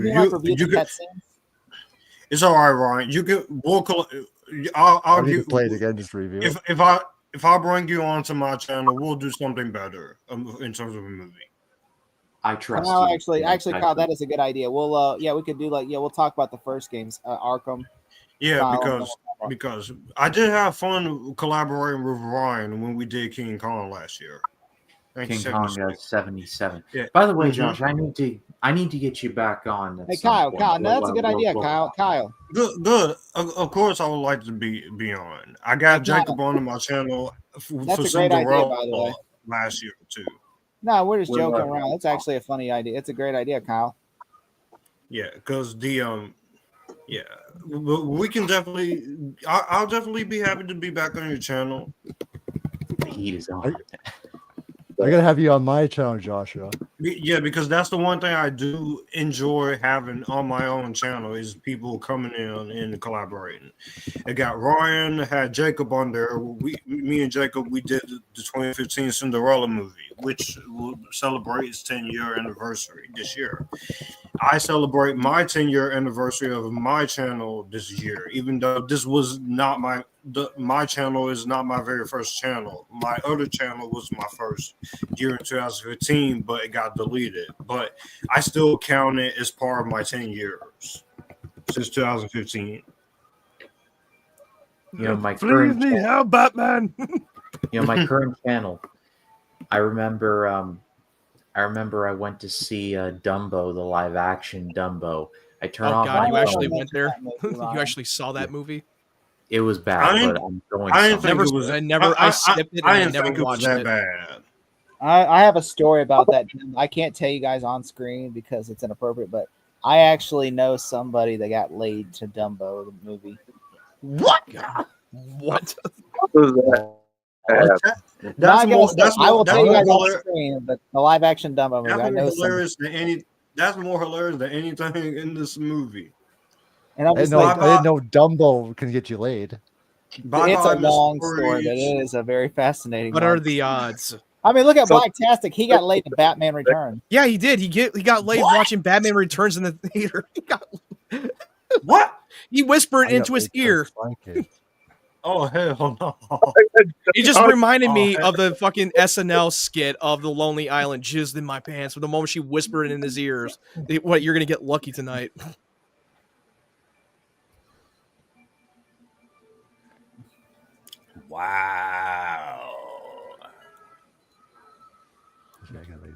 It's all right, Ryan. You can. I'll need to play it again. Just review. If I bring you onto my channel, we'll do something better in terms of a movie. I trust you. Actually, Kyle, that is a good idea. We'll, we could do we'll talk about the first games, Arkham. Yeah, because I did have fun collaborating with Ryan when we did King Kong last year. King Kong 77. Yeah. By the way, Josh, I need to get you back on. Hey, Kyle, no, that's a good idea, Kyle. Good. Of course, I would like to be on. I got Jacob on my channel for a great idea, by the way. Last year too. No, we're just joking around. That's actually a funny idea. It's a great idea, Kyle. Yeah, because we can definitely. I'll definitely be happy to be back on your channel. heat is on. I gotta have you on my channel, Joshua. Yeah, because that's the one thing I do enjoy having on my own channel is people coming in and collaborating. I got Ryan, had Jacob on there. Me and Jacob, we did the 2015 Cinderella movie, which will celebrate its 10-year anniversary this year. I celebrate my 10-year anniversary of my channel this year, even though this was not my channel is not my very first channel. My other channel was my first year in 2015, but it got deleted. But I still count it as part of my 10 years since 2015. My current Please me help, Batman. my current channel. I remember I went to see Dumbo, the live action Dumbo. I turned off. God, you my actually phone. went there. You actually saw that movie. It was bad, but I'm going. I didn't think Never, it was. I skipped it. And I I didn't never think it was watched that it. bad. I have a story about that. I can't tell you guys on screen because it's inappropriate, but I actually know somebody that got laid to Dumbo, the movie. What? What? What was that? Not gonna say- I will tell you guys on hilarious. screen, but the live action Dumbo movie. That's I know more some, hilarious than any. That's more hilarious than anything in this movie. and I'm I just didn't, know, like, I didn't know Dumbo can get you laid. Bye it's bye, a long Mr. story, but Freeze. it is a very fascinating What one. are the odds? I mean, look at So- Blacktastic. He got laid to Batman Returns. Yeah, he did. He got laid watching Batman Returns in the theater. What? He whispered I got into his laid ear. for Spy Kids. Oh hell no! He just Oh, reminded me oh, of the fucking SNL skit of the Lonely Island, jizzed in my pants. From the moment she whispered it in his ears, "What? You're gonna get lucky tonight." Wow. Yeah, I got laid.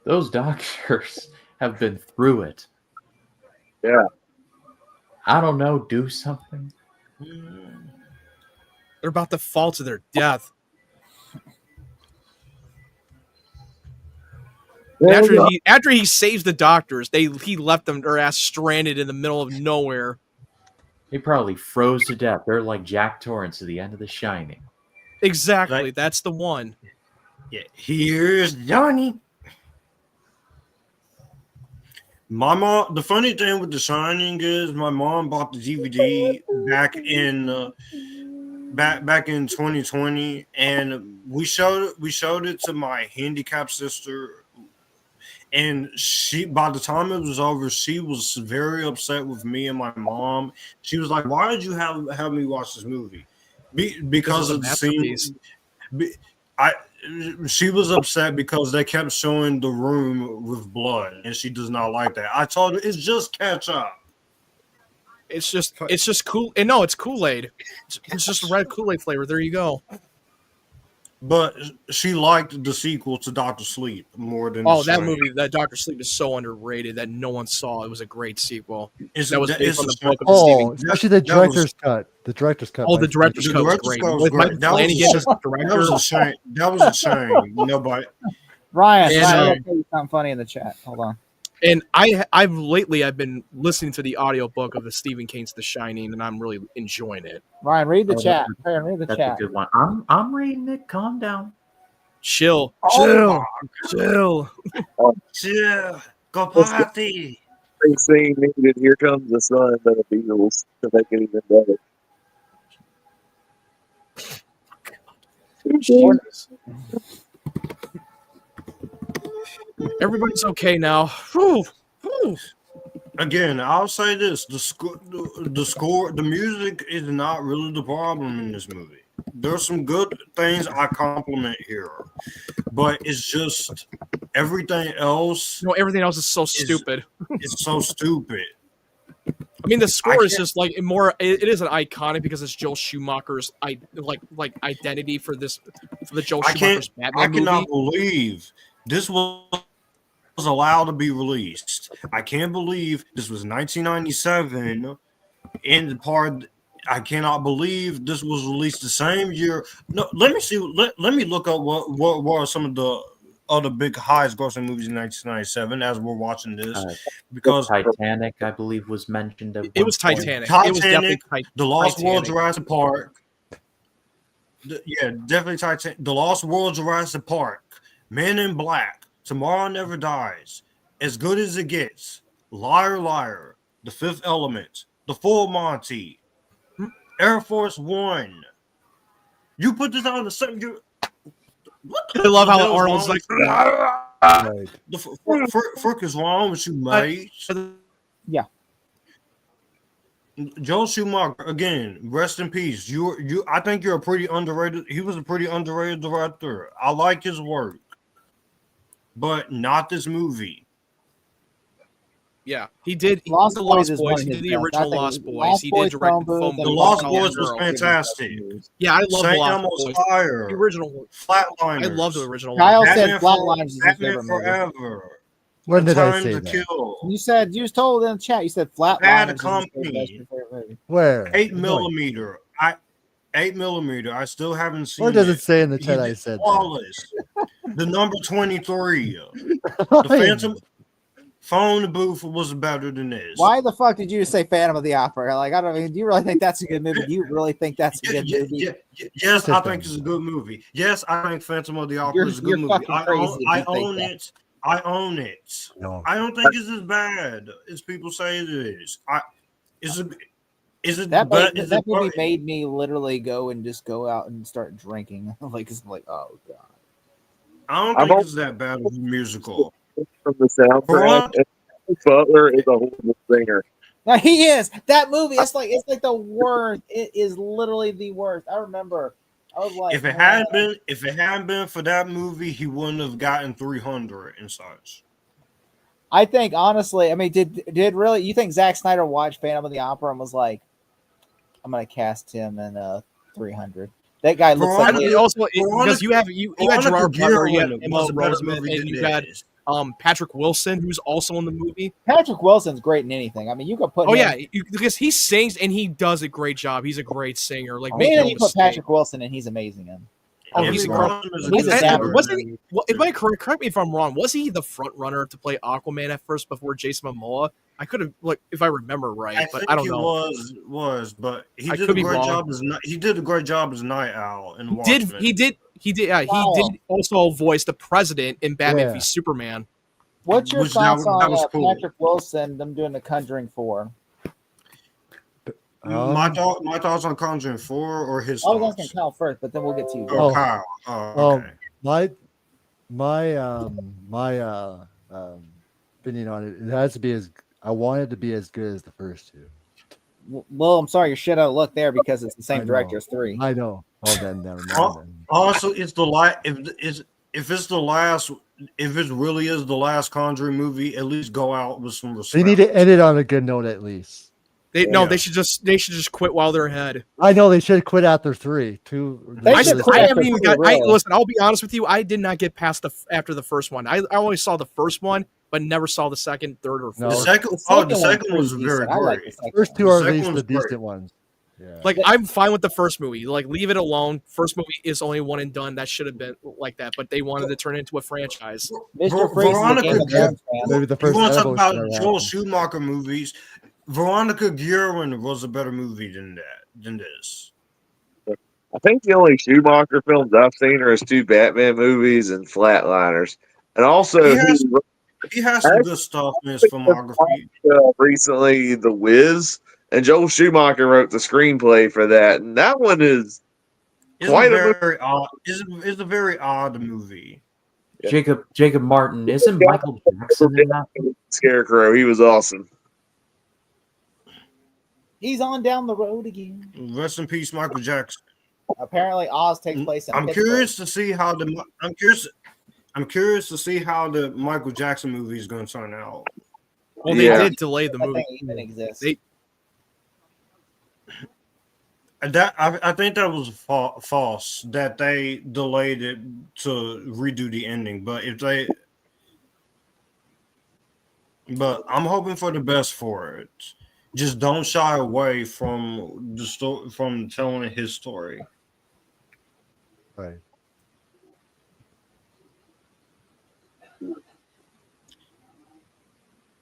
Those doctors have been through it. Yeah. I don't know. Do something. They're about to fall to their death. After he saves the doctors, he left them their ass stranded in the middle of nowhere. They probably froze to death. They're like Jack Torrance at the end of The Shining. Exactly, Like- that's the one. Yeah, here's Johnny. My mom. The funny thing with The Shining is my mom bought the DVD back in 2020, and we showed it to my handicapped sister, and she, by the time it was over, she was very upset with me and my mom. She was like, "Why did you have me watch this movie?" Because of the scene. She was upset because they kept showing the room with blood, and she does not like that. I told her it's just ketchup. It's just cool. And no, it's Kool-Aid. It's just a red Kool-Aid flavor. There you go. But she liked the sequel to Doctor Sleep more than. Oh, The that Shining. movie, that Doctor Sleep, is so underrated that no one saw. It was a great sequel. It's, That was that- based it's on the a book of Oh, Stephen. especially the that was- director's cut. The director's cut. Oh, by the director's Stephen cut was director's great. cut was With great. Michael That was a Flanagan as shame. the That was a director. shame. That was a shame. Nobody. Ryan, And, Ryan, I'll tell you something funny in the chat. Hold on. And I've been listening to the audiobook of the Stephen King's The Shining, and I'm really enjoying it. Ryan, read the Oh, chat. Ryan, read the That's chat. a good one. I'm reading it. Calm down. Chill. Oh, Chill. yeah. Go party. They scene needed Here Comes the Sun by the Beatles to make it even better. Jesus. Everybody's okay now. Whew. Whew. Again, I'll say this: the score, the music is not really the problem in this movie. There's some good things I compliment here, but it's just everything else No, everything else is so stupid. is so stupid. I mean, the score is can't- just like more. It is an iconic because it's Joel Schumacher's like identity for the Joel I Schumacher's can't. Batman I cannot movie. believe this was allowed to be released. I can't believe this was 1997. In the part, I cannot believe this was released the same year. No, let me see. Let me look up what were some of the other big highest grossing movies in 1997 as we're watching this, because Titanic, I believe, was mentioned. It was Titanic. It was definitely The Lost World, Titanic. Jurassic Park, definitely Titanic. The Lost World, Jurassic Park, Men in Black, Tomorrow Never Dies, As Good as It Gets, Liar Liar, The Fifth Element, The Full Monty, Air Force One. You put this on the same. What I love the how hell's Arnold's wrong like, with you? Right. The frick is wrong with you, mate? Yeah. Joel Schumacher, again, rest in peace. You. I think you're a pretty underrated. He was a pretty underrated director. I like his work, but not this movie. yeah, he did. He Lost did the Boys Lost is one Boys. of He his did the best. I original think Lost Boys. Lost He Boys, did direct Phone the phone Booth, booth. The and Lost Call Boys was Girl. fantastic. Yeah, I love the St. Lost Elmo's Boys. Fire, The original. Flatliners. I love the original. Kyle one. said Flatliners is his Batman favorite movie. Forever. When A did I Time say to that? Kill. You told in the chat. You said Bad Flatliners is Company. your favorite movie. Where? 8mm. 8mm. I still haven't seen Where does it. it say in the He chat I did said that? flawless. The number 23. The Phantom Phone Booth was better than this. Why the fuck did you say Phantom of the Opera? Like, I don't mean, do you really think that's a good movie? Do you really think that's a good movie? Yes, I think it's a good movie. Yes, I think Phantom of the Opera is a good You're movie. fucking crazy if I you think own that. it. I own it. No. I don't think it's as bad as people say it is. That movie made me literally go out and start drinking. It's like, oh god. I don't think it's that bad of a musical. From the soundtrack, Butler is a horrible singer. No, he is. That movie, it's like the worst. It is literally the worst. I remember I was like, If it hadn't been for that movie, he wouldn't have gotten 300 and such. I think honestly, I mean, did really you think Zack Snyder watched Phantom of the Opera and was like, I'm gonna cast him in 300? That guy looks like because you had Gerard Butler, you had Emma was a better Roseman, movie and than you had this. Patrick Wilson, who's also in the movie. Patrick Wilson's great in anything. I mean, you could put Oh him, yeah, because he sings and he does a great job. He's a great singer. Like anything you put Patrick Wilson in, he's amazing in. Oh, Every he's Roman incredible. is a good actor. Wasn't he? Well, if I correct me if I'm wrong, was he the front runner to play Aquaman at first before Jason Momoa? I could have, like, if I remember right, but I don't know. But he I did could a be great wrong. job he did a great job as Night Owl in Watchmen. He did. Yeah, Wow. he did also voice the president in Batman Yeah. v Superman. What's your Which thoughts that on was cool. Patrick Wilson? Them doing the Conjuring 4. My thoughts on Conjuring 4 or his I was thoughts? asking Kyle first, but then we'll get to you. Oh, Kyle. Oh, okay. My opinion on it, it has to be I want it to be as good as the first two. Well, I'm sorry, you're shit out of luck there because it's the I same know. director as 3. I know. Oh, then never mind. Also, it's the last. If it really is the last Conjuring movie, at least go out with some respect. They need to end it on a good note at least. They should just quit while they're ahead. I know they should quit after 3. Listen, I'll be honest with you. I did not get past after the first one. I only saw the first one, but never saw the second, third, or fourth. The second was very great. First two are at least the decent ones. Yeah. Like, I'm fine with the first movie. Like, leave it alone. First movie is only one and done. That should have been like that, but they wanted to turn it into a franchise. Mr. Freeze is a Game of Thrones fan. Maybe the first you want to talk about episode Joel Schumacher movies? Veronica Guerin was a better movie than this. I think the only Schumacher films I've seen are his 2 Batman movies and Flatliners. And also, he has some good stuff in his filmography. Recently, The Wiz, and Joel Schumacher wrote the screenplay for that. And that one is quite odd. It's a very odd movie. Yeah. Jacob Martin, isn't Michael Jackson in that? Scarecrow, he was awesome. He's on down the road again. Rest in peace, Michael Jackson. Apparently, Oz takes place in. I'm curious to see how the Michael Jackson movie is going to turn out. Well, they did delay the movie. Even exists. I think that was false that they delayed it to redo the ending. But I'm hoping for the best for it. Just don't shy away from from telling his story. Right.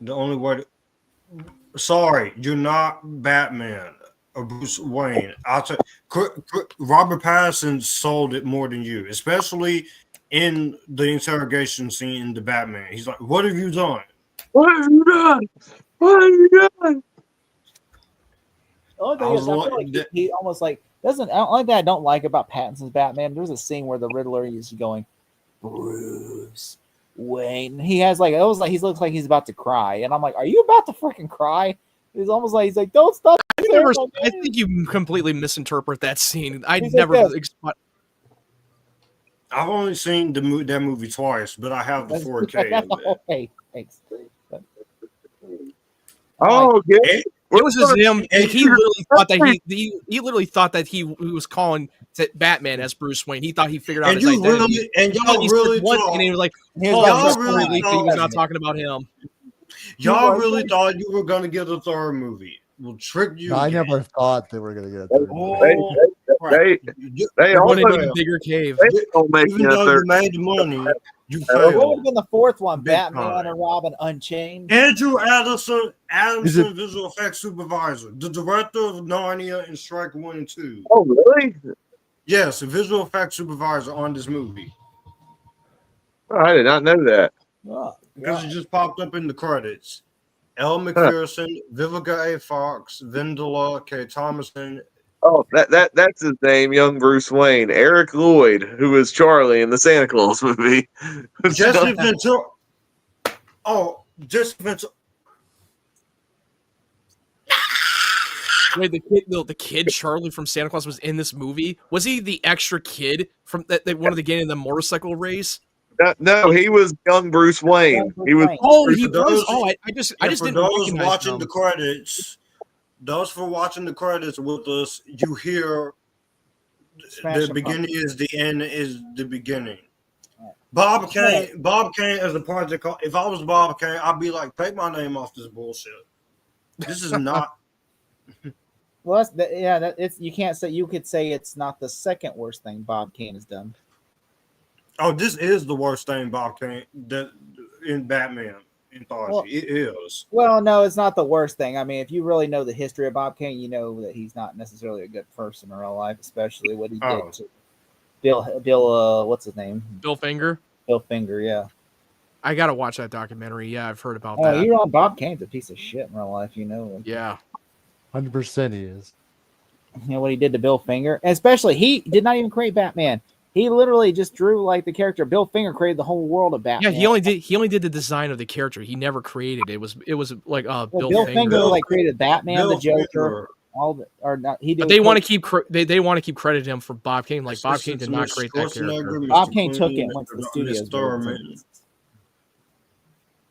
The only way. Sorry, you're not Batman. or Bruce Wayne. I'll tell Robert Pattinson sold it more than you, especially in the interrogation scene in the Batman. He's like, "What have you done? What have you done? What have you done?" The only thing is, I feel like he almost like doesn't. Only thing I don't like about Pattinson's Batman, there's a scene where the Riddler is going, Bruce Wayne. He has like, it was like he looks like he's about to cry, and I'm like, are you about to freaking cry? He's almost like, he's like, don't stop. I think you completely misinterpret that scene. I never. I've only seen that movie twice, but I have the 4K. Okay, thanks. Oh, okay. It was just him. He literally thought that he literally thought that he was calling Batman as Bruce Wayne. He thought he figured out his identity. Y'all really thought, and he was like, he was not talking about him. Y'all really thought you were going to get a third movie. We'll trick you. No, I never thought they were going to get a third movie. They wanted a bigger cave. Even though you made the money, you failed. What would have been the fourth one? Batman and Robin Unchained? Andrew Adamson, visual effects supervisor, the director of Narnia and Strike 1 and 2. Oh, really? Yes, a visual effects supervisor on this movie. Oh, I did not know that. Because it just popped up in the credits. Elle McPherson, Vivica A. Fox, Vendela K. Thomason. Oh, that's his name, young Bruce Wayne. Eric Lloyd, who was Charlie in the Santa Claus movie. Jesse Ventura. Oh, Jesse Ventura. Wait, the kid Charlie from Santa Claus was in this movie. Was he the extra kid from that wanted to get in the motorcycle race? No, he was young Bruce Wayne. He was. Oh, he was. Oh, I just didn't those recognize watching him. the credits. Those for watching the credits with us, you hear the beginning is the end is the beginning. Bob Kane as a project. If I was Bob Kane, I'd be like, take my name off this bullshit. This is not. Well, it's you can't say. You could say it's not the second worst thing Bob Kane has done. Oh, this is the worst thing Bob Kane in Batman anthology. Well, it is. Well, no, it's not the worst thing. I mean, if you really know the history of Bob Kane, you know that he's not necessarily a good person in real life, especially what he did to Bill. What's his name? Bill Finger. Bill Finger. Yeah. I gotta watch that documentary. Yeah, I've heard about that. Oh, you're on Bob Kane's a piece of shit in real life. You know. Yeah. 100% he is. You know what he did to Bill Finger? And especially, he did not even create Batman. He literally just drew like the character. Bill Finger created the whole world of Batman. Yeah, he only did the design of the character. He never created it. It was like Bill Finger like created Batman, the Joker, all the or not. He did. But they want to keep they want to keep credit him for Bob Kane. Like Bob Kane did not create that character. Bob Kane took it and went to the studios.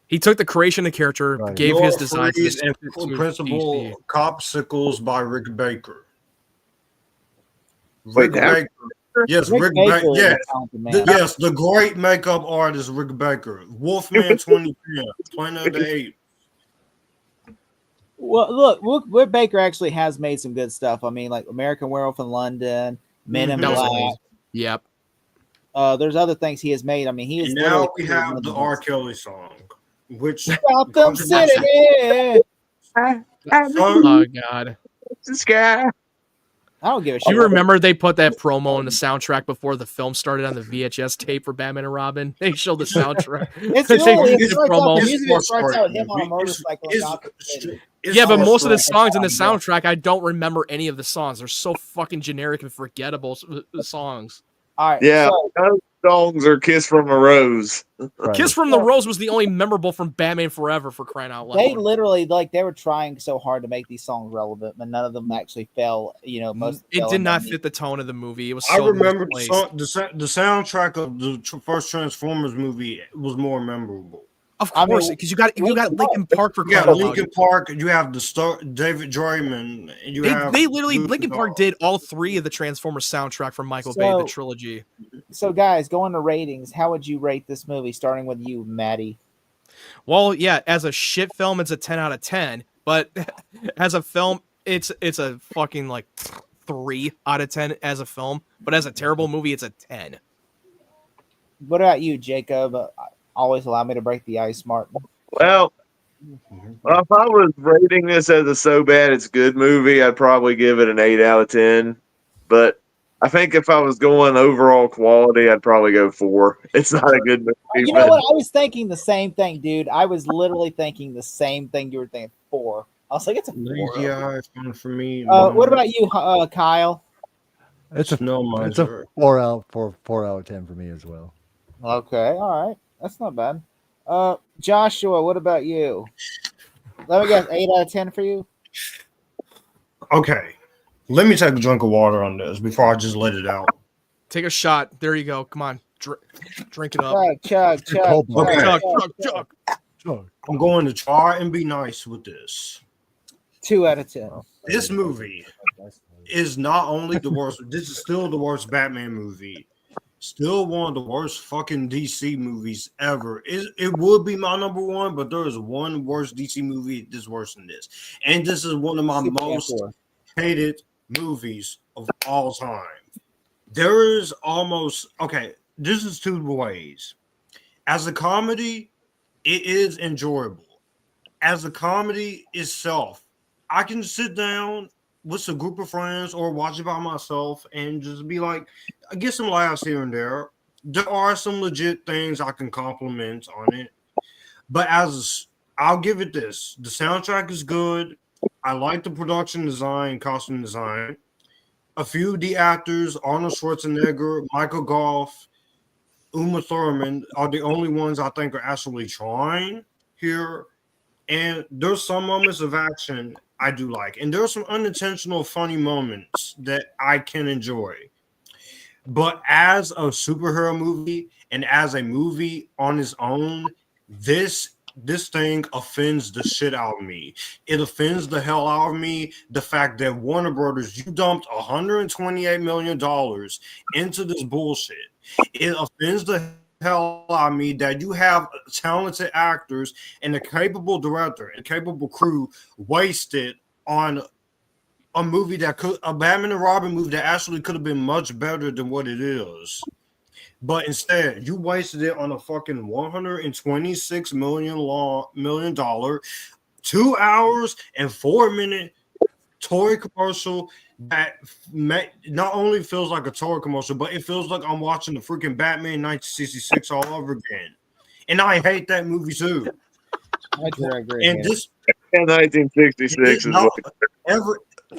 He took the creation of the character, gave his design and principal Copsicles by Rick Baker. Rick Baker. Yes, Rick Baker. Yes, the great makeup artist Rick Baker. Wolfman 2010, Planet of the Apes. Well, look, Rick Baker actually has made some good stuff. I mean, like American Werewolf in London, Men in Black. Yep. There's other things he has made. I mean, he is. And now we have the R. Kelly song, which Gotham City. Oh God, this guy. I don't give a shit. You remember they put that promo on the soundtrack before the film started on the VHS tape for Batman and Robin? They showed the soundtrack. Yeah, but most of the songs in the soundtrack, I don't remember any of the songs. They're so fucking generic and forgettable songs. All right. Yeah, those songs are "Kiss from a Rose." Right. "Kiss from the Rose" was the only memorable from Batman Forever, for crying out loud. They literally they were trying so hard to make these songs relevant, but none of them actually fell. You know, most it did not fit the tone of the movie. It was. I remember the soundtrack of the first Transformers movie was more memorable. Of course, because you got Linkin Park for crying out loud. Linkin Park. You have David Draymond. They literally Linkin Park did all three of the Transformers soundtrack from Michael Bay, the trilogy. So, guys, going to ratings, how would you rate this movie? Starting with you, Maddie. Well, yeah, as a shit film, it's a 10 out of 10. But as a film, it's a fucking like 3 out of 10 as a film. But as a terrible movie, it's a 10. What about you, Jacob? Always allow me to break the ice, Martin. Well, Well, if I was rating this as a so bad it's good movie, I'd probably give it an 8 out of 10. But I think if I was going overall quality, I'd probably go 4. It's not a good movie. You know what? I was thinking the same thing, dude. I was literally thinking the same thing you were thinking. 4. I was like, it's a 4. Lazy Eye is fun for me. What about you, Kyle? It's a Snow it's a Miser. 4 out of 10 for me as well. Okay, all right. That's not bad. Joshua, what about you? Let me guess, 8 out of 10 for you? Okay. Let me take a drink of water on this before I just let it out. Take a shot. There you go. Come on. Drink it up. Chug. Okay. Chug. I'm going to try and be nice with this. 2 out of 10. This movie is not only the worst, this is still the worst Batman movie. Still one of the worst fucking DC movies ever. It would be my number one, but there is one worse DC movie that's worse than this. And this is one of my most hated movies of all time. There is almost, okay, this is two ways. As a comedy, it is enjoyable. As a comedy itself, I can sit down with a group of friends or watch it by myself and just be like, I get some laughs here and there. There are some legit things I can compliment on it. But I'll give it this. The soundtrack is good. I like the production design, costume design. A few of the actors, Arnold Schwarzenegger, Michael Goff, Uma Thurman, are the only ones I think are actually trying here. And there's some moments of action I do like. And there's some unintentional funny moments that I can enjoy. But as a superhero movie and as a movie on its own, this thing offends the shit out of me. It offends the hell out of me. The fact that Warner Brothers, you dumped $128 million into this bullshit. It offends the hell out of me that you have talented actors and a capable director and capable crew wasted on a movie that could, a Batman and Robin movie that actually could have been much better than what it is. But instead, you wasted it on a fucking $126 million, 2 hours and 4-minute toy commercial that not only feels like a toy commercial, but it feels like I'm watching the freaking Batman 1966 all over again. And I hate that movie too. I agree. And this 1966 is not,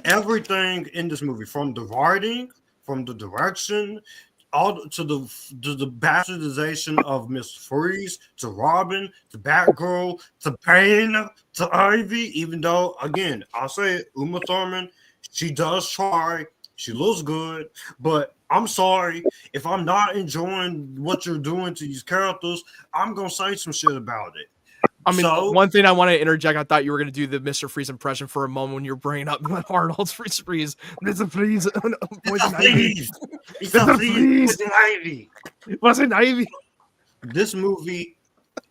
everything in this movie, from the writing, from the direction, all to the bastardization of Miss Freeze, to Robin, to Batgirl, to Bane, to Ivy. Even though, again, I'll say it, Uma Thurman, she does try, she looks good, but I'm sorry if I'm not enjoying what you're doing to these characters, I'm gonna say some shit about it. I mean, one thing I want to interject, I thought you were going to do the Mr. Freeze impression for a moment when you were bringing up Arnold's Freeze. Mr. Freeze. Poison Ivy. Mr. Freeze. Poison Ivy. Poison Ivy. This movie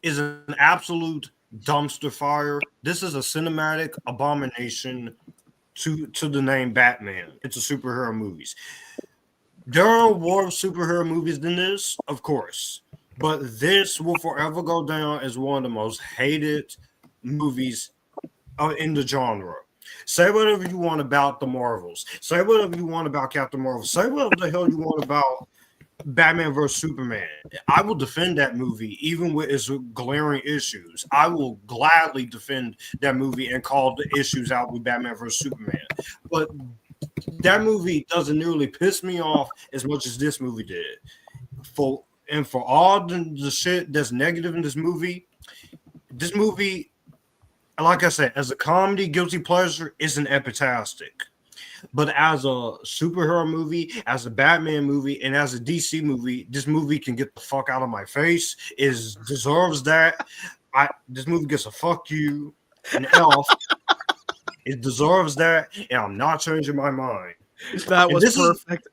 is an absolute dumpster fire. This is a cinematic abomination to the name Batman. It's a superhero movies. There are more superhero movies than this, of course. But this will forever go down as one of the most hated movies in the genre. Say whatever you want about the Marvels. Say whatever you want about Captain Marvel. Say whatever the hell you want about Batman vs. Superman. I will defend that movie, even with its glaring issues. I will gladly defend that movie and call the issues out with Batman vs. Superman. But that movie doesn't nearly piss me off as much as this movie did. For all the shit that's negative in this movie, like I said, as a comedy, guilty pleasure, isn't epitastic. But as a superhero movie, as a Batman movie, and as a DC movie, this movie can get the fuck out of my face. It deserves that. This movie gets a fuck you, an elf. It deserves that, and I'm not changing my mind. That was perfect.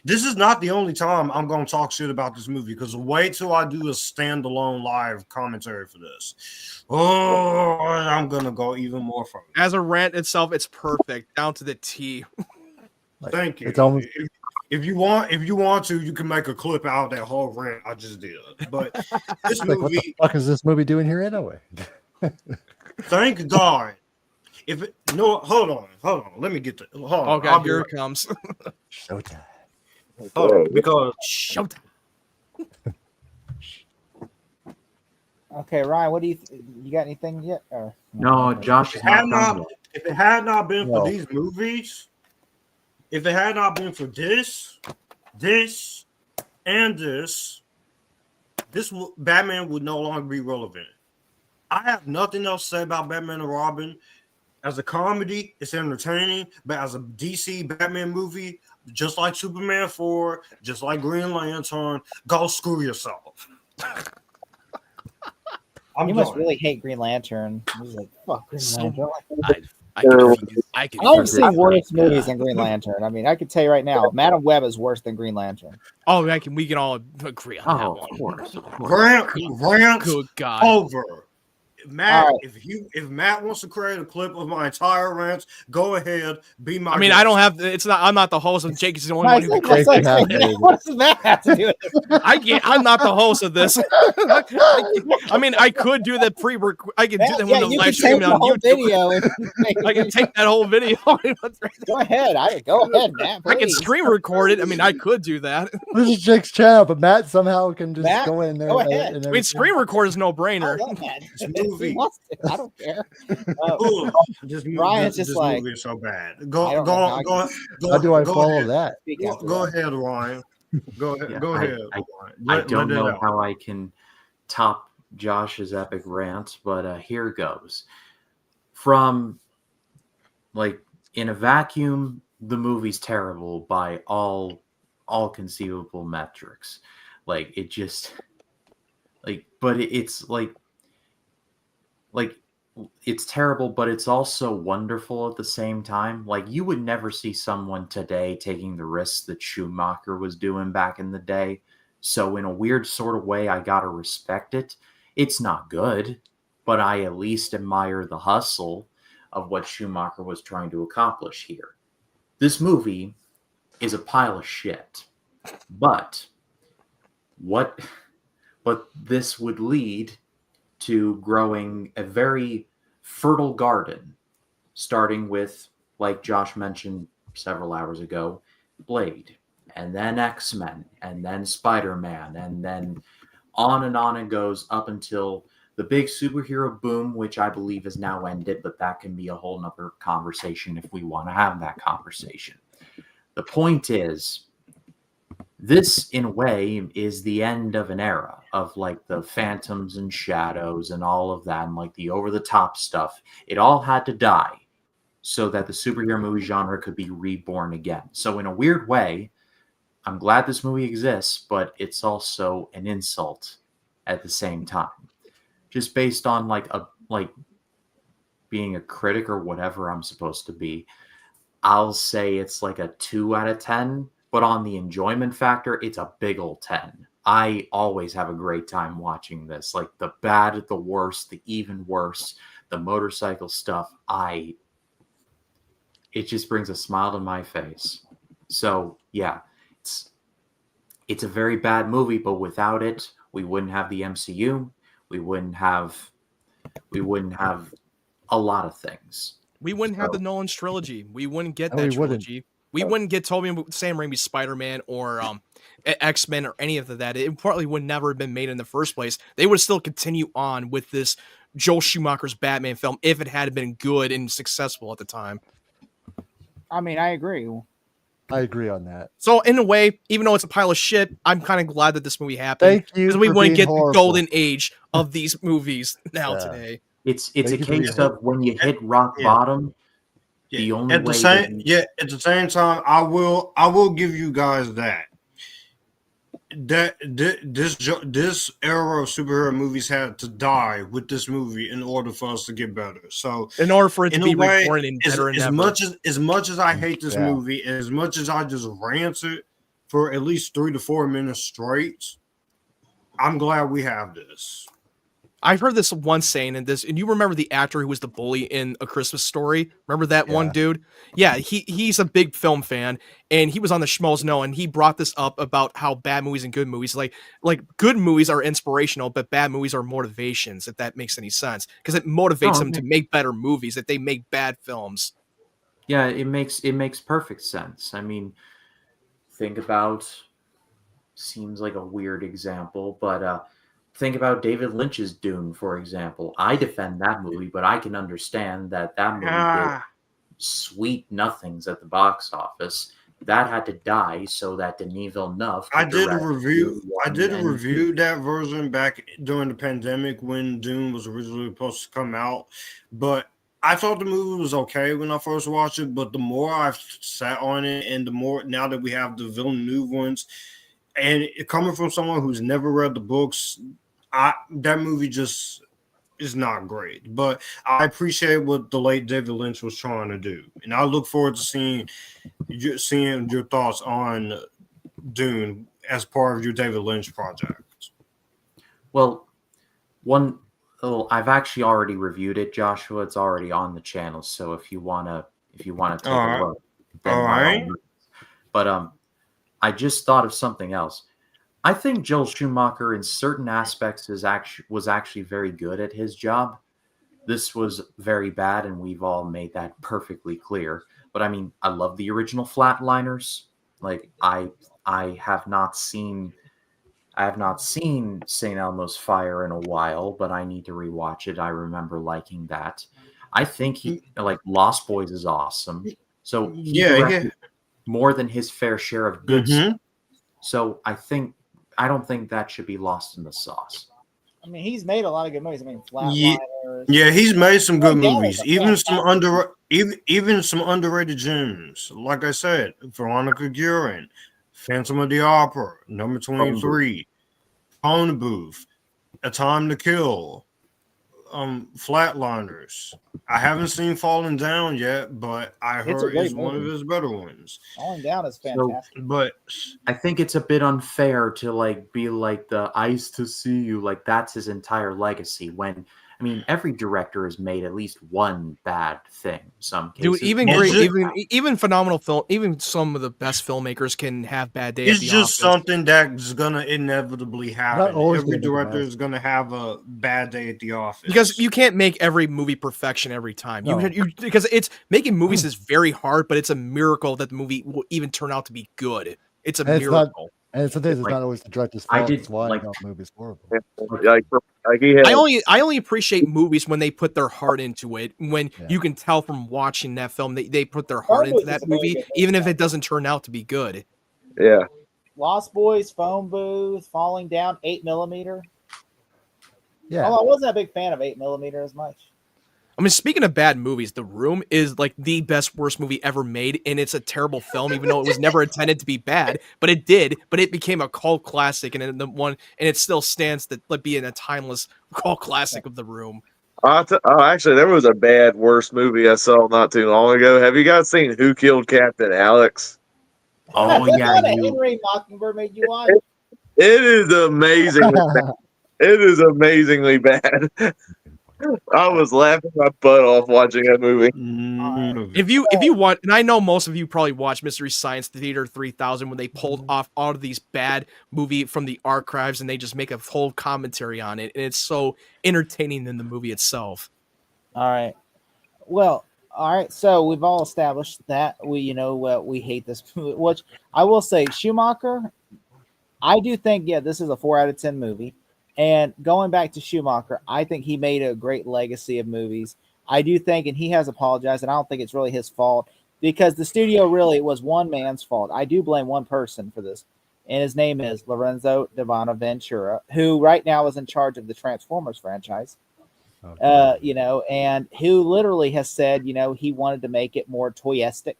This is not the only time I'm going to talk shit about this movie, because wait till I do a standalone live commentary for this. Oh, I'm going to go even more from it. As a rant itself, it's perfect down to the T. Thank you. It's almost... If you want to, you can make a clip out of that whole rant I just did. But this movie, what the fuck is this movie doing here anyway? Thank God. If it, no, hold on. Let me get the. Hold on. Oh God, here it comes. Showtime. Hold on, because Showtime. Okay, Ryan, what do you got anything yet? Or No, Josh is not done yet. if it had not been No. for these movies, if it had not been for this, and this Batman would no longer be relevant. I have nothing else to say about Batman and Robin. As a comedy, it's entertaining, but as a DC Batman movie, just like Superman 4, just like Green Lantern, go screw yourself. you must really hate Green Lantern. He's like, fuck Green Lantern. I've seen worse movies than Green Lantern. I mean, I could tell you right now, Madam Web is worse than Green Lantern. Oh, we can all agree on that one. Of course. Rant Good God. over. Matt, Right. if Matt wants to create a clip of my entire rants, go ahead. Be my. I mean, guest. I don't have. It's not. I'm not the host, and Jake is the only My one who can son- create my that son- clip. what does that have to do with it? I can't. I'm not the host of this. I mean, I could do that I could do that when the you live can stream take the on whole YouTube. video. I can take that whole video. Go ahead. Go ahead, Matt. I can please. screen record it. I mean, I could do that. This is Jake's channel, but Matt somehow can just Matt, go in there. go ahead. and I mean, screen record is no I brainer. love Matt. movie. He wants to. I don't care. Ooh, Ryan's just this like, movie is so bad. I Go don't know how go How do I go follow ahead. that? Speak Go, after go that. ahead, Ryan. Go ahead. Yeah, Go ahead. I Ryan. I Let don't it know out. how I can top Josh's epic rant, but here goes. From like in a vacuum, the movie's terrible by all conceivable metrics. Like it just but it's like it's terrible, but it's also wonderful at the same time. Like you would never see someone today taking the risks that Schumacher was doing back in the day. So in a weird sort of way, I gotta respect it. It's not good, but I at least admire the hustle of what Schumacher was trying to accomplish here. This movie is a pile of shit, but this would lead to growing a very fertile garden, starting with, like Josh mentioned several hours ago, Blade, and then X-Men, and then Spider-Man, and then on it goes up until the big superhero boom, which I believe is now ended, but that can be a whole nother conversation if we want to have that conversation. The point is, this, in a way, is the end of an era of like the phantoms and shadows and all of that, and like the over-the-top stuff. It all had to die so that the superhero movie genre could be reborn again. So in a weird way, I'm glad this movie exists, but it's also an insult at the same time. Just based on like being a critic or whatever I'm supposed to be, I'll say it's like a 2 out of 10. But on the enjoyment factor, it's a big old 10. I always have a great time watching this. Like the bad, the worst, the even worse, the motorcycle stuff. It just brings a smile to my face. So yeah, it's a very bad movie, but without it, we wouldn't have the MCU. We wouldn't have a lot of things. We wouldn't have the Nolan's trilogy. We wouldn't get that trilogy. We wouldn't get Sam Raimi's Spider-Man or X-Men or any of that. It probably would never have been made in the first place. They would still continue on with this Joel Schumacher's Batman film if it had been good and successful at the time. I mean, I agree. I agree on that. So in a way, even though it's a pile of shit, I'm kind of glad that this movie happened. Thank you. Because we for wouldn't being get horrible. the golden age of these movies now today. It's Thank a you for case your of when you hit rock bottom. The only at the way same at the same time, I will give you guys that this era of superhero movies had to die with this movie in order for us to get better. So in order for it to in be a way, reborn and better, as much as I hate this Yeah. movie, and as much as I just ranted for at least 3 to 4 minutes straight, I'm glad we have this. I've heard this one saying in this, and you remember the actor who was the bully in A Christmas Story? Remember that one dude? Yeah, he's a big film fan, and he was on the Schmoes Know, and he brought this up about how bad movies and good movies, like good movies are inspirational, but bad movies are motivations, if that makes any sense, because it motivates them to make better movies if they make bad films. Yeah, it makes perfect sense. I mean, think about, seems like a weird example, but think about David Lynch's Dune, for example. I defend that movie, but I can understand that movie did sweet nothings at the box office. That had to die so that Denis Villeneuve. I did a review that version back during the pandemic when Dune was originally supposed to come out, but I thought the movie was okay when I first watched it. But the more I've sat on it, and the more now that we have the Villeneuve ones, and it coming from someone who's never read the books, that movie just is not great. But I appreciate what the late David Lynch was trying to do, and I look forward to seeing your thoughts on Dune as part of your David Lynch project. Well, I've actually already reviewed it, Joshua. It's already on the channel, so if you wanna take a look, then all right. But I just thought of something else. I think Joel Schumacher, in certain aspects, was actually very good at his job. This was very bad, and we've all made that perfectly clear. But I mean, I love the original Flatliners. Like I have not seen St. Elmo's Fire in a while, but I need to rewatch it. I remember liking that. I think Lost Boys is awesome. So he directed more than his fair share of good stuff. So I don't think that should be lost in the sauce. I mean, he's made a lot of good movies. I mean, Flatliners. Yeah, he's made some good movies. Even some underrated gems. Like I said, Veronica Guerin, Phantom of the Opera, number 23, Phone Booth, A Time to Kill, Flatliners. I haven't seen Falling Down yet, but I heard it's one of his better ones. Falling Down is fantastic. So, but I think it's a bit unfair to be like the Eyes to See You, like that's his entire legacy. When I mean, every director has made at least one bad thing. Some cases, dude, even phenomenal film, even some of the best filmmakers can have bad days. It's just something that's gonna inevitably happen. Every director is gonna have a bad day at the office because you can't make every movie perfection every time. No. Because it's making movies is very hard, but it's a miracle that the movie will even turn out to be good. It's a miracle. And sometimes it's not always the director's fault. That's why movies horrible. I only appreciate movies when they put their heart into it. When you can tell from watching that film, they put their heart into that movie, even if it doesn't turn out to be good. Yeah. Lost Boys, Phone Booth, Falling Down, 8mm. Yeah. Although I wasn't a big fan of 8mm as much. I mean, speaking of bad movies, The Room is like the worst movie ever made, and it's a terrible film, even though it was never intended to be bad. But it did. But it became a cult classic, and it still stands to being a timeless cult classic of The Room. Actually, there was a bad worst movie I saw not too long ago. Have you guys seen Who Killed Captain Alex? Oh yeah, Henry Mockingbird made you watch. It is amazing. It is amazingly bad. I was laughing my butt off watching that movie. If you want, and I know most of you probably watched Mystery Science Theater 3000 when they pulled off all of these bad movie from the archives and they just make a whole commentary on it, and it's so entertaining in the movie itself. All right. Well, all right. So we've all established that we hate this movie, which I will say, Schumacher. I do think this is a 4 out of 10 movie. And going back to Schumacher, I think he made a great legacy of movies. I do think, and he has apologized, and I don't think it's really his fault because the studio really was one man's fault. I do blame one person for this, and his name is Lorenzo de Bonaventura, who right now is in charge of the Transformers franchise. Okay. And who literally has said, he wanted to make it more toyistic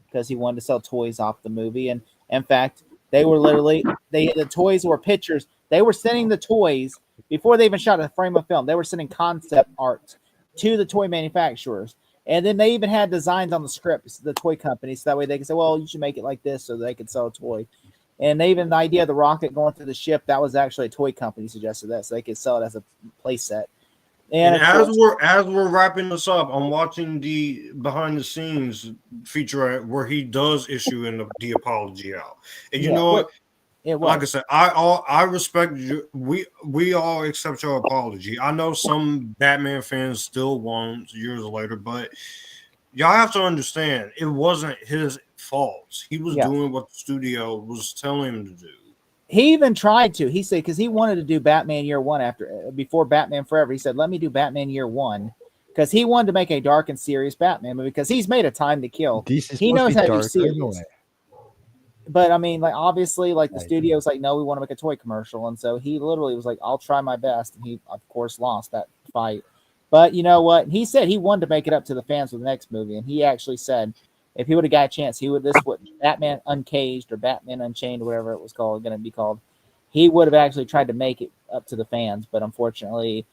because he wanted to sell toys off the movie. And in fact, they were literally the toys were pictures. They were sending the toys before they even shot a frame of film. They were sending concept art to the toy manufacturers. And then they even had designs on the scripts, the toy companies. So that way they could say, well, you should make it like this so they could sell a toy. And even the idea of the rocket going through the ship, that was actually a toy company suggested that, so they could sell it as a play set. And as we're wrapping this up, I'm watching the behind the scenes featurette where he does issue the apology out. And you know what? Like I said, I respect you. We all accept your apology. I know some Batman fans still won't years later, but y'all have to understand it wasn't his fault. He was doing what the studio was telling him to do. He even tried to. He said because he wanted to do Batman Year One before Batman Forever. He said, "Let me do Batman Year One," because he wanted to make a dark and serious Batman movie. Because he's made a Time to Kill. He knows how to do serious. But I mean, like obviously, like the studio's like, no, we want to make a toy commercial, and so he literally was like, "I'll try my best," and he, of course, lost that fight. But you know what? He said he wanted to make it up to the fans with the next movie, and he actually said if he would have got a chance, he would Batman Uncaged or Batman Unchained or whatever it was going to be called. He would have actually tried to make it up to the fans, but unfortunately,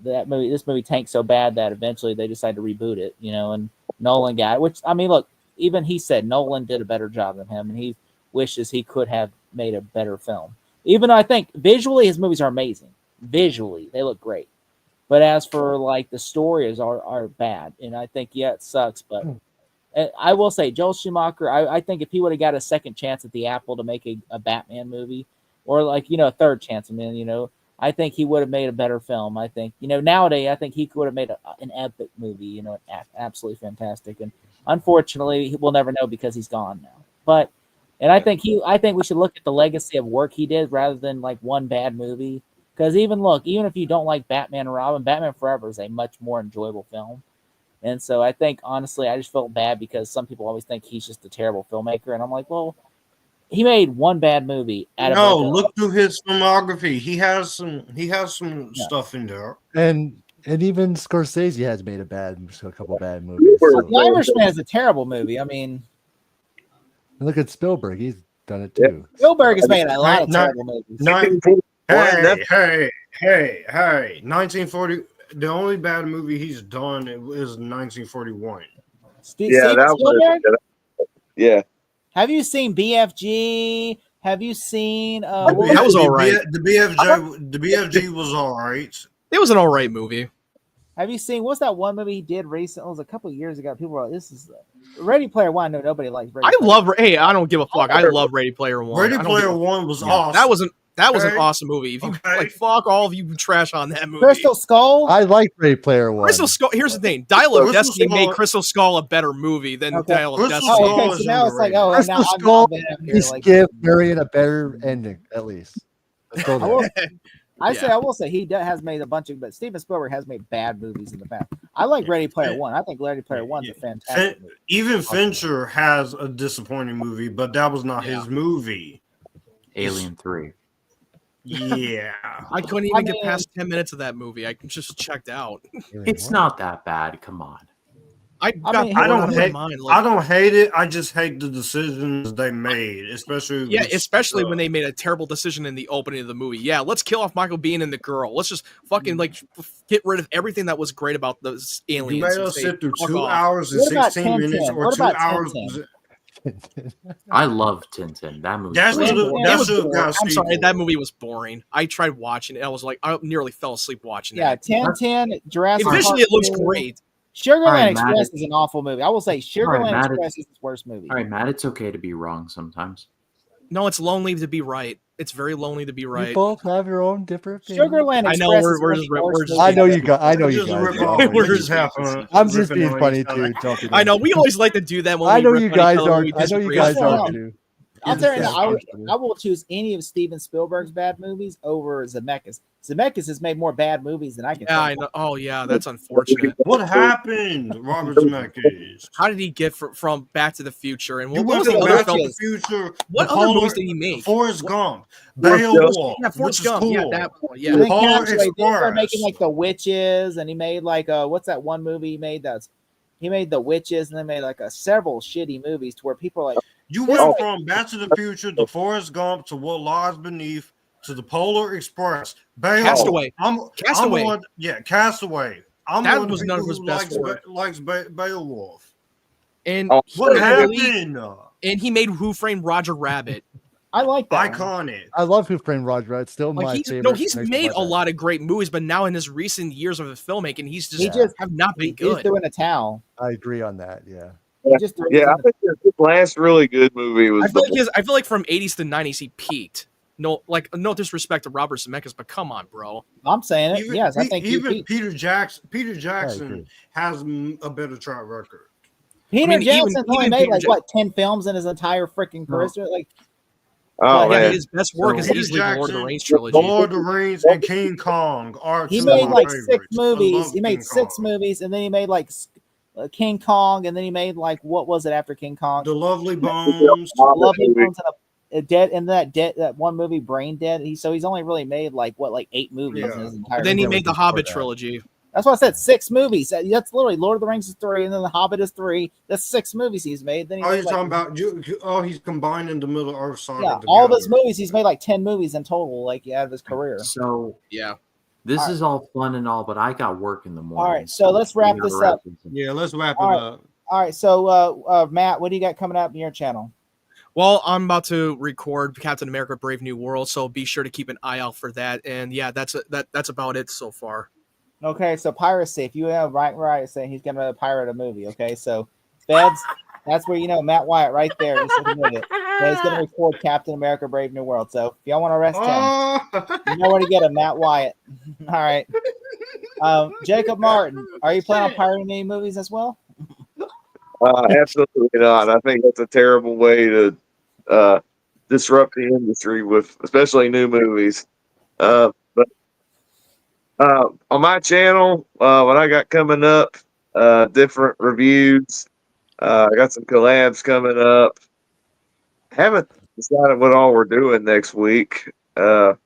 this movie tanked so bad that eventually they decided to reboot it. You know, and Nolan got it, which I mean, look, even he said Nolan did a better job than him, and he wishes he could have made a better film. Even though I think visually his movies are amazing, visually they look great, but as for like the stories are bad, and I think it sucks, but. I will say, Joel Schumacher, I think if he would have got a second chance at the Apple to make a Batman movie, or like, a third chance, I think he would have made a better film. I think, nowadays, I think he could have made an epic movie, absolutely fantastic. And unfortunately, we'll never know because he's gone now. But, and I think we should look at the legacy of work he did rather than like one bad movie. Because even if you don't like Batman and Robin, Batman Forever is a much more enjoyable film. And so I think, honestly, I just felt bad because some people always think he's just a terrible filmmaker. And I'm like, well, he made one bad movie. Look through his filmography. He has some stuff in there. And even Scorsese has made a couple bad movies. So. The Irishman is a terrible movie. I mean, look at Spielberg. He's done it too. Spielberg has made a lot of terrible movies. Hey, 1940. The only bad movie he's done is 1941. Yeah. Have you seen BFG? Have you seen? That was all right. The BFG was all right. It was an all right movie. Have you seen what's that one movie he did recently? It was a couple of years ago. People were like, "This is Ready Player One." No, nobody likes Ready. Hey, I don't give a fuck. I love Ready Player One. Ready Player One was awesome. That was an awesome movie. If you fuck all of you trash on that movie. Crystal Skull. I like Ready Player One. Crystal Skull. Here's the thing: Dial of Destiny made Crystal Skull a better movie than Dial of Destiny. So now it's like, Crystal Skull. Please give Marion a better ending, at least. Let's go there. I will say he has made a bunch of, but Steven Spielberg has made bad movies in the past. I like Ready Player One. I think Ready Player One's a fantastic movie. Even Fincher has a disappointing movie, but that was not his movie. Alien 3. Yeah. I couldn't even get past 10 minutes of that movie. I just checked out. It's not that bad. Come on. I don't hate it. I just hate the decisions they made, especially when they made a terrible decision in the opening of the movie. Yeah, let's kill off Michael Biehn and the girl. Let's just fucking get rid of everything that was great about those aliens. You made us sit through 2 hours and 16 minutes or 2 hours. I love Tintin. That movie. I'm sorry, that movie was boring. I tried watching it. I nearly fell asleep watching it. Yeah, Tintin, Jurassic Park. Visually, it looks great. Sugarland Express is an awful movie. I will say Sugarland Express is his worst movie. All right, Matt, it's okay to be wrong sometimes. No, it's lonely to be right. It's very lonely to be right. You both have your own different opinions. Sugarland Express. I know we're just I know you guys. We're just having. I'm just being funny too. I know we always like to do that. When I know you guys are. I know you guys are too. I'll tell you now, I will choose any of Steven Spielberg's bad movies over Zemeckis. Zemeckis has made more bad movies than I can. Yeah, I know. Oh, yeah, that's unfortunate. What happened, Robert Zemeckis? How did he get from Back to the Future? And what was the Back to the Future? What other movies did he make? Forrest Gump, Beowulf, Forrest Gump. Cool. Yeah, that one. Yeah. They started making like The Witches, and he made like what's that one movie he made? He made The Witches, and then made like several shitty movies to where people are like. You went from Back to the Future to Forrest Gump to What Lies Beneath to the Polar Express. Castaway. Castaway. Castaway. That was none of his best work. Likes Beowulf. And what happened? And he made Who Framed Roger Rabbit. I like that. Iconic. I love Who Framed Roger Rabbit. It's still Like my he's favorite. no, he's next to made my a best. lot of great movies, but now in his recent years of filmmaking, he's just He just have not been he good. just threw in a towel. I agree on that. Yeah. He just threw Yeah, I in think his last really good movie was I feel like from 80s to 90s he peaked. No, like no disrespect to Robert Zemeckis, but come on, bro. I'm saying it. Even, Yes, I think even Peter Peter Jackson agree. has a better track record. Jackson's only even made Peter like Ja- what 10 films in his entire freaking career. Like, Oh But Yeah, man, his best work is Peter easily the Lord of the Jackson, Rings The trilogy. Lord of the Rings, and King Kong are he two made of my like 6 favorites. I movies. love He made King 6 Kong. movies, and then he made like King Kong, and then he made like what was it after King Kong? The Lovely Bones. Lovely Bones and a dead in that one movie, Brain Dead. He's only really made like 8 movies in his entire. But then he career. made the Hobbit trilogy. That's why I said 6 movies. That's literally Lord of the Rings is 3, and then the Hobbit is 3. That's 6 movies he's made. Then he Oh, made you're talking about he's combining the Middle Earth saga together. all of his movies. He's made like 10 movies in total, like out of his career. So yeah, this is all fun and all, but I got work in the morning. All right, so let's wrap this up. Yeah, let's wrap it All right. up. All right, so Matt, what do you got coming up in your channel? Well, I'm about to record Captain America: Brave New World, so be sure to keep an eye out for that. And yeah, that's about it so far. Okay, so piracy. If you have right saying he's gonna pirate a movie, okay, so Feds, that's where Matt Wyatt right there. Just admit it. Yeah, he's gonna record Captain America: Brave New World. So if y'all want to arrest him, you know where to get him, Matt Wyatt. All right, Jacob Martin, are you planning on pirating any movies as well? absolutely not. I think that's a terrible way to disrupt the industry with, especially new movies. But on my channel, what I got coming up, different reviews. I got some collabs coming up. Haven't decided what all we're doing next week. Got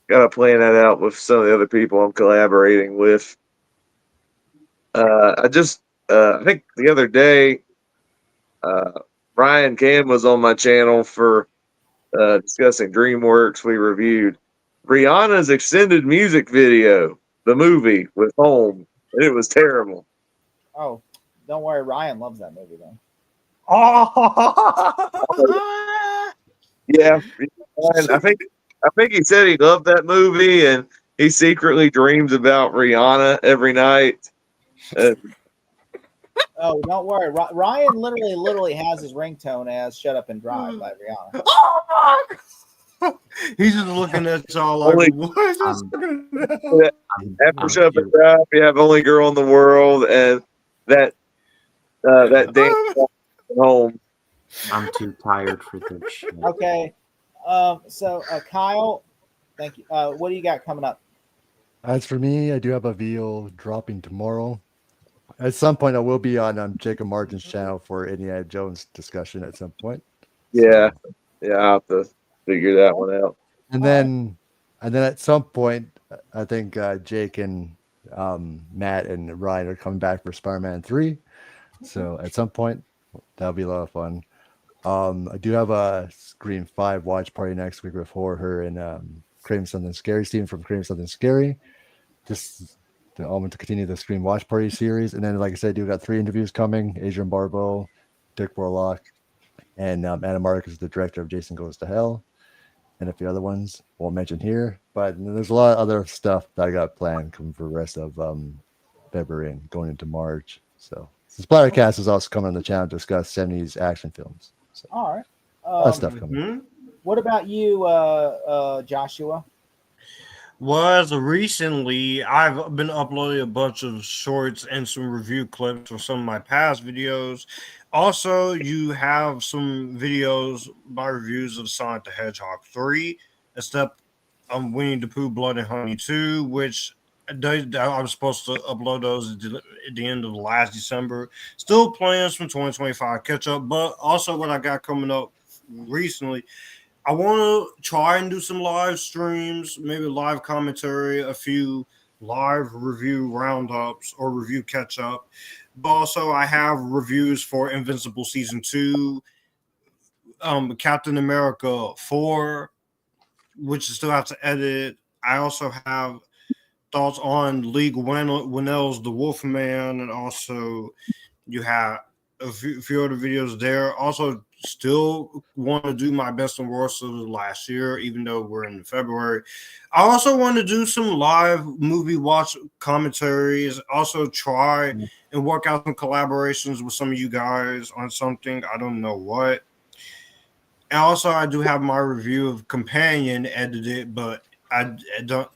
to plan that out with some of the other people I'm collaborating with. I think the other day, Ryan Cam was on my channel for discussing DreamWorks. We reviewed Rihanna's extended music video, the movie with Home, and it was terrible. Oh, don't worry, Ryan loves that movie then. Yeah, and I think he said he loved that movie, and he secretly dreams about Rihanna every night. Oh, don't worry, Ryan literally has his ringtone as "Shut Up and Drive" by Rihanna. He's just looking at y'all like, what is this? After Shut Up and Drive, you have Only Girl in the World, and that dance Home. I'm too tired for this shit. Okay, so Kyle, thank you. What do you got coming up? As for me, I do have a video dropping tomorrow. At some point, I will be on Jacob Martin's channel for Indiana Jones discussion at some point. Yeah, I'll have to figure that one out. And then at some point, I think Jake and Matt and Ryan are coming back for Spider-Man 3. So at some point, that'll be a lot of fun. I do have a Scream 5 watch party next week with her and Craving Something Scary, Steven from Craving Something Scary. Just to continue the Scream watch party series. And then, like I said, I do got 3 interviews coming. Adrian Barbeau, Dick Warlock, and Anna Mark is the director of Jason Goes to Hell. And a few other ones won't mention here. But there's a lot of other stuff that I got planned coming for the rest of February and going into March. So the Splattercast is also coming on the channel to discuss 70s action films. So, all right. a lot of stuff coming. What about you, Joshua? Was recently I've been uploading a bunch of shorts and some review clips from some of my past videos. Also, you have some videos by reviews of Sonic the Hedgehog 3, except Winnie the Pooh Blood and Honey 2, which I was supposed to upload those at the end of last December. Still plans from 2025 catch up, but also what I got coming up recently, I want to try and do some live streams, maybe live commentary, a few live review roundups or review catch up. But also, I have reviews for Invincible Season 2, Captain America 4, which I still have to edit. I also have thoughts on League Winnell's The Wolfman, and also you have a few other videos there. Also, still want to do my best and worst of the last year, even though we're in February. I also want to do some live movie watch commentaries. Also, try and work out some collaborations with some of you guys on something. I don't know what. And also, I do have my review of Companion edited, but I don't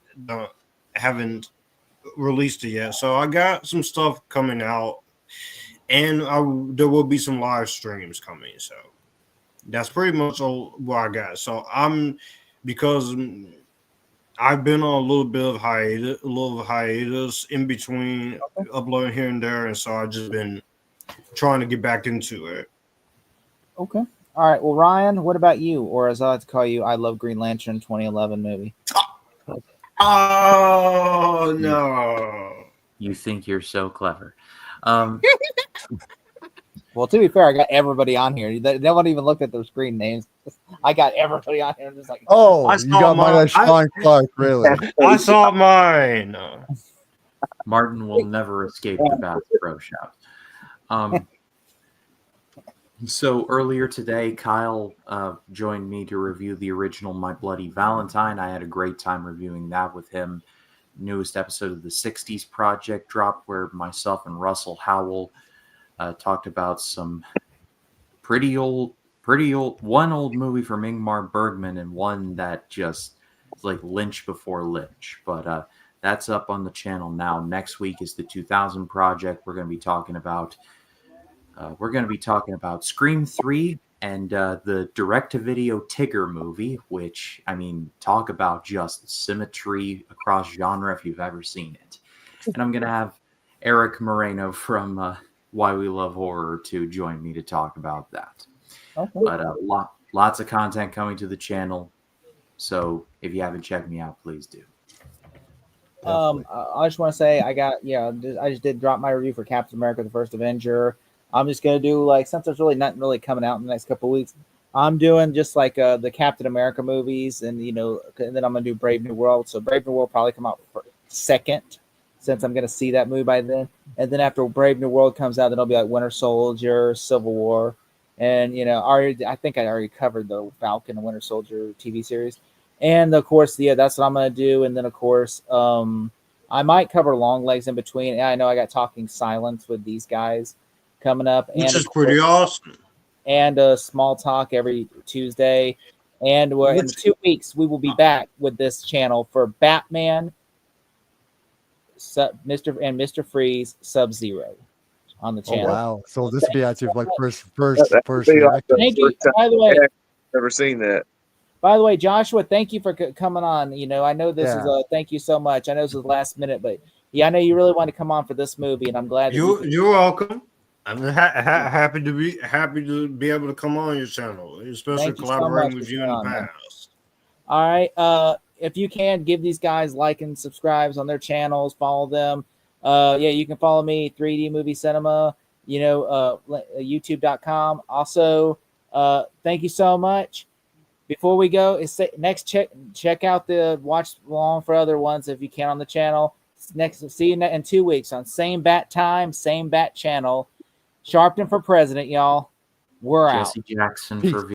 haven't released it yet. So I got some stuff coming out, and there will be some live streams coming. So that's pretty much all what I got. So because I've been on a little bit of hiatus in between uploading here and there, and so I've just been trying to get back into it. Okay. All right. Well, Ryan, what about you? Or as I like to call you, I Love Green Lantern 2011 movie. Oh no! You think you're so clever. Well, to be fair, I got everybody on here. No one even looked at those screen names. I got everybody on here. I'm just like, oh, you got mine as Sean Clark, really? I saw mine. Martin will never escape the Bass Pro Shop. So earlier today, Kyle joined me to review the original My Bloody Valentine. I had a great time reviewing that with him. Newest episode of the 60s Project dropped, where myself and Russell Howell talked about some pretty old one old movie from Ingmar Bergman and one that just is like Lynch before Lynch. But that's up on the channel now. Next week is the 2000 Project. We're going to be talking about Scream 3 and the direct-to-video Tigger movie, which, I mean, talk about just symmetry across genre if you've ever seen it. And I'm going to have Eric Moreno from Why We Love Horror to join me to talk about that. Okay. But lots of content coming to the channel, so if you haven't checked me out, please do. I just want to say I just did drop my review for Captain America: The First Avenger. I'm just gonna do since there's really nothing really coming out in the next couple of weeks, I'm doing just the Captain America movies, and and then I'm gonna do Brave New World. So Brave New World probably come out second, since I'm gonna see that movie by then. And then after Brave New World comes out, then it'll be like Winter Soldier, Civil War, and I think I already covered the Falcon and Winter Soldier TV series, and of course that's what I'm gonna do. And then of course I might cover Longlegs in between. And I know I got Talking Silence with these guys coming up, which is pretty awesome. And Small Talk every Tuesday. And in 2 weeks, we will be back with this channel for Batman, Mr. Freeze, Sub-Zero on the channel. Oh, wow. So this will be actually first reaction. Thank you. By the way, never seen that. By the way, Joshua, thank you for coming on. I know this is thank you so much. I know this was last minute, but I know you really want to come on for this movie, and I'm glad that you're welcome. I'm happy to be able to come on your channel, especially collaborating with you in the past. All right. If you can, give these guys like and subscribes on their channels, follow them. You can follow me, 3D Movie Cinema, youtube.com. Also, thank you so much. Before we go, check out the watch along for other ones if you can on the channel. See you in 2 weeks on same bat time, same bat channel. Sharpton for president, y'all. We're out. Jesse Jackson for